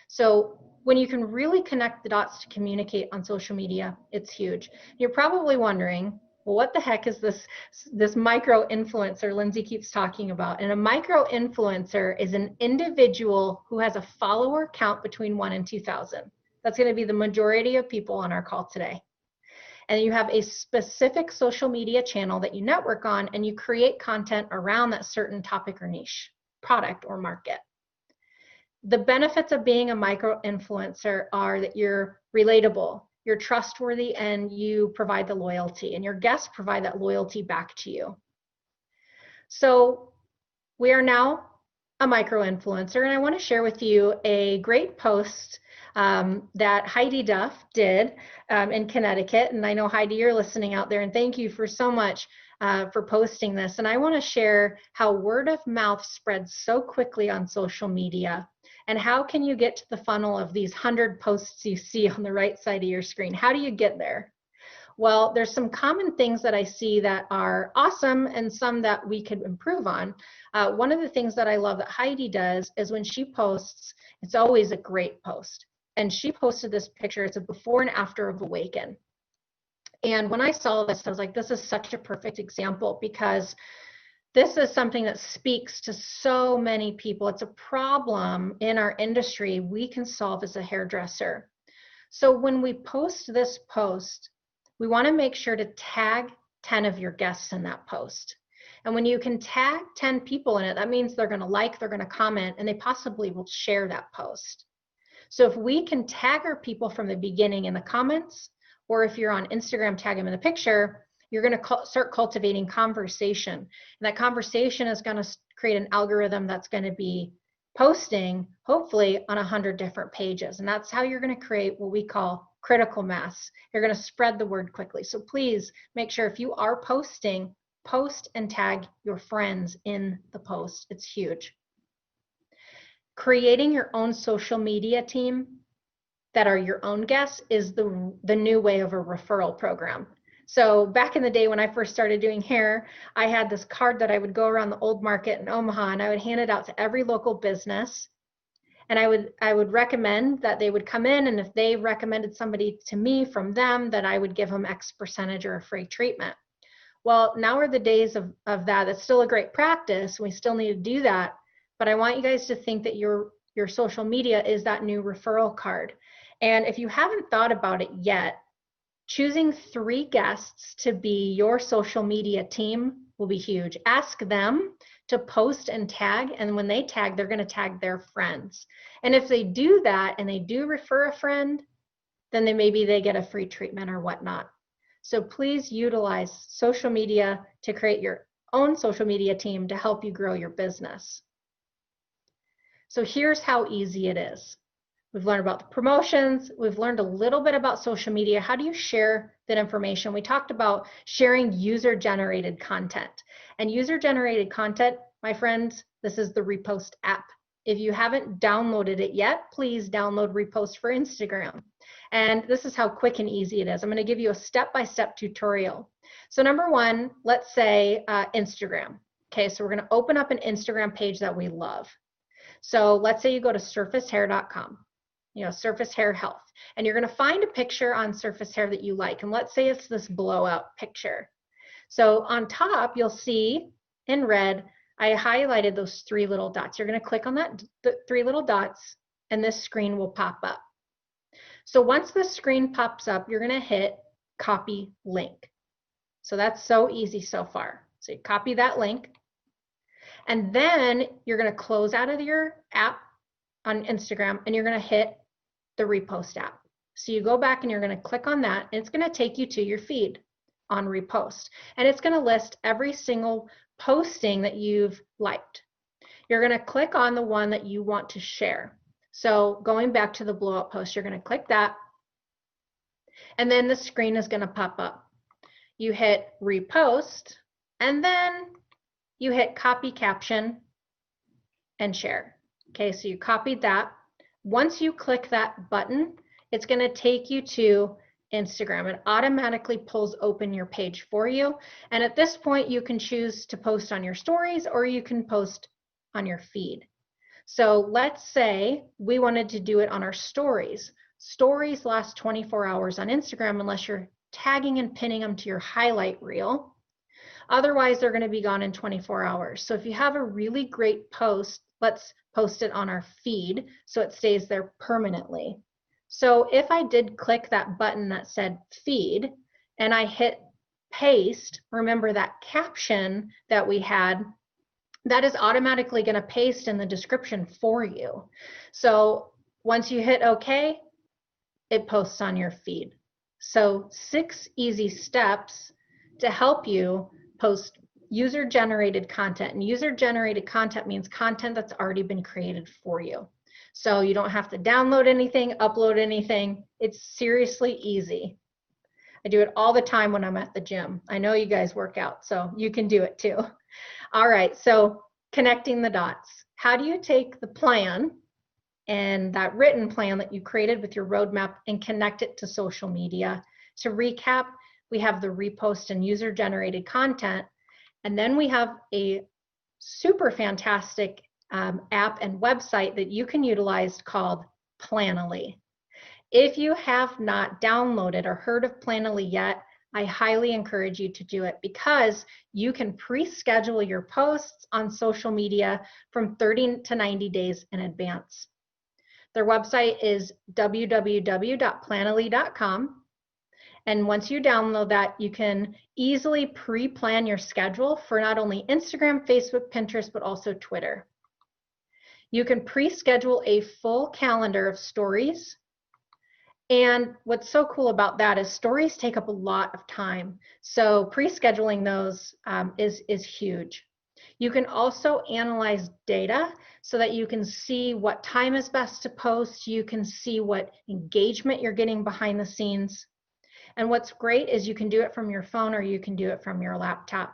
S4: So when you can really connect the dots to communicate on social media, it's huge. You're probably wondering, well, what the heck is this micro influencer Lindsey keeps talking about? And a micro influencer is an individual who has a follower count between 1 and 2,000. That's going to be the majority of people on our call today. And you have a specific social media channel that you network on, and you create content around that certain topic or niche, product or market. The benefits of being a micro influencer are that you're relatable, you're trustworthy, and you provide the loyalty, and your guests provide that loyalty back to you. So we are now a micro influencer, and I want to share with you a great post that Heidi Duff did in Connecticut. And I know, Heidi, you're listening out there, and thank you for so much for posting this. And I want to share how word of mouth spreads so quickly on social media, and how can you get to the funnel of these 100 posts you see on the right side of your screen? How do you get there? Well, there's some common things that I see that are awesome and some that we could improve on. One of the things that I love that Heidi does is when she posts, it's always a great post. And she posted this picture. It's a before and after of Awaken. And when I saw this, I was like, this is such a perfect example, because this is something that speaks to so many people. It's a problem in our industry we can solve as a hairdresser. So when we post this post, we want to make sure to tag 10 of your guests in that post. And when you can tag 10 people in it, that means they're going to like, they're going to comment, and they possibly will share that post. So if we can tag our people from the beginning in the comments, or if you're on Instagram, tag them in the picture, you're going to start cultivating conversation. And that conversation is going to create an algorithm that's going to be posting, hopefully, on 100 different pages. And that's how you're going to create what we call critical mass. You're going to spread the word quickly. So please make sure, if you are posting, post and tag your friends in the post. It's huge. Creating your own social media team that are your own guests is the new way of a referral program. So back in the day when I first started doing hair, I had this card that I would go around the old market in Omaha, and I would hand it out to every local business. And I would recommend that they would come in, and if they recommended somebody to me from them, that I would give them X percentage or a free treatment. Well, now are the days of that. It's still a great practice. We still need to do that. But I want you guys to think that your social media is that new referral card. And if you haven't thought about it yet, choosing 3 guests to be your social media team will be huge. Ask them to post and tag, and when they tag, they're going to tag their friends. And if they do that and they do refer a friend, then maybe they get a free treatment or whatnot. So please utilize social media to create your own social media team to help you grow your business. So here's how easy it is. We've learned about the promotions. We've learned a little bit about social media. How do you share that information? We talked about sharing user-generated content. And user-generated content, my friends, this is the Repost app. If you haven't downloaded it yet, please download Repost for Instagram. And this is how quick and easy it is. I'm going to give you a step-by-step tutorial. So number one, let's say Instagram. Okay, so we're going to open up an Instagram page that we love. So let's say you go to surfacehair.com, Surface Hair Health, and you're going to find a picture on Surface Hair that you like. And let's say it's this blowout picture. So on top, you'll see in red, I highlighted those 3 little dots. You're going to click on the 3 little dots, and this screen will pop up. So once the screen pops up, you're going to hit copy link. So that's so easy so far. So you copy that link, and then you're going to close out of your app on Instagram, and you're going to hit the Repost app. So you go back and you're going to click on that, and it's going to take you to your feed on Repost, and it's going to list every single posting that you've liked. You're going to click on the one that you want to share. So going back to the blowout post, you're going to click that, and then the screen is going to pop up. You hit Repost, and then you hit copy caption and share. Okay, so you copied that. Once you click that button, it's going to take you to Instagram. It automatically pulls open your page for you. And at this point, you can choose to post on your stories, or you can post on your feed. So let's say we wanted to do it on our stories. Stories last 24 hours on Instagram unless you're tagging and pinning them to your highlight reel. Otherwise, they're going to be gone in 24 hours. So if you have a really great post, let's post it on our feed so it stays there permanently. So if I did click that button that said feed and I hit paste, remember that caption that we had, that is automatically going to paste in the description for you. So once you hit OK, it posts on your feed. So 6 easy steps to help you post user-generated content. And user-generated content means content that's already been created for you. So you don't have to download anything, upload anything. It's seriously easy. I do it all the time when I'm at the gym. I know you guys work out, so you can do it too. All right, so connecting the dots. How do you take the plan and that written plan that you created with your roadmap and connect it to social media? To recap, we have the repost and user-generated content, and then we have a super fantastic app and website that you can utilize called Planoly. If you have not downloaded or heard of Planoly yet, I highly encourage you to do it because you can pre-schedule your posts on social media from 30 to 90 days in advance. Their website is www.planoly.com. And once you download that, you can easily pre-plan your schedule for not only Instagram, Facebook, Pinterest, but also Twitter. You can pre-schedule a full calendar of stories. And what's so cool about that is stories take up a lot of time. So pre-scheduling those is huge. You can also analyze data so that you can see what time is best to post. You can see what engagement you're getting behind the scenes. And what's great is you can do it from your phone or you can do it from your laptop.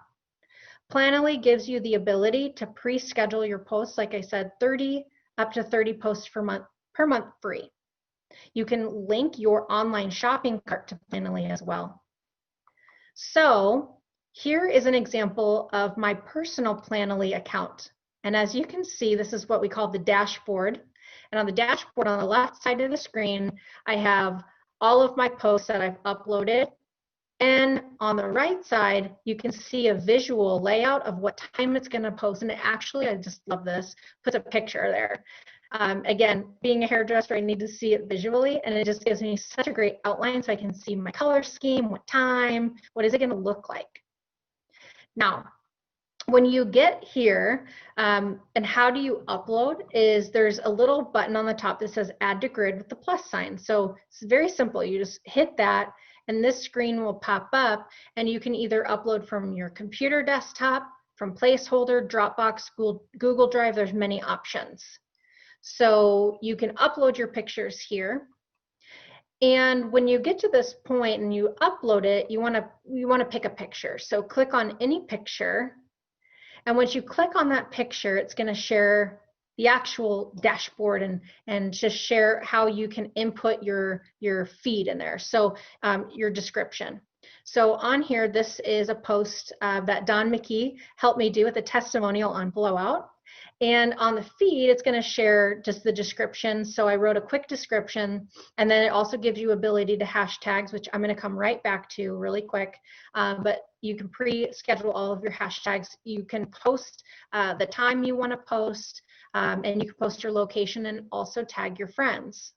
S4: Planoly gives you the ability to pre-schedule your posts, like I said, up to 30 posts per month free. You can link your online shopping cart to Planoly as well. So here is an example of my personal Planoly account. And as you can see, this is what we call the dashboard. And on the dashboard on the left side of the screen, I have all of my posts that I've uploaded. And on the right side, you can see a visual layout of what time it's going to post. And actually, I just love this, puts a picture there. Again, being a hairdresser, I need to see it visually, and it just gives me such a great outline so I can see my color scheme, what time, what is it going to look like. Now, when you get here, and how do you upload is there's a little button on the top that says add to grid with the plus sign. So it's very simple. You just hit that and this screen will pop up and you can either upload from your computer desktop, from placeholder, Dropbox, Google Drive, there's many options. So you can upload your pictures here. And when you get to this point and you upload it, you want to pick a picture. So click on any picture. And once you click on that picture, it's going to share the actual dashboard and just share how you can input your feed in there. So your description. So on here, this is a post that Don McKee helped me do with a testimonial on Blowout. And on the feed, it's going to share just the description. So I wrote a quick description, and then it also gives you ability to hashtags, which I'm going to come right back to really quick. But you can pre-schedule all of your hashtags. You can post the time you want to post, and you can post your location and also tag your friends.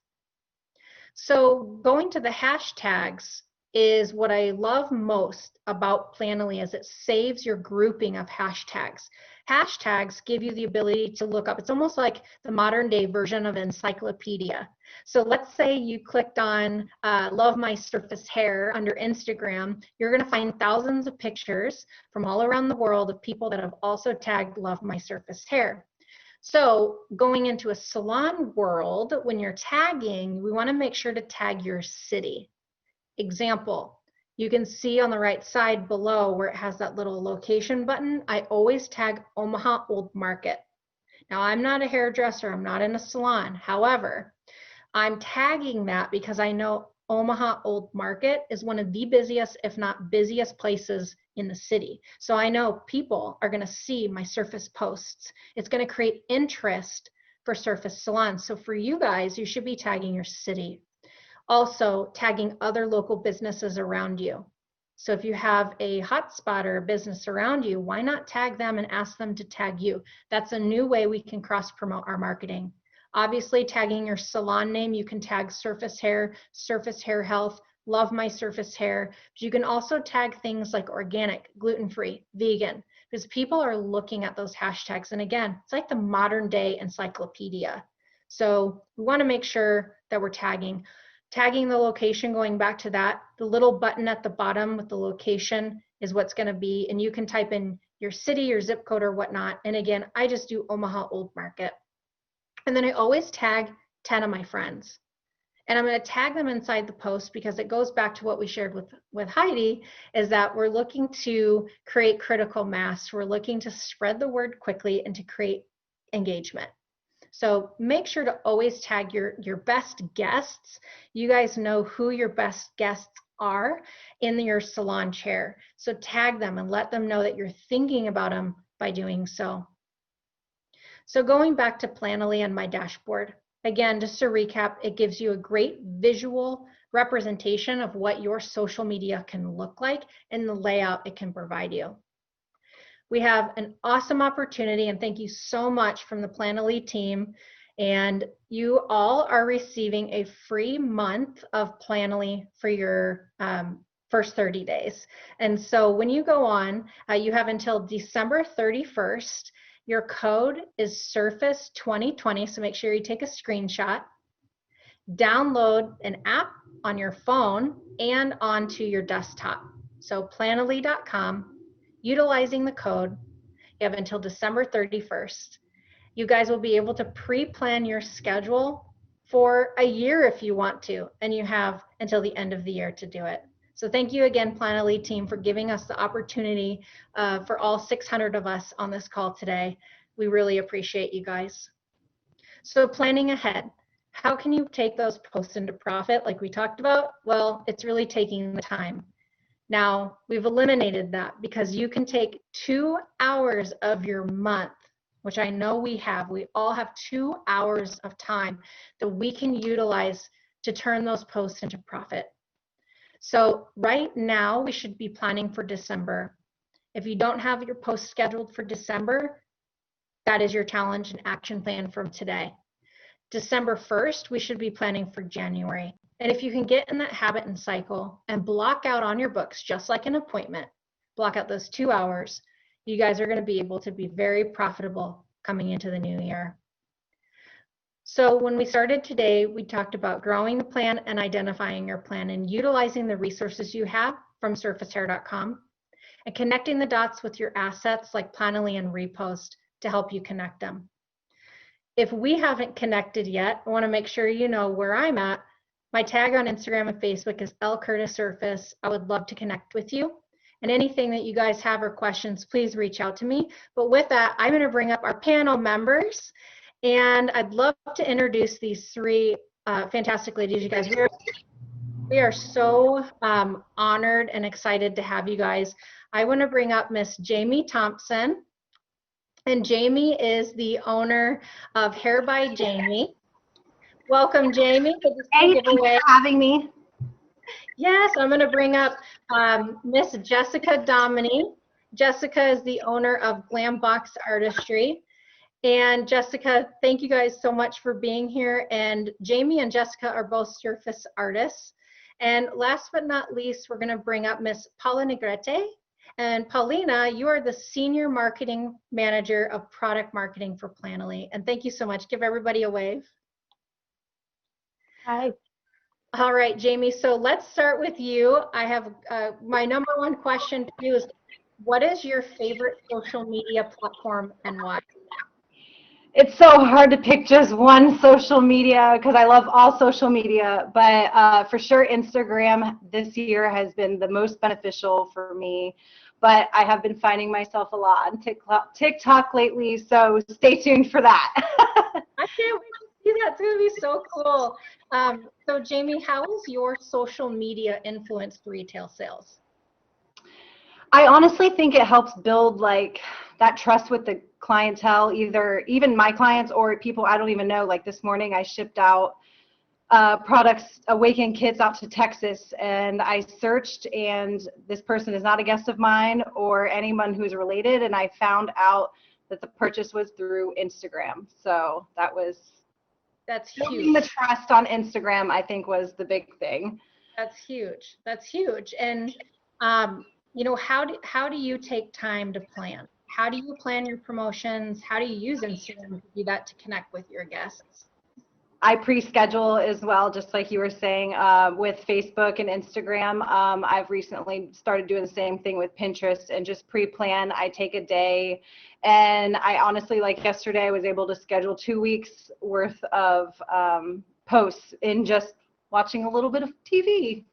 S4: So going to the hashtags is what I love most about Planoly, is it saves your grouping of hashtags. Hashtags give you the ability to look up. It's almost like the modern day version of encyclopedia. So let's say you clicked on love my surface hair under Instagram. You're going to find thousands of pictures from all around the world of people that have also tagged love my surface hair. So going into a salon world, when you're tagging, we want to make sure to tag your city. Example, you can see on the right side below where it has that little location button. I always tag Omaha Old Market. Now, I'm not a hairdresser, I'm not in a salon. However, I'm tagging that because I know Omaha Old Market is one of the busiest, if not busiest places in the city. So I know people are going to see my Surface posts. It's going to create interest for Surface salons. So for you guys, you should be tagging your city. Also, tagging other local businesses around you. So if you have a hotspot or a business around you, why not tag them and ask them to tag you? That's a new way we can cross-promote our marketing. Obviously, tagging your salon name, you can tag Surface Hair Health, Love My Surface Hair. But you can also tag things like organic, gluten-free, vegan, because people are looking at those hashtags. And again, it's like the modern day encyclopedia. So we want to make sure that we're tagging. Tagging the location, going back to that, the little button at the bottom with the location is what's going to be, and you can type in your city, your zip code or whatnot. And again, I just do Omaha Old Market. And then I always tag 10 of my friends. And I'm going to tag them inside the post because it goes back to what we shared with Heidi, is that we're looking to create critical mass. We're looking to spread the word quickly and to create engagement. So make sure to always tag your best guests. You guys know who your best guests are in your salon chair. So tag them and let them know that you're thinking about them by doing so. So going back to Planoly and my dashboard, again, just to recap, it gives you a great visual representation of what your social media can look like and the layout it can provide you. We have an awesome opportunity, and thank you so much from the Planoly team. And you all are receiving a free month of Planoly for your first 30 days. And so when you go on, you have until December 31st. Your code is Surface 2020, so make sure you take a screenshot. Download an app on your phone and onto your desktop. So Planoly.com. Utilizing the code, you have until December 31st. You guys will be able to pre-plan your schedule for a year if you want to, and you have until the end of the year to do it. So thank you again, Planoly team, for giving us the opportunity for all 600 of us on this call today. We really appreciate you guys. So planning ahead, how can you take those posts into profit like we talked about? Well, it's really taking the time. Now, we've eliminated that because you can take 2 hours of your month, which I know we have. We all have 2 hours of time that we can utilize to turn those posts into profit. So right now, we should be planning for December. If you don't have your post scheduled for December, that is your challenge and action plan from today. December 1st, we should be planning for January. And if you can get in that habit and cycle and block out on your books, just like an appointment, block out those 2 hours, you guys are going to be able to be very profitable coming into the new year. So when we started today, we talked about growing the plan and identifying your plan and utilizing the resources you have from surfacehair.com and connecting the dots with your assets like Planoly and Repost to help you connect them. if we haven't connected yet, I want to make sure you know where I'm at. My tag on Instagram and Facebook is L Curtis Surface. I would love to connect with you. And anything that you guys have or questions, please reach out to me. But with that, I'm going to bring up our panel members. And I'd love to introduce these three fantastic ladies. You guys, we are so honored and excited to have you guys. I want to bring up Miss Jamie Thompson. And Jamie is the owner of Hair by Jamie. Welcome, Jamie.
S9: Hey, thanks for having me.
S4: Yes, I'm going to bring up Miss Jessica Dominy. Jessica is the owner of Glam Box Artistry. And Jessica, thank you guys so much for being here. And Jamie and Jessica are both Surface artists. And last but not least, we're going to bring up Miss Paula Negrete. And Paulina, you are the Senior Marketing Manager of Product Marketing for Planoly. And thank you so much. Give everybody a wave.
S9: Hi.
S4: All right, Jamie, so let's start with you. I have my number one question for you is, what is your favorite social media platform and why?
S9: It's so hard to pick just one social media because I love all social media, but for sure Instagram this year has been the most beneficial for me. But I have been finding myself a lot on TikTok lately, so stay tuned for that.
S4: I can't wait to see that. It's going to be so cool. So Jamie, how has your social media influenced retail sales?
S9: I honestly think it helps build like that trust with the clientele, even my clients or people I don't even know. Like this morning I shipped out products, Awaken kits out to Texas, and I searched, and this person is not a guest of mine or anyone who's related, and I found out that the purchase was through Instagram. So
S4: that's
S9: building
S4: huge.
S9: the trust on Instagram, I think, was the big thing.
S4: That's huge. That's huge. And you know, how do you take time to plan? How do you plan your promotions? How do you use Instagram to do that to connect with your guests?
S9: I pre-schedule as well, just like you were saying, with Facebook and Instagram. I've recently started doing the same thing with Pinterest and just pre-plan. I take a day, and I honestly, like yesterday, I was able to schedule 2 weeks worth of posts in just watching a little bit of TV.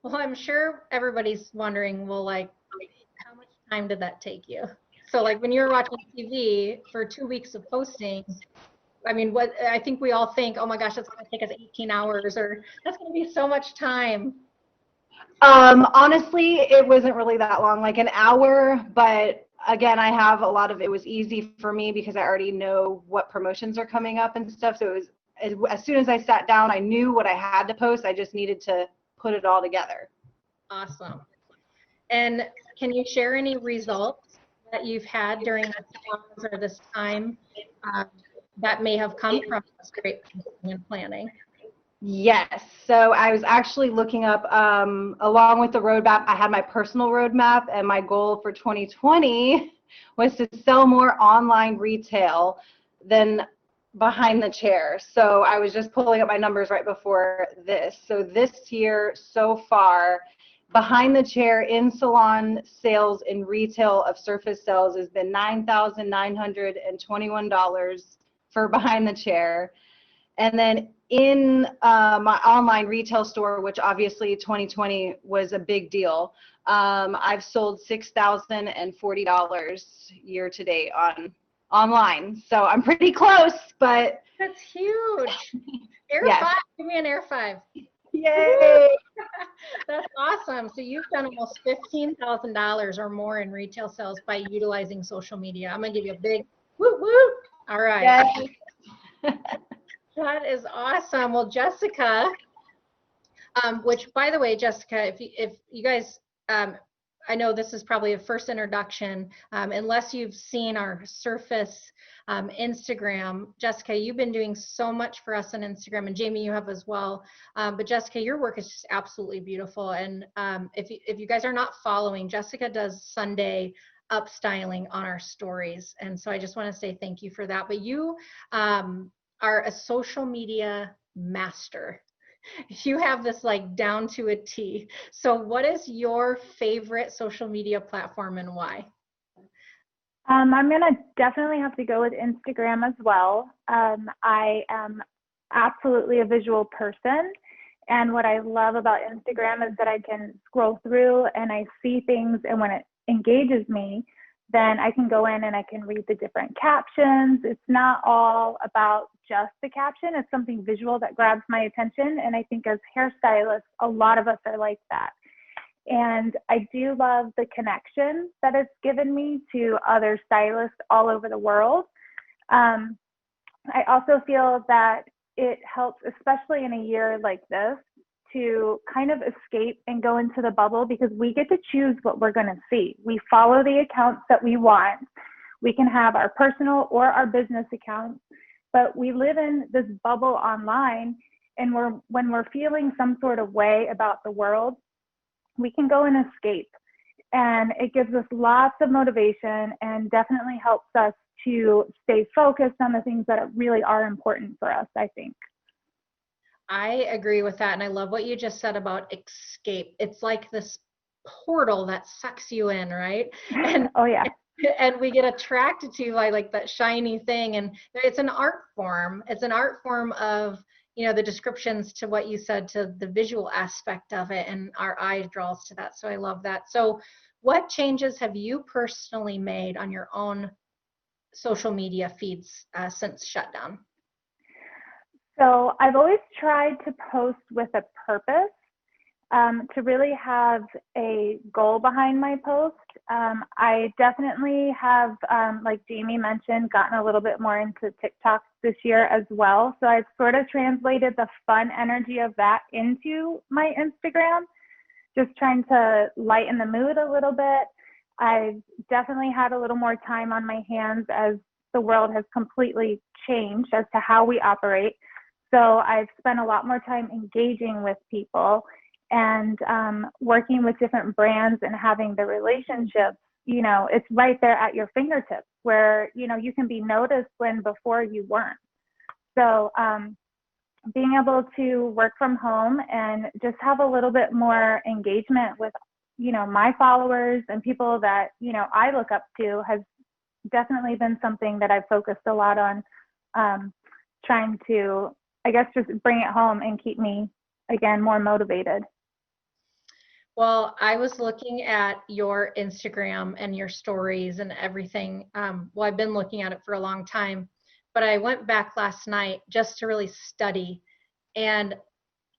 S4: Well, I'm sure everybody's wondering, well, like, how much time did that take you? So like when you're watching TV for 2 weeks of posting, I mean, what I think we all think, oh my gosh, that's going to take us 18 hours, or that's going to be so much time.
S9: Honestly, it wasn't really that long, like an hour, but again, I have a lot of, it was easy for me because I already know what promotions are coming up and stuff. So it was, as soon as I sat down, I knew what I had to post. I just needed to put it all together.
S4: Awesome. And can you share any results that you've had during this pause or this time that may have come from this great planning?
S9: Yes. So I was actually looking up, along with the roadmap, I had my personal roadmap, and my goal for 2020 was to sell more online retail than behind the chair. So I was just pulling up my numbers right before this. So this year so far, behind the chair in salon sales in retail of Surface sales has been $9,921 for behind the chair. And then in my online retail store, which obviously 2020 was a big deal, I've sold $6,040 year to date online. So I'm pretty close, but
S4: that's huge. Air
S9: yes.
S4: 5, give me an Air 5.
S9: Yay!
S4: That's awesome. So you've done almost $15,000 or more in retail sales by utilizing social media. I'm gonna give you a big whoop whoop. All right.
S9: Yes.
S4: That is awesome. Well, Jessica, which by the way, Jessica, if you guys, I know this is probably a first introduction, unless you've seen our Surface Instagram. Jessica, you've been doing so much for us on Instagram, and Jamie, you have as well. But Jessica, your work is just absolutely beautiful. And if you guys are not following, Jessica does Sunday upstyling on our stories. And so I just want to say thank you for that. But you are a social media master. You have this like down to a T. So what is your favorite social media platform and why?
S10: I'm going to definitely have to go with Instagram as well. I am absolutely a visual person. And what I love about Instagram is that I can scroll through and I see things, and when it engages me, then I can go in and I can read the different captions. It's not all about just the caption. It's something visual that grabs my attention. And I think as hairstylists, a lot of us are like that. And I do love the connection that it's given me to other stylists all over the world. I also feel that it helps, especially in a year like this, to kind of escape and go into the bubble, because we get to choose what we're going to see. We follow the accounts that we want. We can have our personal or our business accounts, but we live in this bubble online. And when we're feeling some sort of way about the world, we can go and escape. And it gives us lots of motivation and definitely helps us to stay focused on the things that really are important for us, I think.
S4: I agree with that. And I love what you just said about escape. It's like this portal that sucks you in, right? And
S10: oh, yeah.
S4: And we get attracted to like that shiny thing. And it's an art form. It's an art form of, you know, the descriptions to what you said, to the visual aspect of it, and our eye draws to that. So I love that. So what changes have you personally made on your own social media feeds since shutdown?
S10: So I've always tried to post with a purpose, to really have a goal behind my post. I definitely have, like Jamie mentioned, gotten a little bit more into TikTok this year as well. So I've sort of translated the fun energy of that into my Instagram, just trying to lighten the mood a little bit. I've definitely had a little more time on my hands as the world has completely changed as to how we operate. So I've spent a lot more time engaging with people and working with different brands and having the relationships. You know, it's right there at your fingertips, where, you know, you can be noticed when before you weren't. So being able to work from home and just have a little bit more engagement with, you know, my followers and people that, you know, I look up to has definitely been something that I've focused a lot on, trying to, I guess, just bring it home and keep me, again, more motivated.
S4: Well, I was looking at your Instagram and your stories and everything. Well, I've been looking at it for a long time, but I went back last night just to really study. And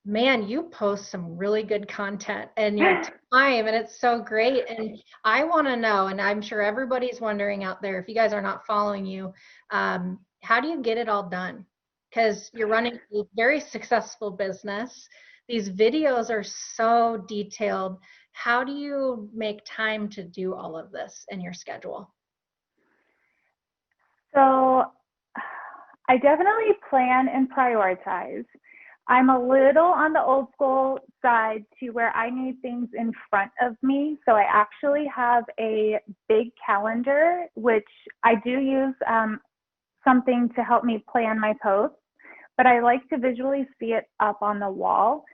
S4: man, you post some really good content in your time, and it's so great. And I want to know, and I'm sure everybody's wondering out there, if you guys are not following you, how do you get it all done? Because you're running a very successful business. These videos are so detailed. How do you make time to do all of this in your schedule?
S10: So I definitely plan and prioritize. I'm a little on the old school side to where I need things in front of me. So I actually have a big calendar, which I do use something to help me plan my posts, but I like to visually see it up on the wall.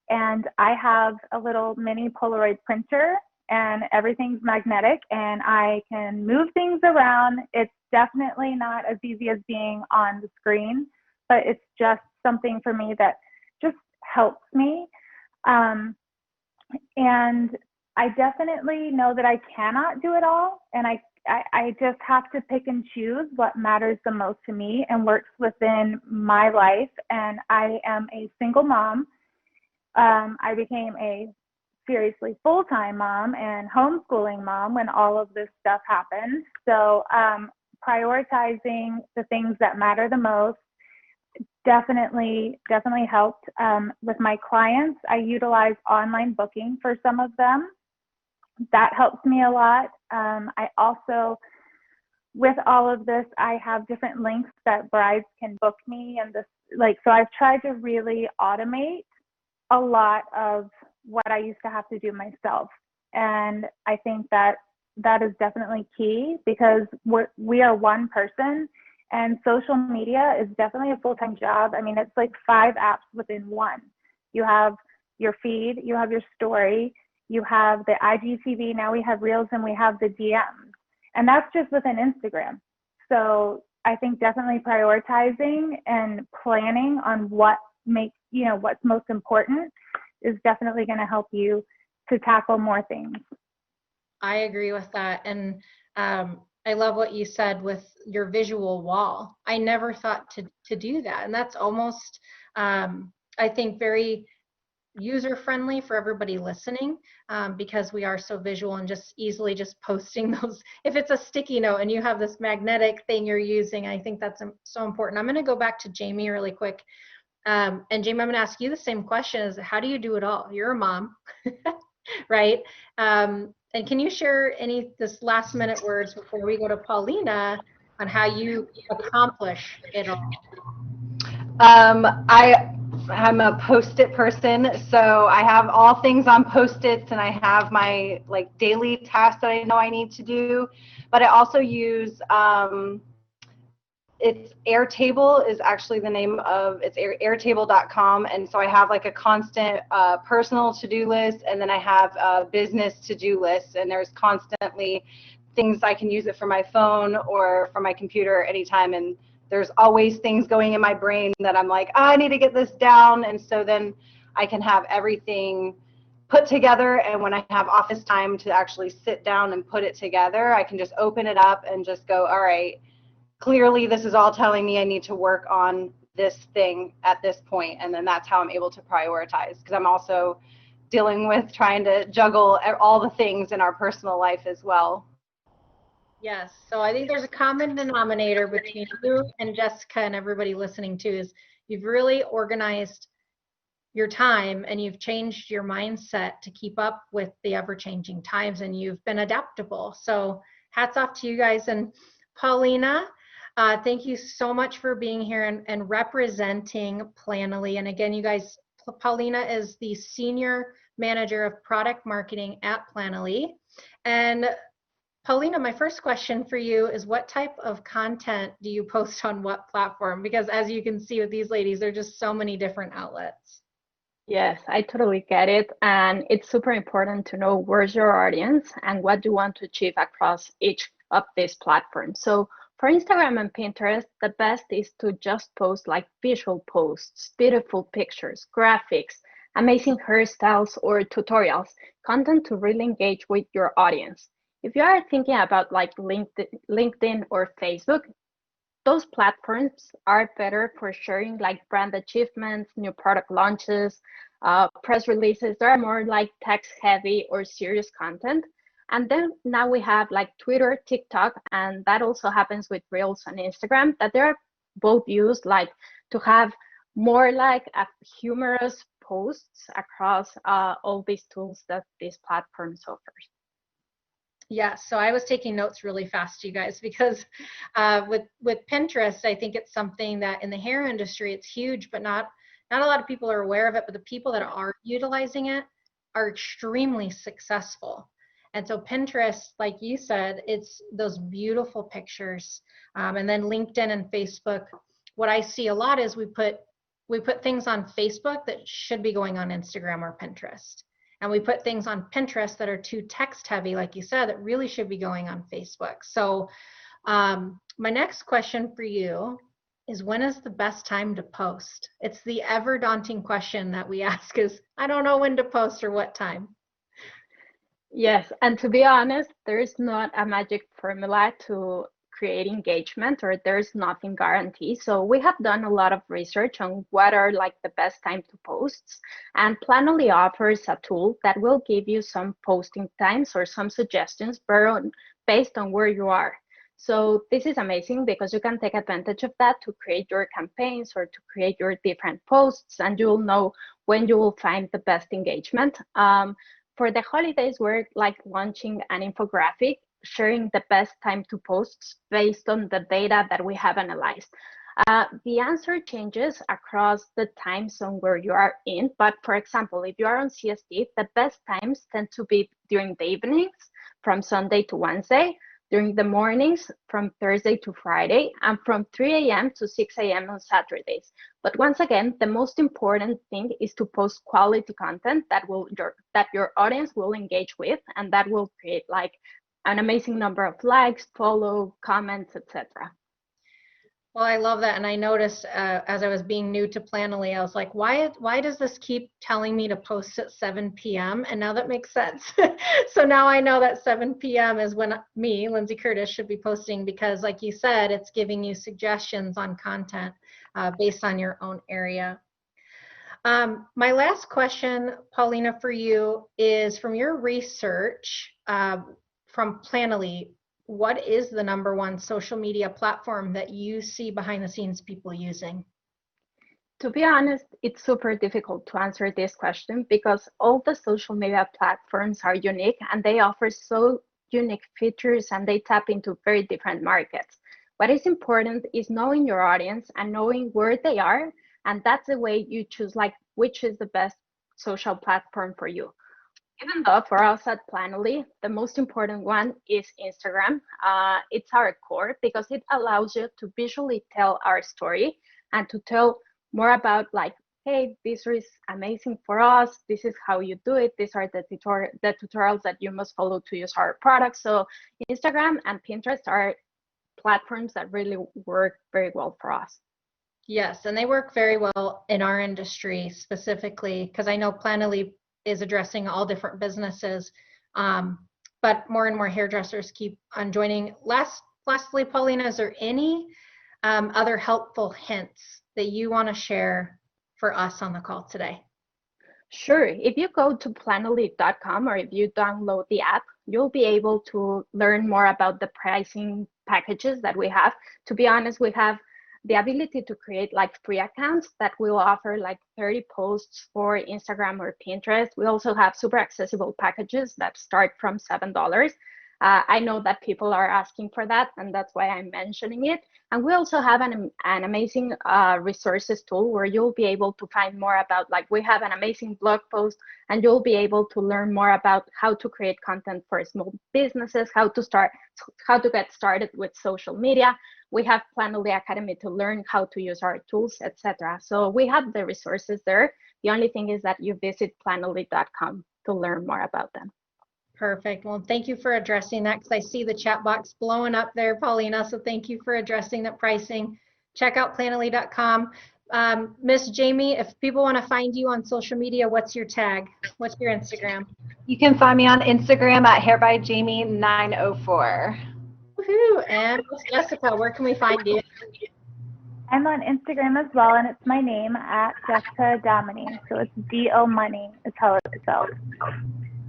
S10: And I have a little mini Polaroid printer, and everything's magnetic, and I can move things around. It's definitely not as easy as being on the screen, but it's just something for me that just helps me. And I definitely know that I cannot do it all, and I just have to pick and choose what matters the most to me and works within my life. And I am a single mom. I became a seriously full-time mom and homeschooling mom when all of this stuff happened. So prioritizing the things that matter the most definitely helped. With my clients, I utilize online booking for some of them. That helps me a lot. I also, with all of this, I have different links that brides can book me, and this, like, so I've tried to really automate a lot of what I used to have to do myself. And I think that that is definitely key, because we are one person, and social media is definitely a full-time job. I mean, it's like 5 apps within one. You have your feed, you have your story, you have the IGTV, now we have Reels, and we have the DMs. And that's just within Instagram. So I think definitely prioritizing and planning on what makes, what's most important is definitely going to help you to tackle more things.
S4: I agree with that. And I love what you said with your visual wall. I never thought to do that. And that's almost, I think, very user-friendly for everybody listening, because we are so visual and just easily just posting those. If it's a sticky note and you have this magnetic thing you're using, I think that's so important. I'm going to go back to Jamie really quick. And Jamie, I'm going to ask you the same question: is how do you do it all? You're a mom, right? And can you share this last minute words before we go to Paulina on how you accomplish it all?
S9: I'm a Post-it person, so I have all things on Post-its, and I have my daily tasks that I know I need to do. But I also use it's Airtable is actually the name of it's airtable.com, and so I have a constant personal to-do list, and then I have a business to-do list, and there's constantly things I can use it for my phone or for my computer anytime, and there's always things going in my brain that I'm like, oh, I need to get this down, and so then I can have everything put together, and when I have office time to actually sit down and put it together, I can just open it up and just go, all right, clearly this is all telling me I need to work on this thing at this point, and then that's how I'm able to prioritize, because I'm also dealing with trying to juggle all the things in our personal life as well.
S4: Yes, so I think there's a common denominator between you and Jessica and everybody listening too, is you've really organized your time and you've changed your mindset to keep up with the ever-changing times, and you've been adaptable. So hats off to you guys. And Paulina, thank you so much for being here and representing Planoly. And again, you guys, Paulina is the Senior Manager of Product Marketing at Planoly. And Paulina, my first question for you is, what type of content do you post on what platform? Because as you can see with these ladies, there are just so many different outlets.
S11: Yes, I totally get it. And it's super important to know where's your audience and what you want to achieve across each of these platforms. So for Instagram and Pinterest, the best is to just post visual posts, beautiful pictures, graphics, amazing hairstyles or tutorials, content to really engage with your audience. If you are thinking about LinkedIn or Facebook, those platforms are better for sharing brand achievements, new product launches, press releases. They are more text heavy or serious content. And then now we have Twitter, TikTok, and that also happens with Reels and Instagram, that they're both used to have more humorous posts across all these tools that this platform offers.
S4: Yeah, so I was taking notes really fast, you guys, because with Pinterest, I think it's something that in the hair industry, it's huge, but not a lot of people are aware of it. But the people that are utilizing it are extremely successful. And so Pinterest, like you said, it's those beautiful pictures. And then LinkedIn and Facebook, what I see a lot is we put things on Facebook that should be going on Instagram or Pinterest. And we put things on Pinterest that are too text heavy, like you said, that really should be going on Facebook. So my next question for you is, when is the best time to post? It's the ever daunting question that we ask is, I don't know when to post or what time.
S11: Yes, and to be honest, there's not a magic formula to create engagement, or there's nothing guaranteed. So we have done a lot of research on what are the best time to posts, and Planoly offers a tool that will give you some posting times or some suggestions based on where you are. So this is amazing because you can take advantage of that to create your campaigns or to create your different posts, and you'll know when you will find the best engagement. For the holidays, we're launching an infographic sharing the best time to posts based on the data that we have analyzed. The answer changes across the time zone where you are in, but for example, if you are on CST, the best times tend to be during the evenings from Sunday to Wednesday, during the mornings from Thursday to Friday, and from 3 a.m. to 6 a.m. on Saturdays. But once again, the most important thing is to post quality content that your audience will engage with, and that will create an amazing number of likes, follow, comments, etc.
S4: Well, I love that. And I noticed as I was being new to Planoly, I was like, why does this keep telling me to post at 7 p.m.? And now that makes sense. So now I know that 7 p.m. is when me, Lindsey Curtis, should be posting, because like you said, it's giving you suggestions on content based on your own area. My last question, Paulina, for you is, from your research from Planoly, what is the #1 social media platform that you see behind the scenes people using?
S11: To be honest, it's super difficult to answer this question because all the social media platforms are unique and they offer so unique features and they tap into very different markets. What is important is knowing your audience and knowing where they are, and that's the way you choose like which is the best social platform for you. Even though for us at Planoly, the most important one is Instagram. It's our core because it allows you to visually tell our story and to tell more about like, hey, this is amazing for us. This is how you do it. These are the tutorials that you must follow to use our products. So Instagram and Pinterest are platforms that really work very well for us.
S4: Yes, and they work very well in our industry specifically, because I know Planoly is addressing all different businesses, but more and more hairdressers keep on joining. Lastly, Paulina, is there any other helpful hints that you want to share for us on the call today?
S11: Sure. If you go to Planoly.com or if you download the app, you'll be able to learn more about the pricing packages that we have. To be honest, we have the ability to create like free accounts that will offer like 30 posts for Instagram or Pinterest. We also have super accessible packages that start from $7. I know that people are asking for that, and that's why I'm mentioning it. And we also have an amazing resources tool where you'll be able to find more about, like, we have an amazing blog post, and you'll be able to learn more about how to create content for small businesses, how to get started with social media. We have Planoly Academy to learn how to use our tools, etc. So we have the resources there. The only thing is that you visit Planoly.com to learn more about them.
S4: Perfect. Well, thank you for addressing that, because I see the chat box blowing up there, Paulina. So thank you for addressing that pricing. Check out Planoly.com. Miss Jamie, if people want to find you on social media, what's your tag? What's your Instagram?
S9: You can find me on Instagram at hairbyjamie904.
S4: Woohoo! And Miss Jessica, where can we find you?
S10: I'm on Instagram as well, and it's my name at Jessica Domini. So it's D-O Money is how it's spelled.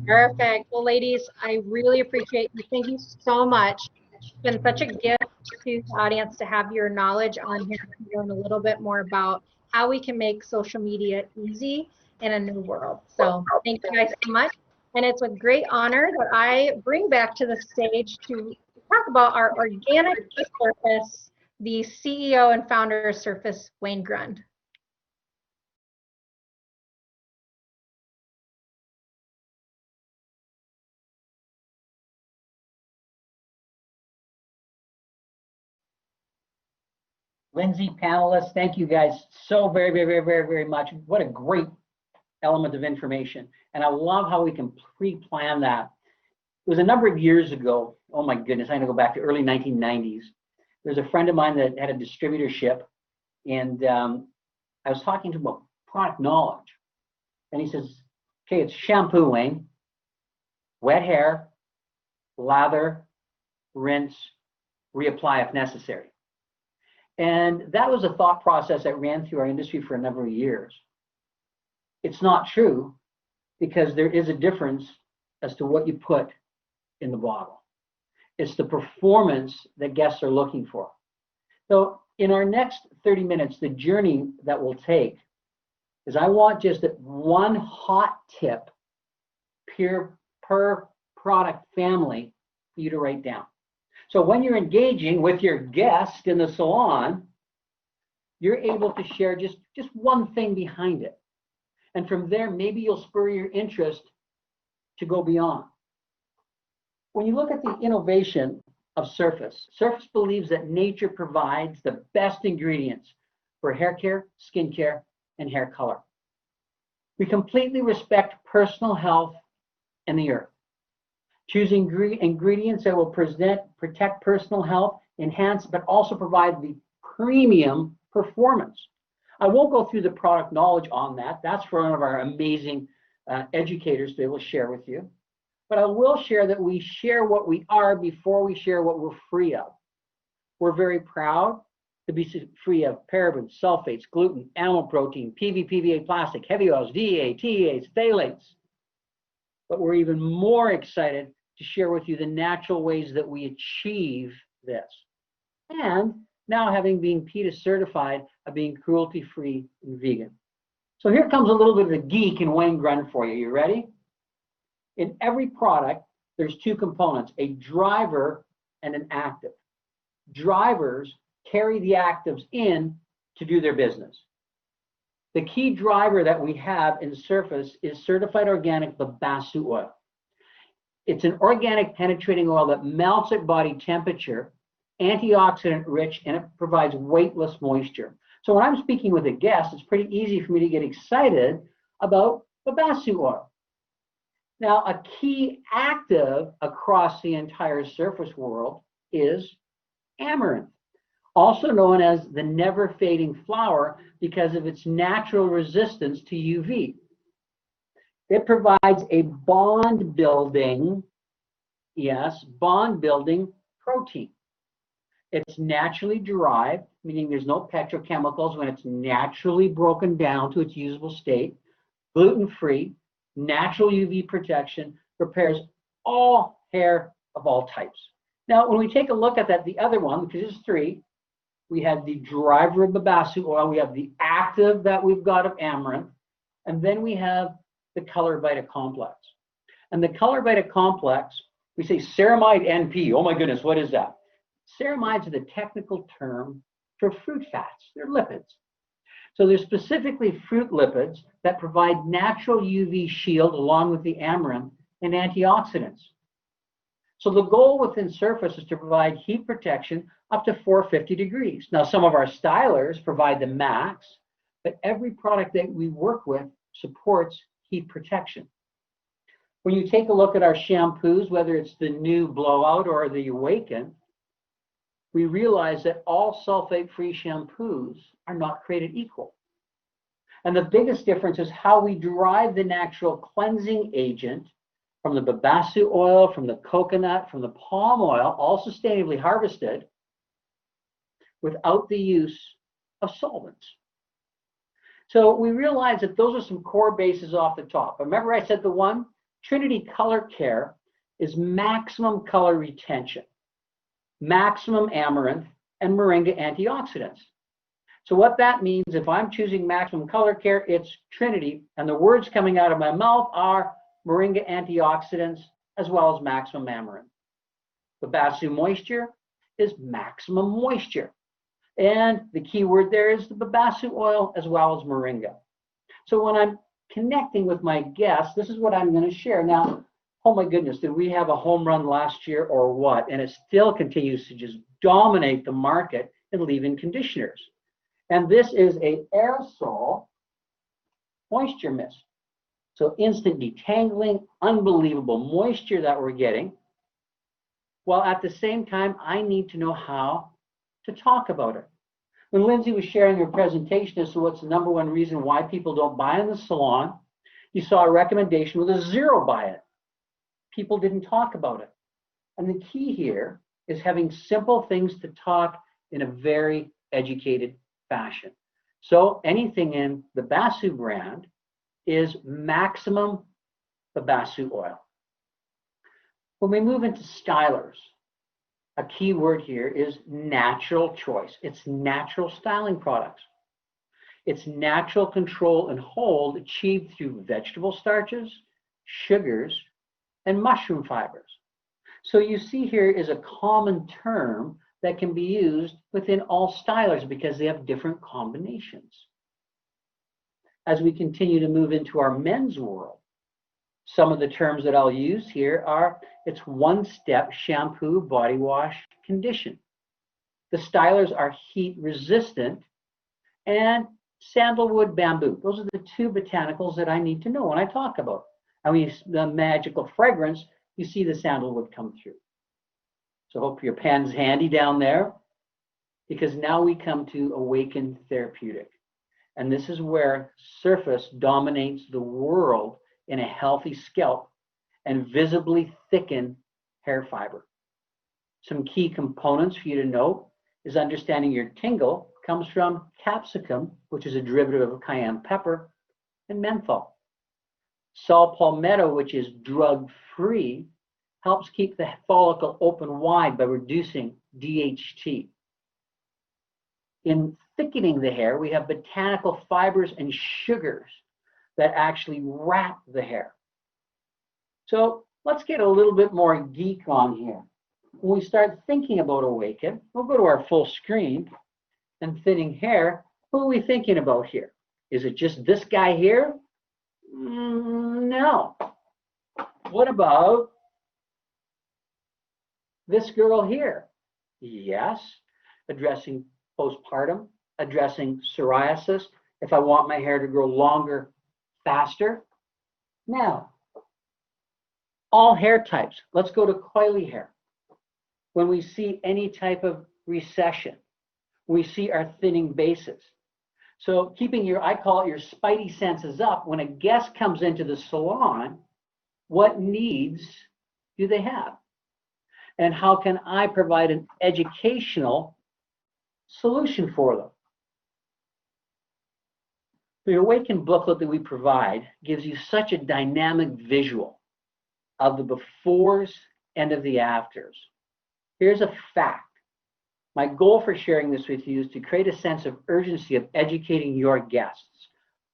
S4: Perfect. Well, ladies, I really appreciate you. Thank you so much. It's been such a gift to the audience to have your knowledge on here and learn a little bit more about how we can make social media easy in a new world. So thank you guys so much. And it's a great honor that I bring back to the stage to talk about our organic Surface, the CEO and founder of Surface, Wayne Grund.
S2: Lindsey, panelists, thank you guys so very, very, very, very, very much. What a great element of information. And I love how we can pre-plan that. It was a number of years ago. Oh my goodness, I'm gonna go back to early 1990s. There's a friend of mine that had a distributorship, and I was talking to him about product knowledge. And he says, okay, it's shampoo, Wayne, wet hair, lather, rinse, reapply if necessary. And that was a thought process that ran through our industry for a number of years. It's not true, because there is a difference as to what you put in the bottle. It's the performance that guests are looking for. So in our next 30 minutes, the journey that we'll take is, I want just one hot tip per product family for you to write down. So when you're engaging with your guest in the salon, you're able to share just one thing behind it. And from there, maybe you'll spur your interest to go beyond. When you look at the innovation of Surface, Surface believes that nature provides the best ingredients for hair care, skin care, and hair color. We completely respect personal health and the earth. Choosing ingredients that will protect personal health, enhance, but also provide the premium performance. I won't go through the product knowledge on that. That's for one of our amazing educators to be able to share with you. But I will share that we share what we are before we share what we're free of. We're very proud to be free of parabens, sulfates, gluten, animal protein, PVA, plastic, heavy oils, DEA, TEAs, phthalates. But we're even more excited to share with you the natural ways that we achieve this. And now having been PETA certified of being cruelty-free and vegan. So here comes a little bit of the geek in Wayne Grund for you. You ready? In every product, there's two components, a driver and an active. Drivers carry the actives in to do their business. The key driver that we have in Surface is certified organic babassu oil. It's an organic penetrating oil that melts at body temperature, antioxidant rich, and it provides weightless moisture. So when I'm speaking with a guest, it's pretty easy for me to get excited about babassu oil. Now, a key active across the entire Surface world is amaranth, also known as the never fading flower because of its natural resistance to UV. It provides a bond building protein. It's naturally derived, meaning there's no petrochemicals when it's naturally broken down to its usable state, gluten-free, natural UV protection, repairs all hair of all types. Now, when we take a look at that, the other one, because there's three, we had the driver of babassu oil, we have the active that we've got of amaranth, and then we have the color vita complex. And the color vita complex, we say ceramide NP. Oh my goodness, what is that? Ceramides are the technical term for fruit fats. They're lipids. So they're specifically fruit lipids that provide natural UV shield along with the amaranth and antioxidants. So the goal within Surface is to provide heat protection up to 450 degrees. Now, some of our stylers provide the max, but every product that we work with supports heat protection. When you take a look at our shampoos, whether it's the new Blowout or the Awaken, we realize that all sulfate-free shampoos are not created equal. And the biggest difference is how we derive the natural cleansing agent from the babassu oil, from the coconut, from the palm oil, all sustainably harvested, without the use of solvents. So we realize that those are some core bases off the top. Remember I said the one, Trinity Color Care is maximum color retention, maximum amaranth, and moringa antioxidants. So what that means, if I'm choosing maximum color care, it's Trinity, and the words coming out of my mouth are moringa antioxidants as well as maximum amaranth. Babassu moisture is maximum moisture. And the key word there is the babassu oil as well as moringa. So when I'm connecting with my guests, this is what I'm going to share. Now, oh my goodness, did we have a home run last year or what? And it still continues to just dominate the market in leave-in conditioners. And this is a aerosol moisture mist. So instant detangling, unbelievable moisture that we're getting. While at the same time, I need to know how to talk about it. When Lindsey was sharing her presentation as to what's the number one reason why people don't buy in the salon, you saw a recommendation with a zero by it. People didn't talk about it. And the key here is having simple things to talk in a very educated fashion. So anything in the Babassu brand is maximum babassu oil. When we move into stylers, a key word here is natural choice. It's natural styling products. It's natural control and hold achieved through vegetable starches, sugars, and mushroom fibers. So you see here is a common term that can be used within all stylers because they have different combinations. As we continue to move into our men's world, some of the terms that I'll use here are, it's one-step shampoo, body wash, condition. The stylers are heat resistant, and sandalwood, bamboo. Those are the two botanicals that I need to know when I talk about. I mean, the magical fragrance, you see the sandalwood come through. So hope your pen's handy down there, because now we come to Awaken Therapeutic. And this is where Surface dominates the world in a healthy scalp and visibly thicken hair fiber. Some key components for you to know is understanding your tingle comes from capsicum, which is a derivative of cayenne pepper, and menthol. Saw palmetto, which is drug-free, helps keep the follicle open wide by reducing DHT. In thickening the hair, we have botanical fibers and sugars that actually wrap the hair. So let's get a little bit more geek on here. When we start thinking about Awaken, we'll go to our full screen and thinning hair. Who are we thinking about here? Is it just this guy here? No. What about this girl here? Yes. Addressing postpartum, addressing psoriasis, if I want my hair to grow longer, faster. Now, all hair types. Let's go to coily hair. When we see any type of recession, we see our thinning bases. So keeping your, I call it your spidey senses up, when a guest comes into the salon, what needs do they have? And how can I provide an educational solution for them? The Awaken booklet that we provide gives you such a dynamic visual of the befores and of the afters. Here's a fact. My goal for sharing this with you is to create a sense of urgency of educating your guests.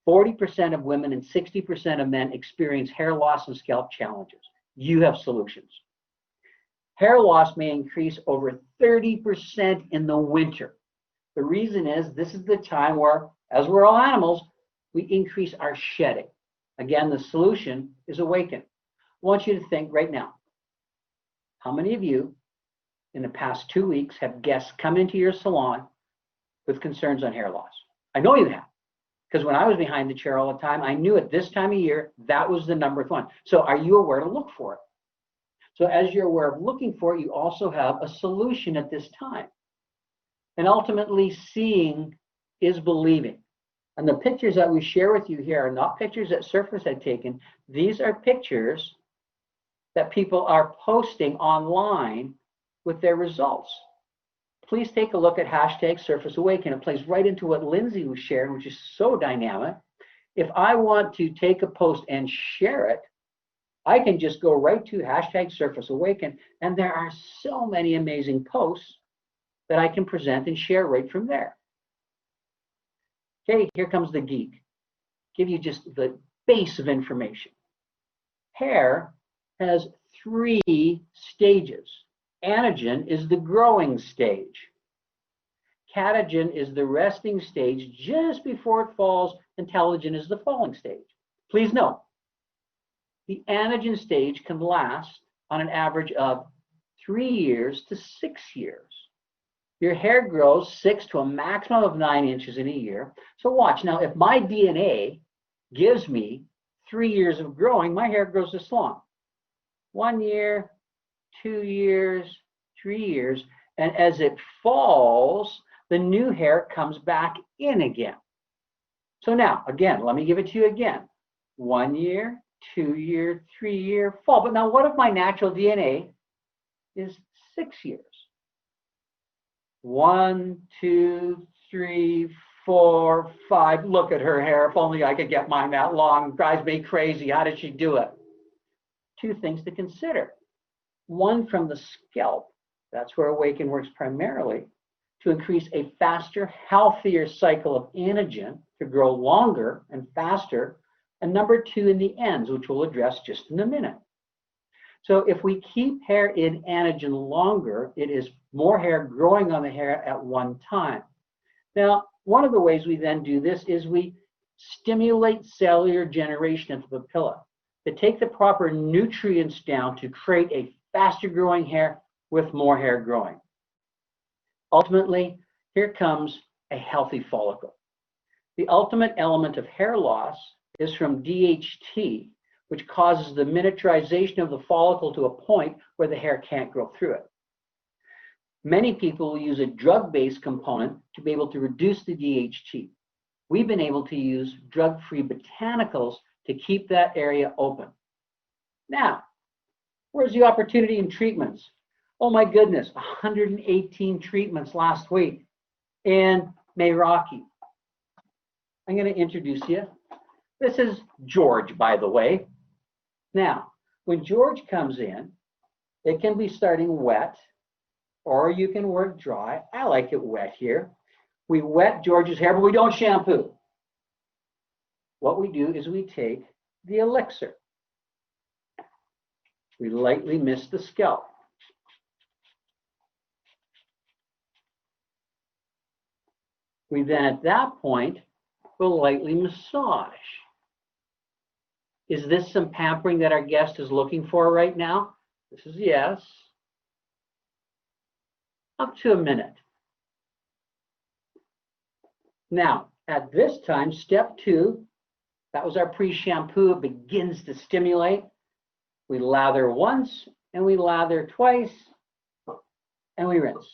S2: 40% of women and 60% of men experience hair loss and scalp challenges. You have solutions. Hair loss may increase over 30% in the winter. The reason is this is the time where, as we're all animals, we increase our shedding. Again, the solution is Awaken. I want you to think right now, how many of you in the past 2 weeks have guests come into your salon with concerns on hair loss? I know you have, because when I was behind the chair all the time, I knew at this time of year, that was the number one. So are you aware to look for it? So as you're aware of looking for it, you also have a solution at this time. And ultimately, seeing is believing. And the pictures that we share with you here are not pictures that Surface had taken. These are pictures that people are posting online with their results. Please take a look at hashtag Surface Awaken. It plays right into what Lindsey was sharing, which is so dynamic. If I want to take a post and share it, I can just go right to hashtag Surface Awaken, and there are so many amazing posts that I can present and share right from there. Okay, here comes the geek. Give you just the base of information. Hair has 3 stages. Anagen is the growing stage. Catagen is the resting stage just before it falls, and telogen is the falling stage. Please note, the anagen stage can last on an average of 3 years to 6 years. Your hair grows 6 to a maximum of 9 inches in a year. So watch, now if my DNA gives me 3 years of growing, my hair grows this long. 1 year, 2 years, 3 years, and as it falls, the new hair comes back in again. So now, again, let me give it to you again. 1 year, 2 year, 3 year, fall. But now what if my natural DNA is 6 years? 1, 2, 3, 4, 5. Look at her hair. If only I could get mine that long. Drives me crazy. How did she do it? 2 things to consider. One, from the scalp. That's where Awaken works primarily, to increase a faster, healthier cycle of anagen to grow longer and faster. And number 2, in the ends, which we'll address just in a minute. So if we keep hair in anagen longer, it is more hair growing on the hair at one time. Now, one of the ways we then do this is we stimulate cellular generation of the papilla to take the proper nutrients down to create a faster growing hair with more hair growing. Ultimately, here comes a healthy follicle. The ultimate element of hair loss is from DHT, which causes the miniaturization of the follicle to a point where the hair can't grow through it. Many people will use a drug-based component to be able to reduce the DHT. We've been able to use drug-free botanicals to keep that area open. Now, where's the opportunity in treatments? Oh my goodness, 118 treatments last week in Meraki. I'm going to introduce you. This is George, by the way. Now, when George comes in, it can be starting wet, or you can work dry. I like it wet here. We wet George's hair, but we don't shampoo. What we do is we take the elixir. We lightly mist the scalp. We then, at that point, will lightly massage. Is this some pampering that our guest is looking for right now? This is yes. Up to a minute. Now, at this time, step 2, that was our pre-shampoo. It begins to stimulate. We lather once, and we lather twice, and we rinse.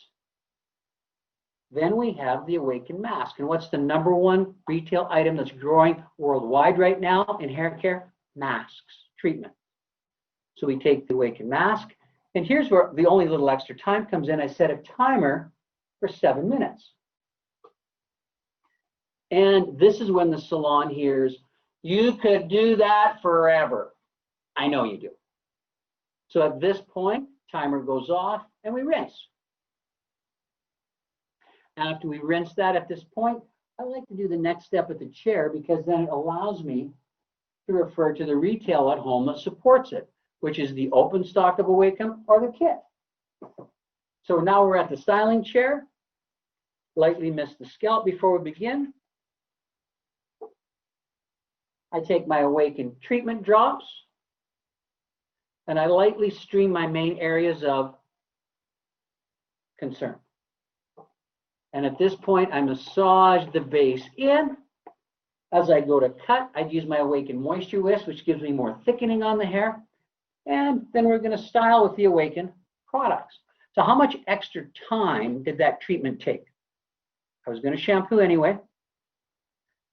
S2: Then we have the Awaken Mask. And what's the #1 retail item that's growing worldwide right now in hair care? Masks, treatment. So we take the Awaken Mask, and here's where the only little extra time comes in. I set a timer for 7 minutes. And this is when the salon hears, you could do that forever. I know you do. So at this point, timer goes off and we rinse. After we rinse that at this point, I like to do the next step at the chair because then it allows me to refer to the retail at home that supports it, which is the open stock of Awaken or the kit. So now we're at the styling chair. Lightly mist the scalp before we begin. I take my Awaken treatment drops and I lightly stream my main areas of concern. And at this point, I massage the base in. As I go to cut, I'd use my Awaken Moisture Whisk, which gives me more thickening on the hair. And then we're going to style with the Awaken products. So how much extra time did that treatment take? I was going to shampoo anyway.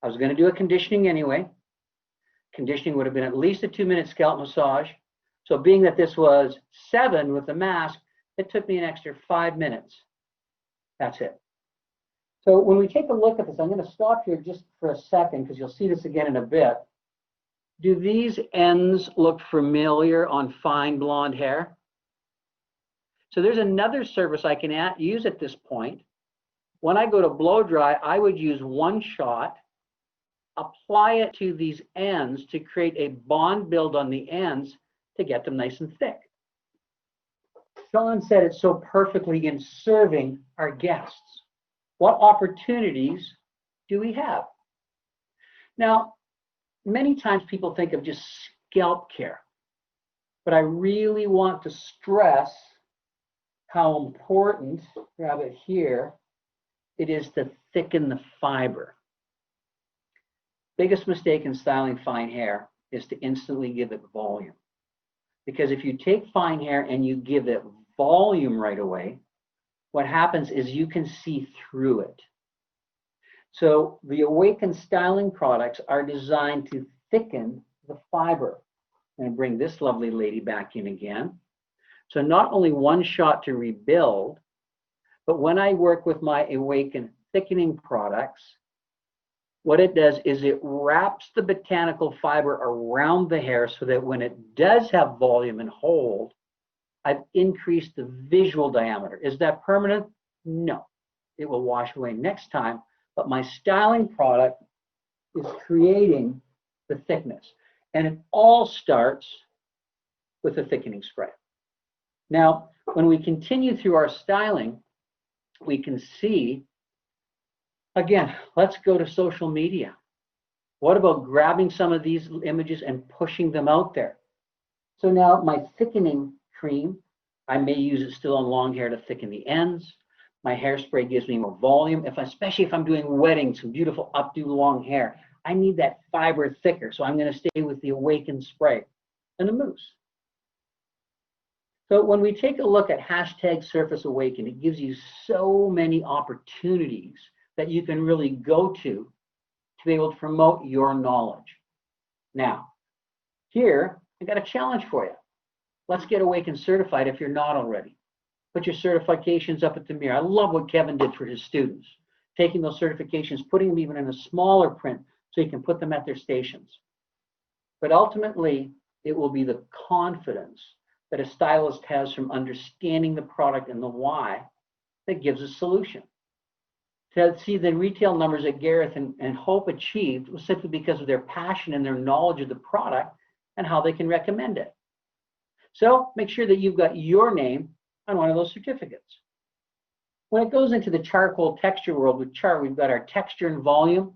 S2: I was going to do a conditioning anyway. Conditioning would have been at least a 2-minute scalp massage. So being that this was 7 with the mask, it took me an extra 5 minutes. That's it. So when we take a look at this, I'm going to stop here just for a second because you'll see this again in a bit. Do these ends look familiar on fine blonde hair? So there's another service I can use at this point. When I go to blow dry, I would use 1 shot, apply it to these ends to create a bond build on the ends to get them nice and thick. Sean said it so perfectly in serving our guests. What opportunities do we have? Now, many times people think of just scalp care, but I really want to stress how important, grab it here, it is to thicken the fiber. Biggest mistake in styling fine hair is to instantly give it volume. Because if you take fine hair and you give it volume right away, what happens is you can see through it. So the Awaken styling products are designed to thicken the fiber. I'm going to bring this lovely lady back in again. So not only 1 shot to rebuild, but when I work with my Awaken thickening products, what it does is it wraps the botanical fiber around the hair so that when it does have volume and hold, I've increased the visual diameter. Is that permanent? No. It will wash away next time, but my styling product is creating the thickness. And it all starts with a thickening spray. Now, when we continue through our styling, we can see, again, let's go to social media. What about grabbing some of these images and pushing them out there? So now my thickening cream, I may use it still on long hair to thicken the ends. My hairspray gives me more volume. Especially if I'm doing weddings, some beautiful updo long hair, I need that fiber thicker. So I'm going to stay with the Awaken spray. and a moose. So when we take a look at hashtag Surface Awaken, it gives you so many opportunities that you can really go to be able to promote your knowledge. Now, here, I got a challenge for you. Let's get Awaken certified if you're not already. Put your certifications up at the mirror. I love what Kevin did for his students, taking those certifications, putting them even in a smaller print so you can put them at their stations. But ultimately, it will be the confidence that a stylist has from understanding the product and the why that gives a solution. To see the retail numbers that Gareth and Hope achieved was simply because of their passion and their knowledge of the product and how they can recommend it. So make sure that you've got your name on one of those certificates. When it goes into the charcoal texture world with char, we've got our texture and volume.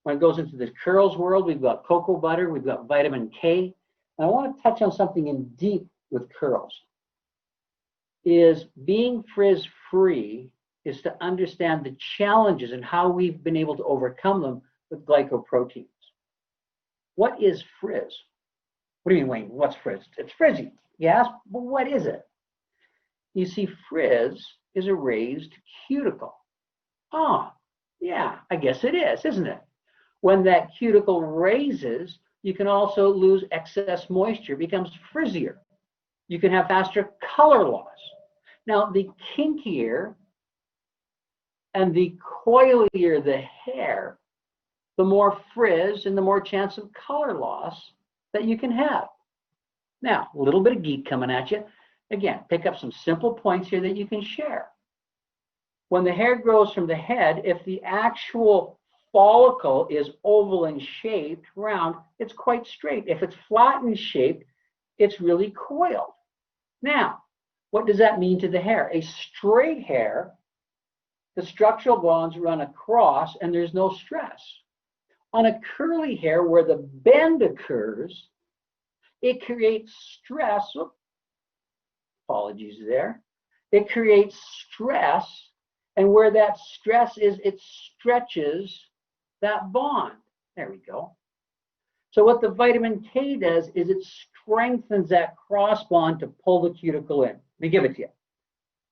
S2: When it goes into the curls world, we've got cocoa butter, we've got vitamin K. And I want to touch on something in deep with curls. Is being frizz-free is to understand the challenges and how we've been able to overcome them with glycoproteins. What is frizz? What do you mean, Wayne? What's frizz? It's frizzy. Yes, but what is it? You see, frizz is a raised cuticle. Oh, yeah, I guess it is, isn't it? When that cuticle raises, you can also lose excess moisture, becomes frizzier. You can have faster color loss. Now, the kinkier and the coilier the hair, the more frizz and the more chance of color loss that you can have. Now, a little bit of geek coming at you. Again, pick up some simple points here that you can share. When the hair grows from the head, if the actual follicle is oval in shape, round, it's quite straight. If it's flat in shape, it's really coiled. Now, what does that mean to the hair? A straight hair, the structural bonds run across and there's no stress. On a curly hair where the bend occurs, it creates stress. Oops, apologies there. It creates stress, and where that stress is, it stretches that bond. There we go. So what the vitamin K does is it strengthens that cross bond to pull the cuticle in. Let me give it to you.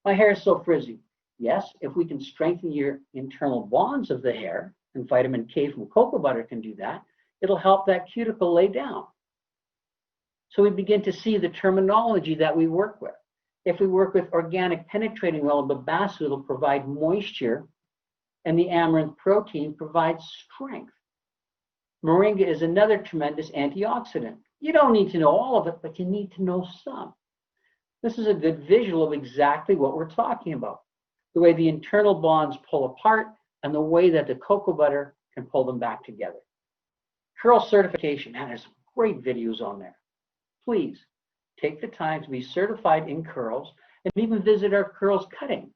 S2: My hair is so frizzy. Yes, if we can strengthen your internal bonds of the hair, and vitamin K from cocoa butter can do that, it'll help that cuticle lay down. So we begin to see the terminology that we work with. If we work with organic penetrating oil, the bass will provide moisture, and the amaranth protein provides strength. Moringa is another tremendous antioxidant. You don't need to know all of it, but you need to know some. This is a good visual of exactly what we're talking about. The way the internal bonds pull apart and the way that the cocoa butter can pull them back together. Curl certification, and there's great videos on there. Please take the time to be certified in curls and even visit our curls cutting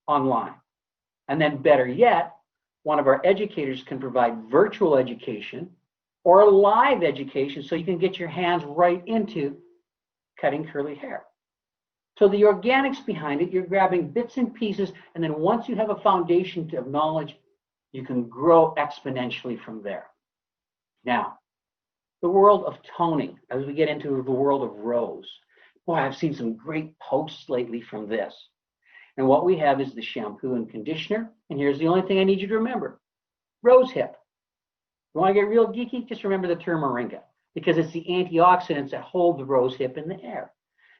S2: online. And then better yet, one of our educators can provide virtual education or live education so you can get your hands right into cutting curly hair. So the organics behind it, you're grabbing bits and pieces, and then once you have a foundation of knowledge, you can grow exponentially from there. Now, the world of toning, as we get into the world of rose. Boy, I've seen some great posts lately from this. And what we have is the shampoo and conditioner. And here's the only thing I need you to remember. Rose hip. You want to get real geeky? Just remember the term moringa, because it's the antioxidants that hold the rose hip in the air.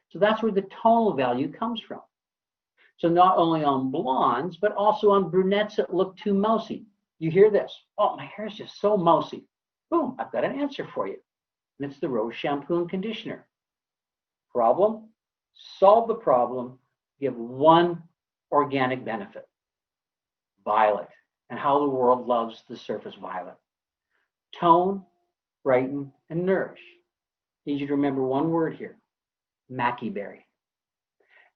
S2: So that's where the tonal value comes from. So not only on blondes, but also on brunettes that look too mousy. You hear this? Oh, my hair is just so mousy. Boom, I've got an answer for you. And it's the rose shampoo and conditioner. Problem? Solve the problem. Give one organic benefit. Violet. And how the world loves the surface violet. Tone, brighten, and nourish. I need you to remember one word here. McKee berry.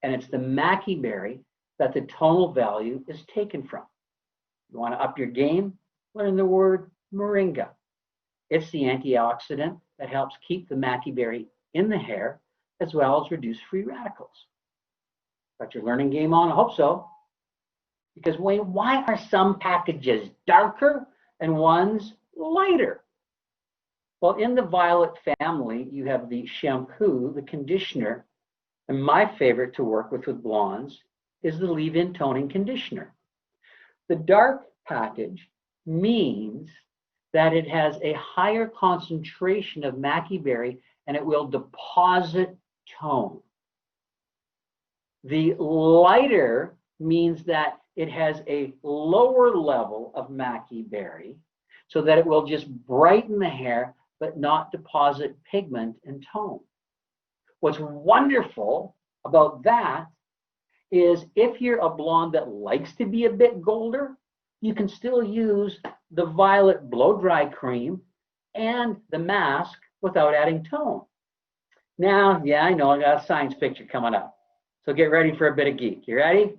S2: And it's the McKee berry that the tonal value is taken from. You want to up your game? Learn the word moringa. It's the antioxidant that helps keep the McKee berry in the hair, as well as reduce free radicals. Got your learning game on? I hope so. Because Wayne, why are some packages darker and ones lighter? Well, in the violet family, you have the shampoo, the conditioner, and my favorite to work with blondes is the leave-in toning conditioner. The dark package means that it has a higher concentration of Mackie berry and it will deposit tone. The lighter means that it has a lower level of Mackie berry so that it will just brighten the hair but not deposit pigment and tone. What's wonderful about that is if you're a blonde that likes to be a bit golder, you can still use the violet blow dry cream and the mask without adding tone. Now, yeah, I know I got a science picture coming up. So get ready for a bit of geek. You ready?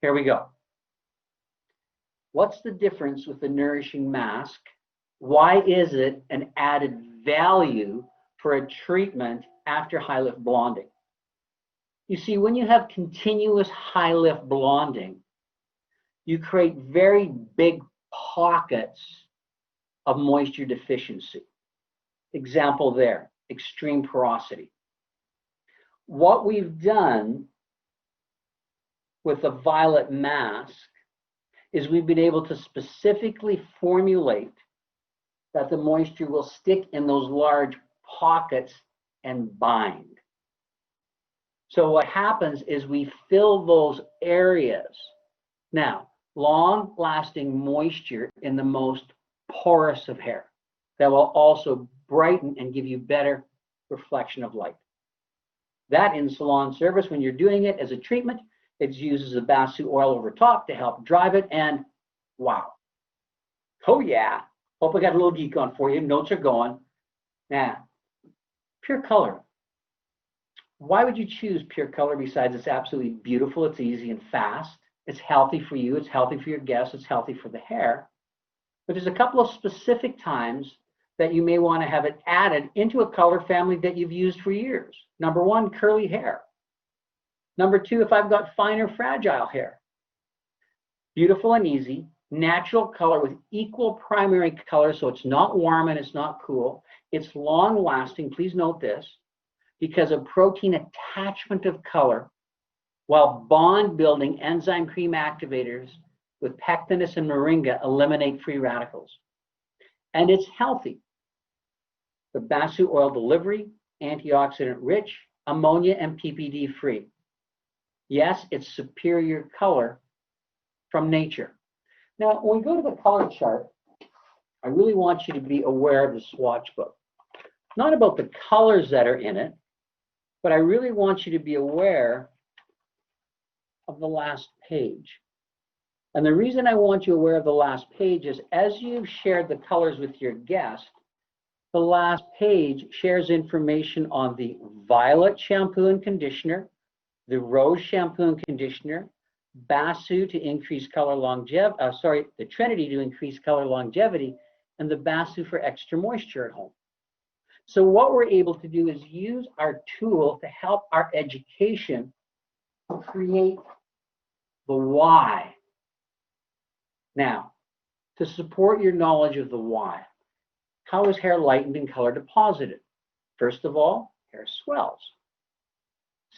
S2: Here we go. What's the difference with the nourishing mask? Why is it an added value for a treatment after high lift blonding? You see, when you have continuous high lift blonding, you create very big pockets of moisture deficiency. Example there, extreme porosity. What we've done with the violet mask is we've been able to specifically formulate that the moisture will stick in those large pockets and bind. So what happens is we fill those areas. Now, long-lasting moisture in the most porous of hair that will also brighten and give you better reflection of light. That in salon service, when you're doing it as a treatment, it uses the basu oil over top to help drive it, and wow. Oh yeah, hope I got a little geek on for you. Notes are going. Now, Pure Color. Why would you choose Pure Color besides it's absolutely beautiful, it's easy and fast, it's healthy for you, it's healthy for your guests, it's healthy for the hair. But there's a couple of specific times that you may want to have it added into a color family that you've used for years. Number one, curly hair. Number two, if I've got finer, fragile hair. Beautiful and easy, natural color with equal primary color, so it's not warm and it's not cool. It's long lasting, please note this, because of protein attachment of color, while bond building enzyme cream activators with pectinus and moringa eliminate free radicals. And it's healthy. The basu oil delivery, antioxidant rich, ammonia and PPD free. Yes, it's superior color from nature. Now, when we go to the color chart, I really want you to be aware of the swatch book. Not about the colors that are in it, but I really want you to be aware of the last page. And the reason I want you aware of the last page is as you've shared the colors with your guest, the last page shares information on the violet shampoo and conditioner, the rose shampoo and conditioner, basu to increase color longevity, the Trinity to increase color longevity, and the basu for extra moisture at home. So what we're able to do is use our tool to help our education create the why. Now, to support your knowledge of the why, how is hair lightened and color deposited? First of all, hair swells.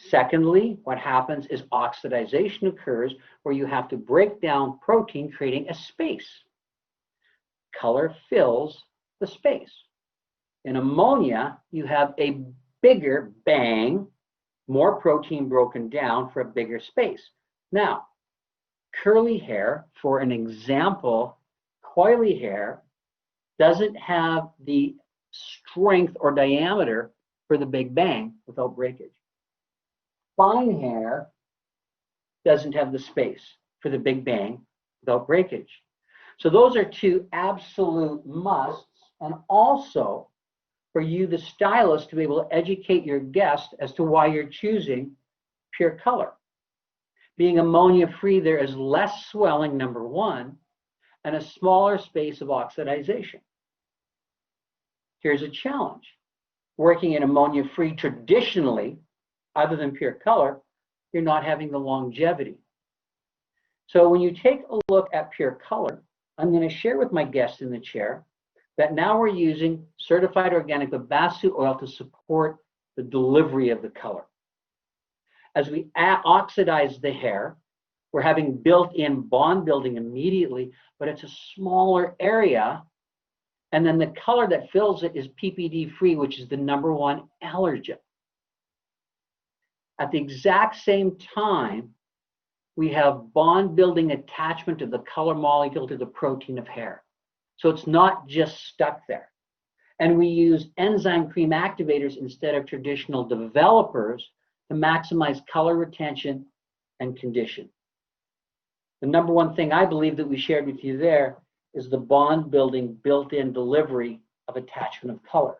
S2: Secondly, what happens is oxidization occurs where you have to break down protein, creating a space. Color fills the space. In ammonia, you have a bigger bang, more protein broken down for a bigger space. Now, curly hair, for an example, coily hair, doesn't have the strength or diameter for the big bang without breakage. Fine hair doesn't have the space for the big bang without breakage. So those are two absolute musts, and also for you, the stylist, to be able to educate your guest as to why you're choosing Pure Color. Being ammonia-free, there is less swelling, number one, and a smaller space of oxidization. Here's a challenge. Working in ammonia-free traditionally, other than Pure Color, you're not having the longevity. So when you take a look at Pure Color, I'm going to share with my guest in the chair that now we're using certified organic Babassu oil to support the delivery of the color. As we oxidize the hair, we're having built-in bond building immediately, but it's a smaller area. And then the color that fills it is PPD free, which is the #1 allergen. At the exact same time, we have bond building attachment of the color molecule to the protein of hair. So it's not just stuck there. And we use enzyme cream activators instead of traditional developers to maximize color retention and condition. The #1 thing I believe that we shared with you there is the bond building built-in delivery of attachment of color.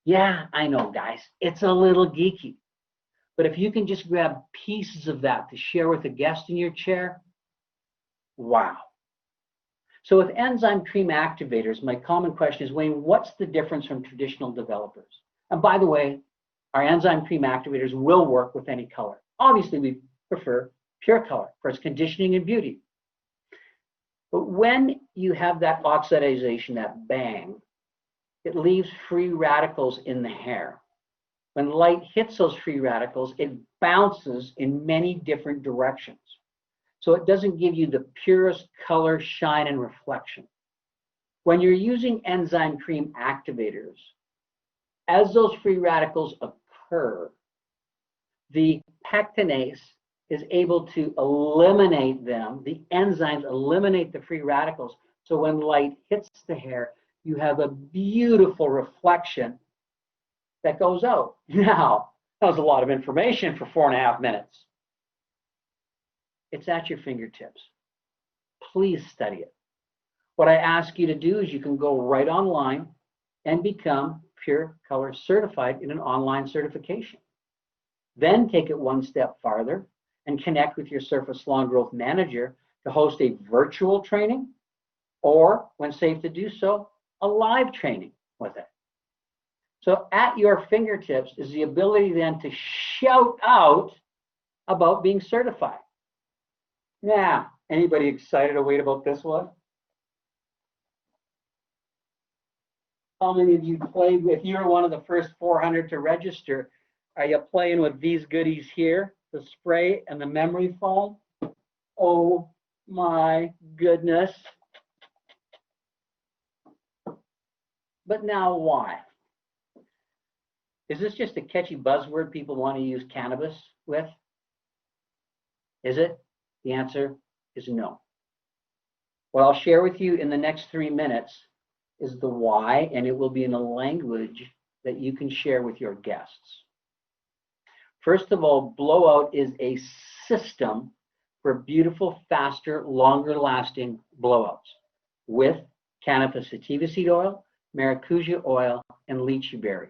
S2: Yeah, I know, guys, it's a little geeky. But if you can just grab pieces of that to share with a guest in your chair, wow. So with enzyme cream activators, my common question is, Wayne, what's the difference from traditional developers? And by the way, our enzyme cream activators will work with any color. Obviously, we prefer pure color for its conditioning and beauty. But when you have that oxidization, that bang, it leaves free radicals in the hair. When light hits those free radicals, it bounces in many different directions. So it doesn't give you the purest color, shine, and reflection. When you're using enzyme cream activators, as those free radicals occur, the pectinase is able to eliminate them. The enzymes eliminate the free radicals. So when light hits the hair, you have a beautiful reflection that goes out. Now, that was a lot of information for 4.5 minutes. It's at your fingertips. Please study it. What I ask you to do is you can go right online and become Pure Color certified in an online certification. Then take it one step farther and connect with your Surface Lawn Growth Manager to host a virtual training, or, when safe to do so, a live training with it. So at your fingertips is the ability then to shout out about being certified. Now, anybody excited or wait about this one? How many of you played, if you were one of the first 400 to register, are you playing with these goodies here, the spray and the memory foam? Oh my goodness. But now why? Is this just a catchy buzzword people want to use cannabis with? Is it? The answer is no. What I'll share with you in the next 3 minutes is the why, and it will be in a language that you can share with your guests. First of all, blowout is a system for beautiful, faster, longer lasting blowouts with cannabis sativa seed oil, maracuja oil, and lychee berry.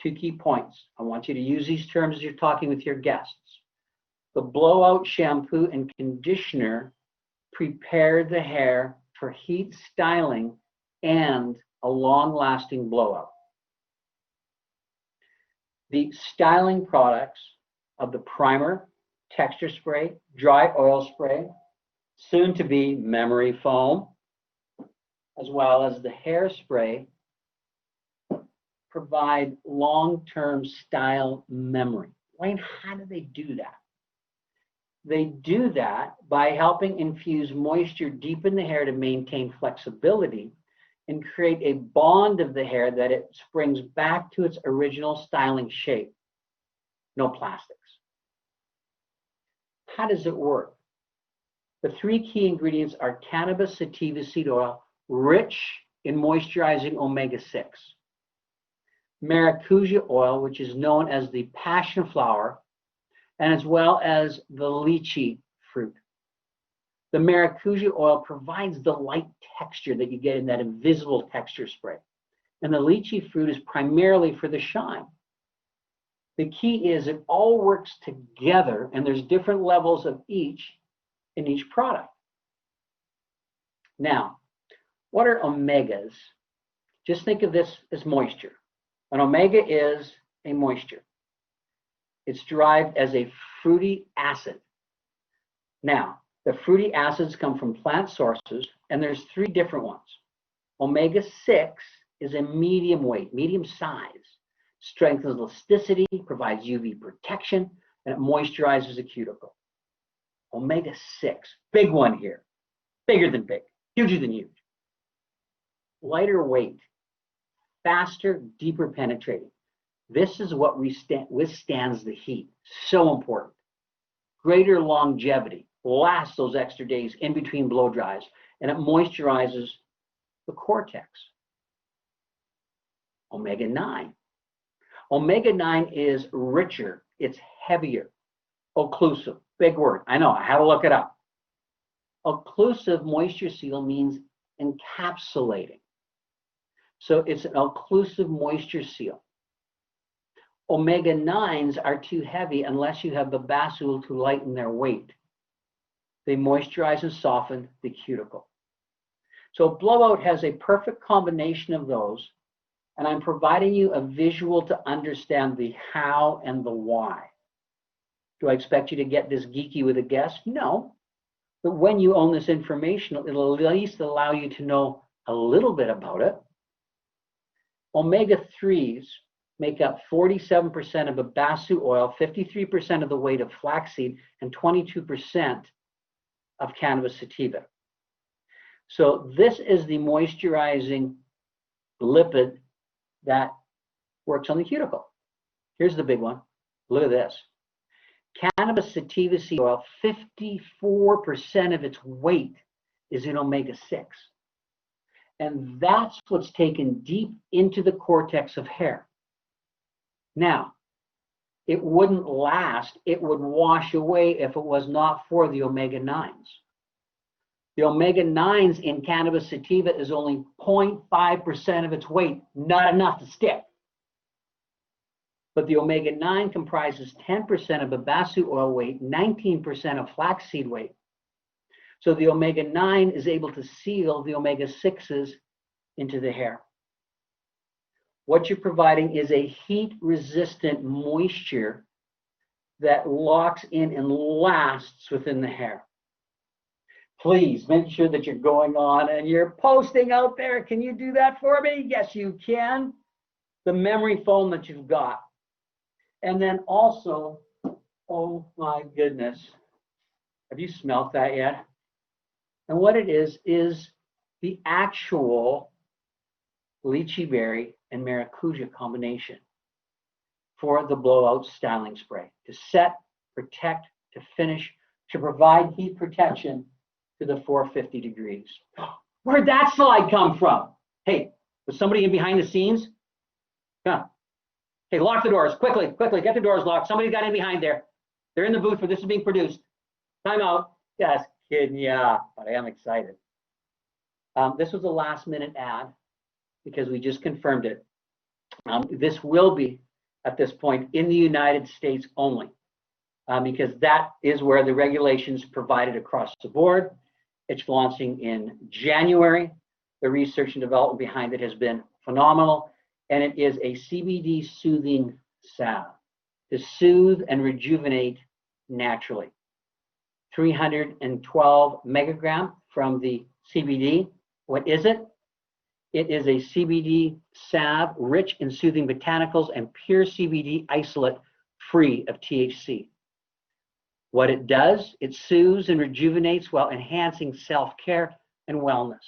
S2: 2 key points. I want you to use these terms as you're talking with your guests. The blowout shampoo and conditioner prepare the hair for heat styling and a long-lasting blowout. The styling products of the primer, texture spray, dry oil spray, soon to be memory foam, as well as the hairspray, provide long-term style memory. Wayne, how do they do that? They do that by helping infuse moisture deep in the hair to maintain flexibility and create a bond of the hair that it springs back to its original styling shape. No plastics. How does it work? The 3 key ingredients are cannabis sativa seed oil, rich in moisturizing omega-6. Maracuja oil, which is known as the passion flower, and as well as the lychee fruit. The maracuja oil provides the light texture that you get in that invisible texture spray. And the lychee fruit is primarily for the shine. The key is it all works together, and there's different levels of each in each product. Now, what are omegas? Just think of this as moisture. An omega is a moisture. It's derived as a fruity acid. Now, the fruity acids come from plant sources, and there's 3 different ones. Omega-6 is a medium weight, medium size. Strengthens elasticity, provides UV protection, and it moisturizes the cuticle. Omega-6, big one here. Bigger than big, huger than huge. Lighter weight, faster, deeper penetrating. This is what withstands the heat. So important. Greater longevity, lasts those extra days in between blow dries, and it moisturizes the cortex. Omega-9. Omega-9 is richer, it's heavier. Occlusive, big word. I know, I had to look it up. Occlusive moisture seal means encapsulating. So it's an occlusive moisture seal. Omega-9s are too heavy unless you have babassu to lighten their weight. They moisturize and soften the cuticle. So Blowout has a perfect combination of those, and I'm providing you a visual to understand the how and the why. Do I expect you to get this geeky with a guess? No. But when you own this information, it'll at least allow you to know a little bit about it. Omega-3s make up 47% of babassu oil, 53% of the weight of flaxseed, and 22% of cannabis sativa. So this is the moisturizing lipid that works on the cuticle. Here's the big one. Look at this. Cannabis sativa seed oil, 54% of its weight is in omega-6. And that's what's taken deep into the cortex of hair. Now, it wouldn't last, it would wash away if it was not for the omega-9s. The omega-9s in cannabis sativa is only 0.5% of its weight, not enough to stick. But the omega-9 comprises 10% of babassu oil weight, 19% of flaxseed weight. So the omega-9 is able to seal the omega-6s into the hair. What you're providing is a heat-resistant moisture that locks in and lasts within the hair. Please make sure that you're going on and you're posting out there. Can you do that for me? Yes, you can. The memory foam that you've got. And then also, oh my goodness, have you smelled that yet? And what it is the actual lychee berry and maracuja combination for the Blowout styling spray to set, protect, to finish, to provide heat protection to the 450 degrees. Where'd that slide come from? Hey, was somebody in behind the scenes? Yeah. Hey, lock the doors, quickly, quickly, get the doors locked. Somebody got in behind there. They're in the booth where this is being produced. Time out. Just kidding, yeah, but I am excited. This was a last minute ad because we just confirmed it. This will be, at this point, in the United States only, because that is where the regulations provided across the board. It's launching in January. The research and development behind it has been phenomenal. And it is a CBD soothing salve to soothe and rejuvenate naturally. 312 megagram from the CBD. What is it? It is a CBD salve rich in soothing botanicals and pure CBD isolate free of THC. What it does, it soothes and rejuvenates while enhancing self-care and wellness.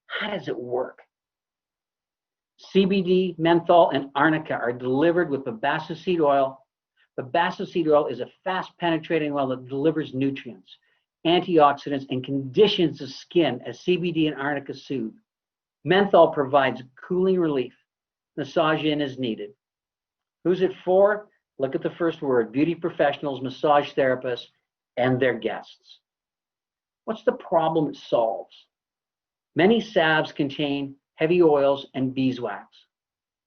S2: How does it work? CBD, menthol, and arnica are delivered with babassu seed oil. Babassu seed oil is a fast penetrating oil that delivers nutrients, antioxidants, and conditions the skin as CBD and arnica soothe. Menthol provides cooling relief. Massage in as needed. Who's it for? Look at the first word, beauty professionals, massage therapists, and their guests. What's the problem it solves? Many salves contain heavy oils and beeswax.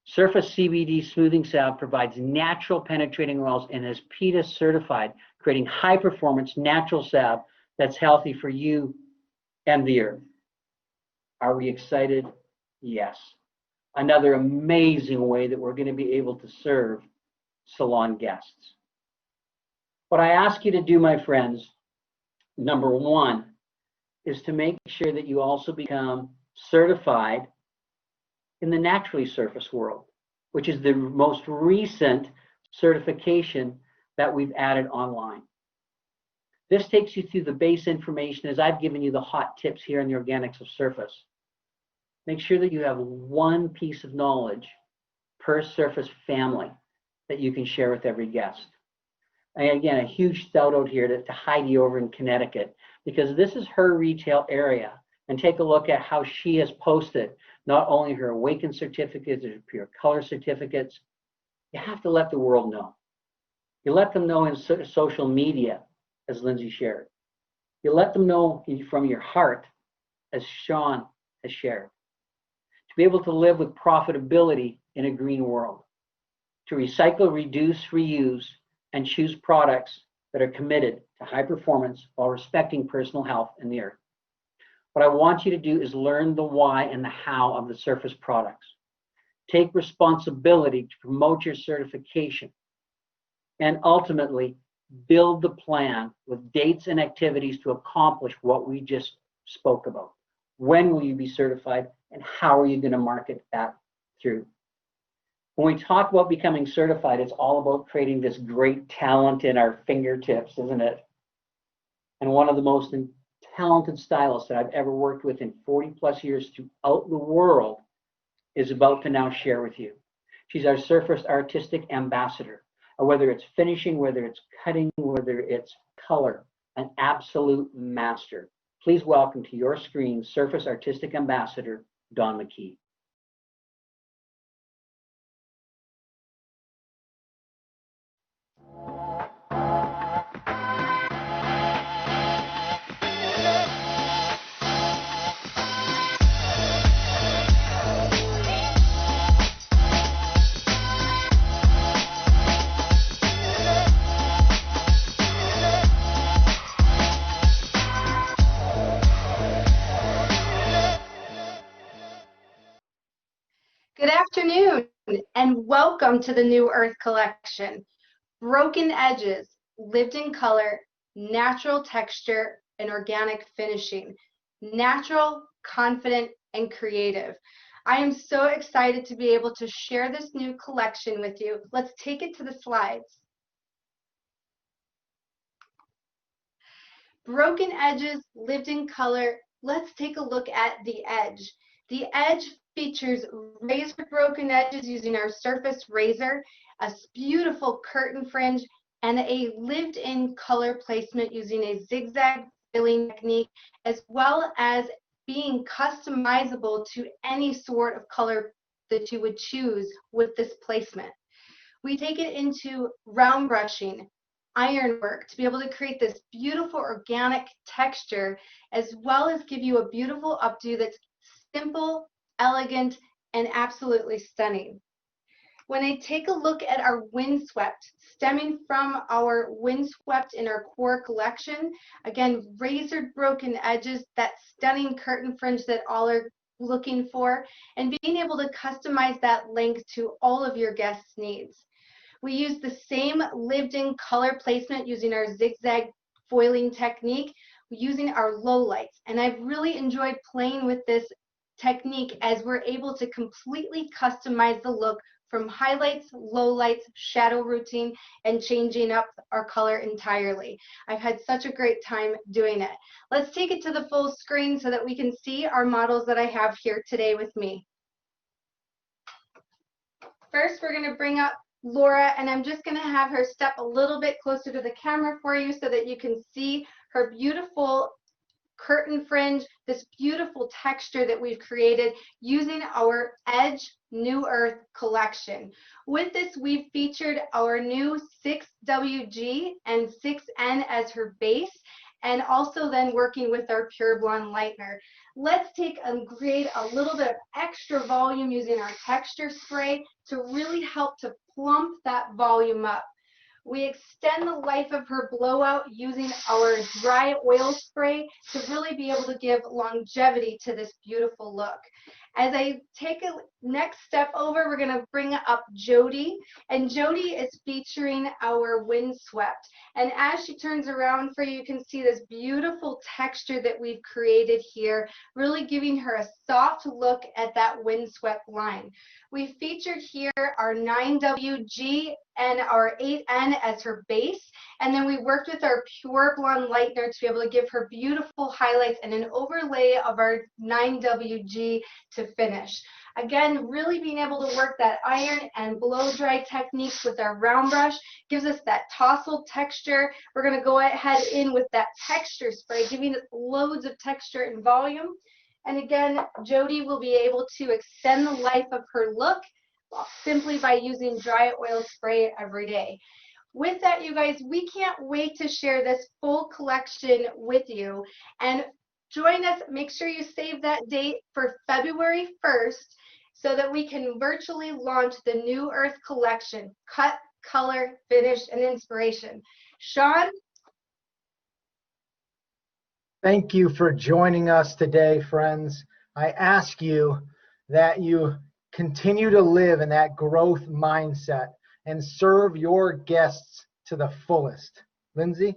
S2: Surface CBD Smoothing Salve provides natural penetrating oils and is PETA certified, creating high performance natural salve that's healthy for you and the earth. Are we excited? Yes. Another amazing way that we're going to be able to serve salon guests. What I ask you to do, my friends, number one, is to make sure that you also become certified in the naturally surface world, which is the most recent certification that we've added online. This takes you through the base information as I've given you the hot tips here in the organics of surface. Make sure that you have one piece of knowledge per surface family that you can share with every guest. And again, a huge shout out here to Heidi over in Connecticut, because this is her retail area. And take a look at how she has posted not only her Awaken certificates, her Pure Color certificates. You have to let the world know. You let them know in social media, as Lindsey shared. You let them know from your heart, as Sean has shared. To be able to live with profitability in a green world. To recycle, reduce, reuse, and choose products that are committed to high performance while respecting personal health and the earth. What I want you to do is learn the why and the how of the surface products. Take responsibility to promote your certification. And ultimately, build the plan with dates and activities to accomplish what we just spoke about. When will you be certified, and how are you going to market that through? When we talk about becoming certified, it's all about creating this great talent in our fingertips, isn't it? And one of the most talented stylists that I've ever worked with in 40 plus years throughout the world is about to now share with you. She's our Surface Artistic Ambassador. Whether it's finishing, whether it's cutting, whether it's color, an absolute master. Please welcome to your screen, Surface Artistic Ambassador, Dawn McKee.
S12: Good afternoon and welcome to the New Earth Collection. Broken edges, lived in color, natural texture, and organic finishing. Natural, confident, and creative. I am so excited to be able to share this new collection with you. Let's take it to the slides. Broken edges, lived in color. Let's take a look at the edge. The edge features razor broken edges using our Surface razor, a beautiful curtain fringe, and a lived-in color placement using a zigzag filling technique, as well as being customizable to any sort of color that you would choose with this placement. We take it into round brushing, ironwork to be able to create this beautiful organic texture, as well as give you a beautiful updo that's simple, elegant, and absolutely stunning. When I take a look at our windswept, stemming from our windswept in our core collection, again, razored broken edges, that stunning curtain fringe that all are looking for, and being able to customize that length to all of your guests' needs. We use the same lived-in color placement using our zigzag foiling technique, using our low lights, and I've really enjoyed playing with this technique as we're able to completely customize the look from highlights, lowlights, shadow routine, and changing up our color entirely. I've had such a great time doing it. Let's take it to the full screen so that we can see our models that I have here today with me. First, we're going to bring up Laura, and I'm just going to have her step a little bit closer to the camera for you so that you can see her beautiful curtain fringe, this beautiful texture that we've created using our Edge New Earth collection. With this, we've featured our new 6WG and 6N as her base, and also then working with our Pure Blonde Lightener. Let's take and create a little bit of extra volume using our texture spray to really help to plump that volume up. We extend the life of her blowout using our dry oil spray to really be able to give longevity to this beautiful look. As I take a next step over, we're going to bring up Jody, and Jody is featuring our windswept. And as she turns around for you, you can see this beautiful texture that we've created here, really giving her a soft look at that windswept line. We featured here our 9WG and our 8N as her base, and then we worked with our pure blonde lightener to be able to give her beautiful highlights and an overlay of our 9WG to finish. Again, really being able to work that iron and blow dry techniques with our round brush gives us that tousled texture. We're going to go ahead in with that texture spray, giving it loads of texture and volume. And again, Jody will be able to extend the life of her look simply by using dry oil spray every day. With that, you guys, we can't wait to share this full collection with you. And join us. Make sure you save that date for February 1st so that we can virtually launch the New Earth collection, cut, color, finish, and inspiration. Sean?
S3: Thank you for joining us today, friends. I ask you that you continue to live in that growth mindset and serve your guests to the fullest. Lindsey?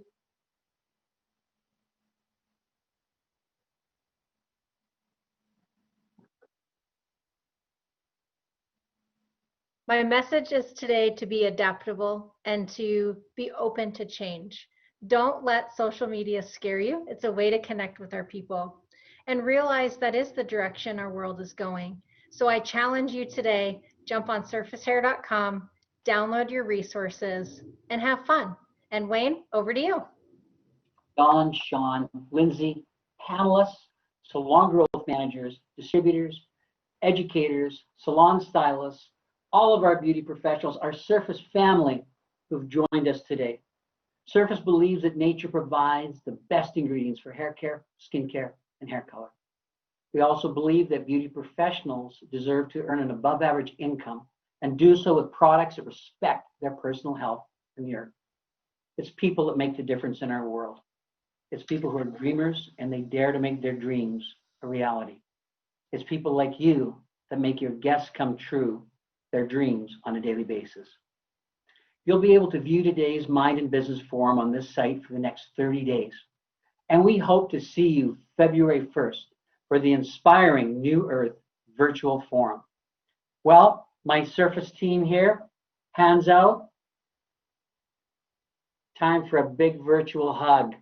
S4: My message is today to be adaptable and to be open to change. Don't let social media scare you. It's a way to connect with our people. And realize that is the direction our world is going. So I challenge you today, jump on surfacehair.com, download your resources, and have fun. And Wayne, over to you.
S2: Don, Sean, Lindsey, panelists, salon growth managers, distributors, educators, salon stylists, all of our beauty professionals, our Surface family who've joined us today. Surface believes that nature provides the best ingredients for hair care, skin care, and hair color. We also believe that beauty professionals deserve to earn an above average income and do so with products that respect their personal health and the earth. It's people that make the difference in our world. It's people who are dreamers and they dare to make their dreams a reality. It's people like you that make your guests come true, their dreams on a daily basis. You'll be able to view today's Mind and Business Forum on this site for the next 30 days. And we hope to see you February 1st for the inspiring New Earth virtual forum. Well, my Surface team here, hands out. Time for a big virtual hug.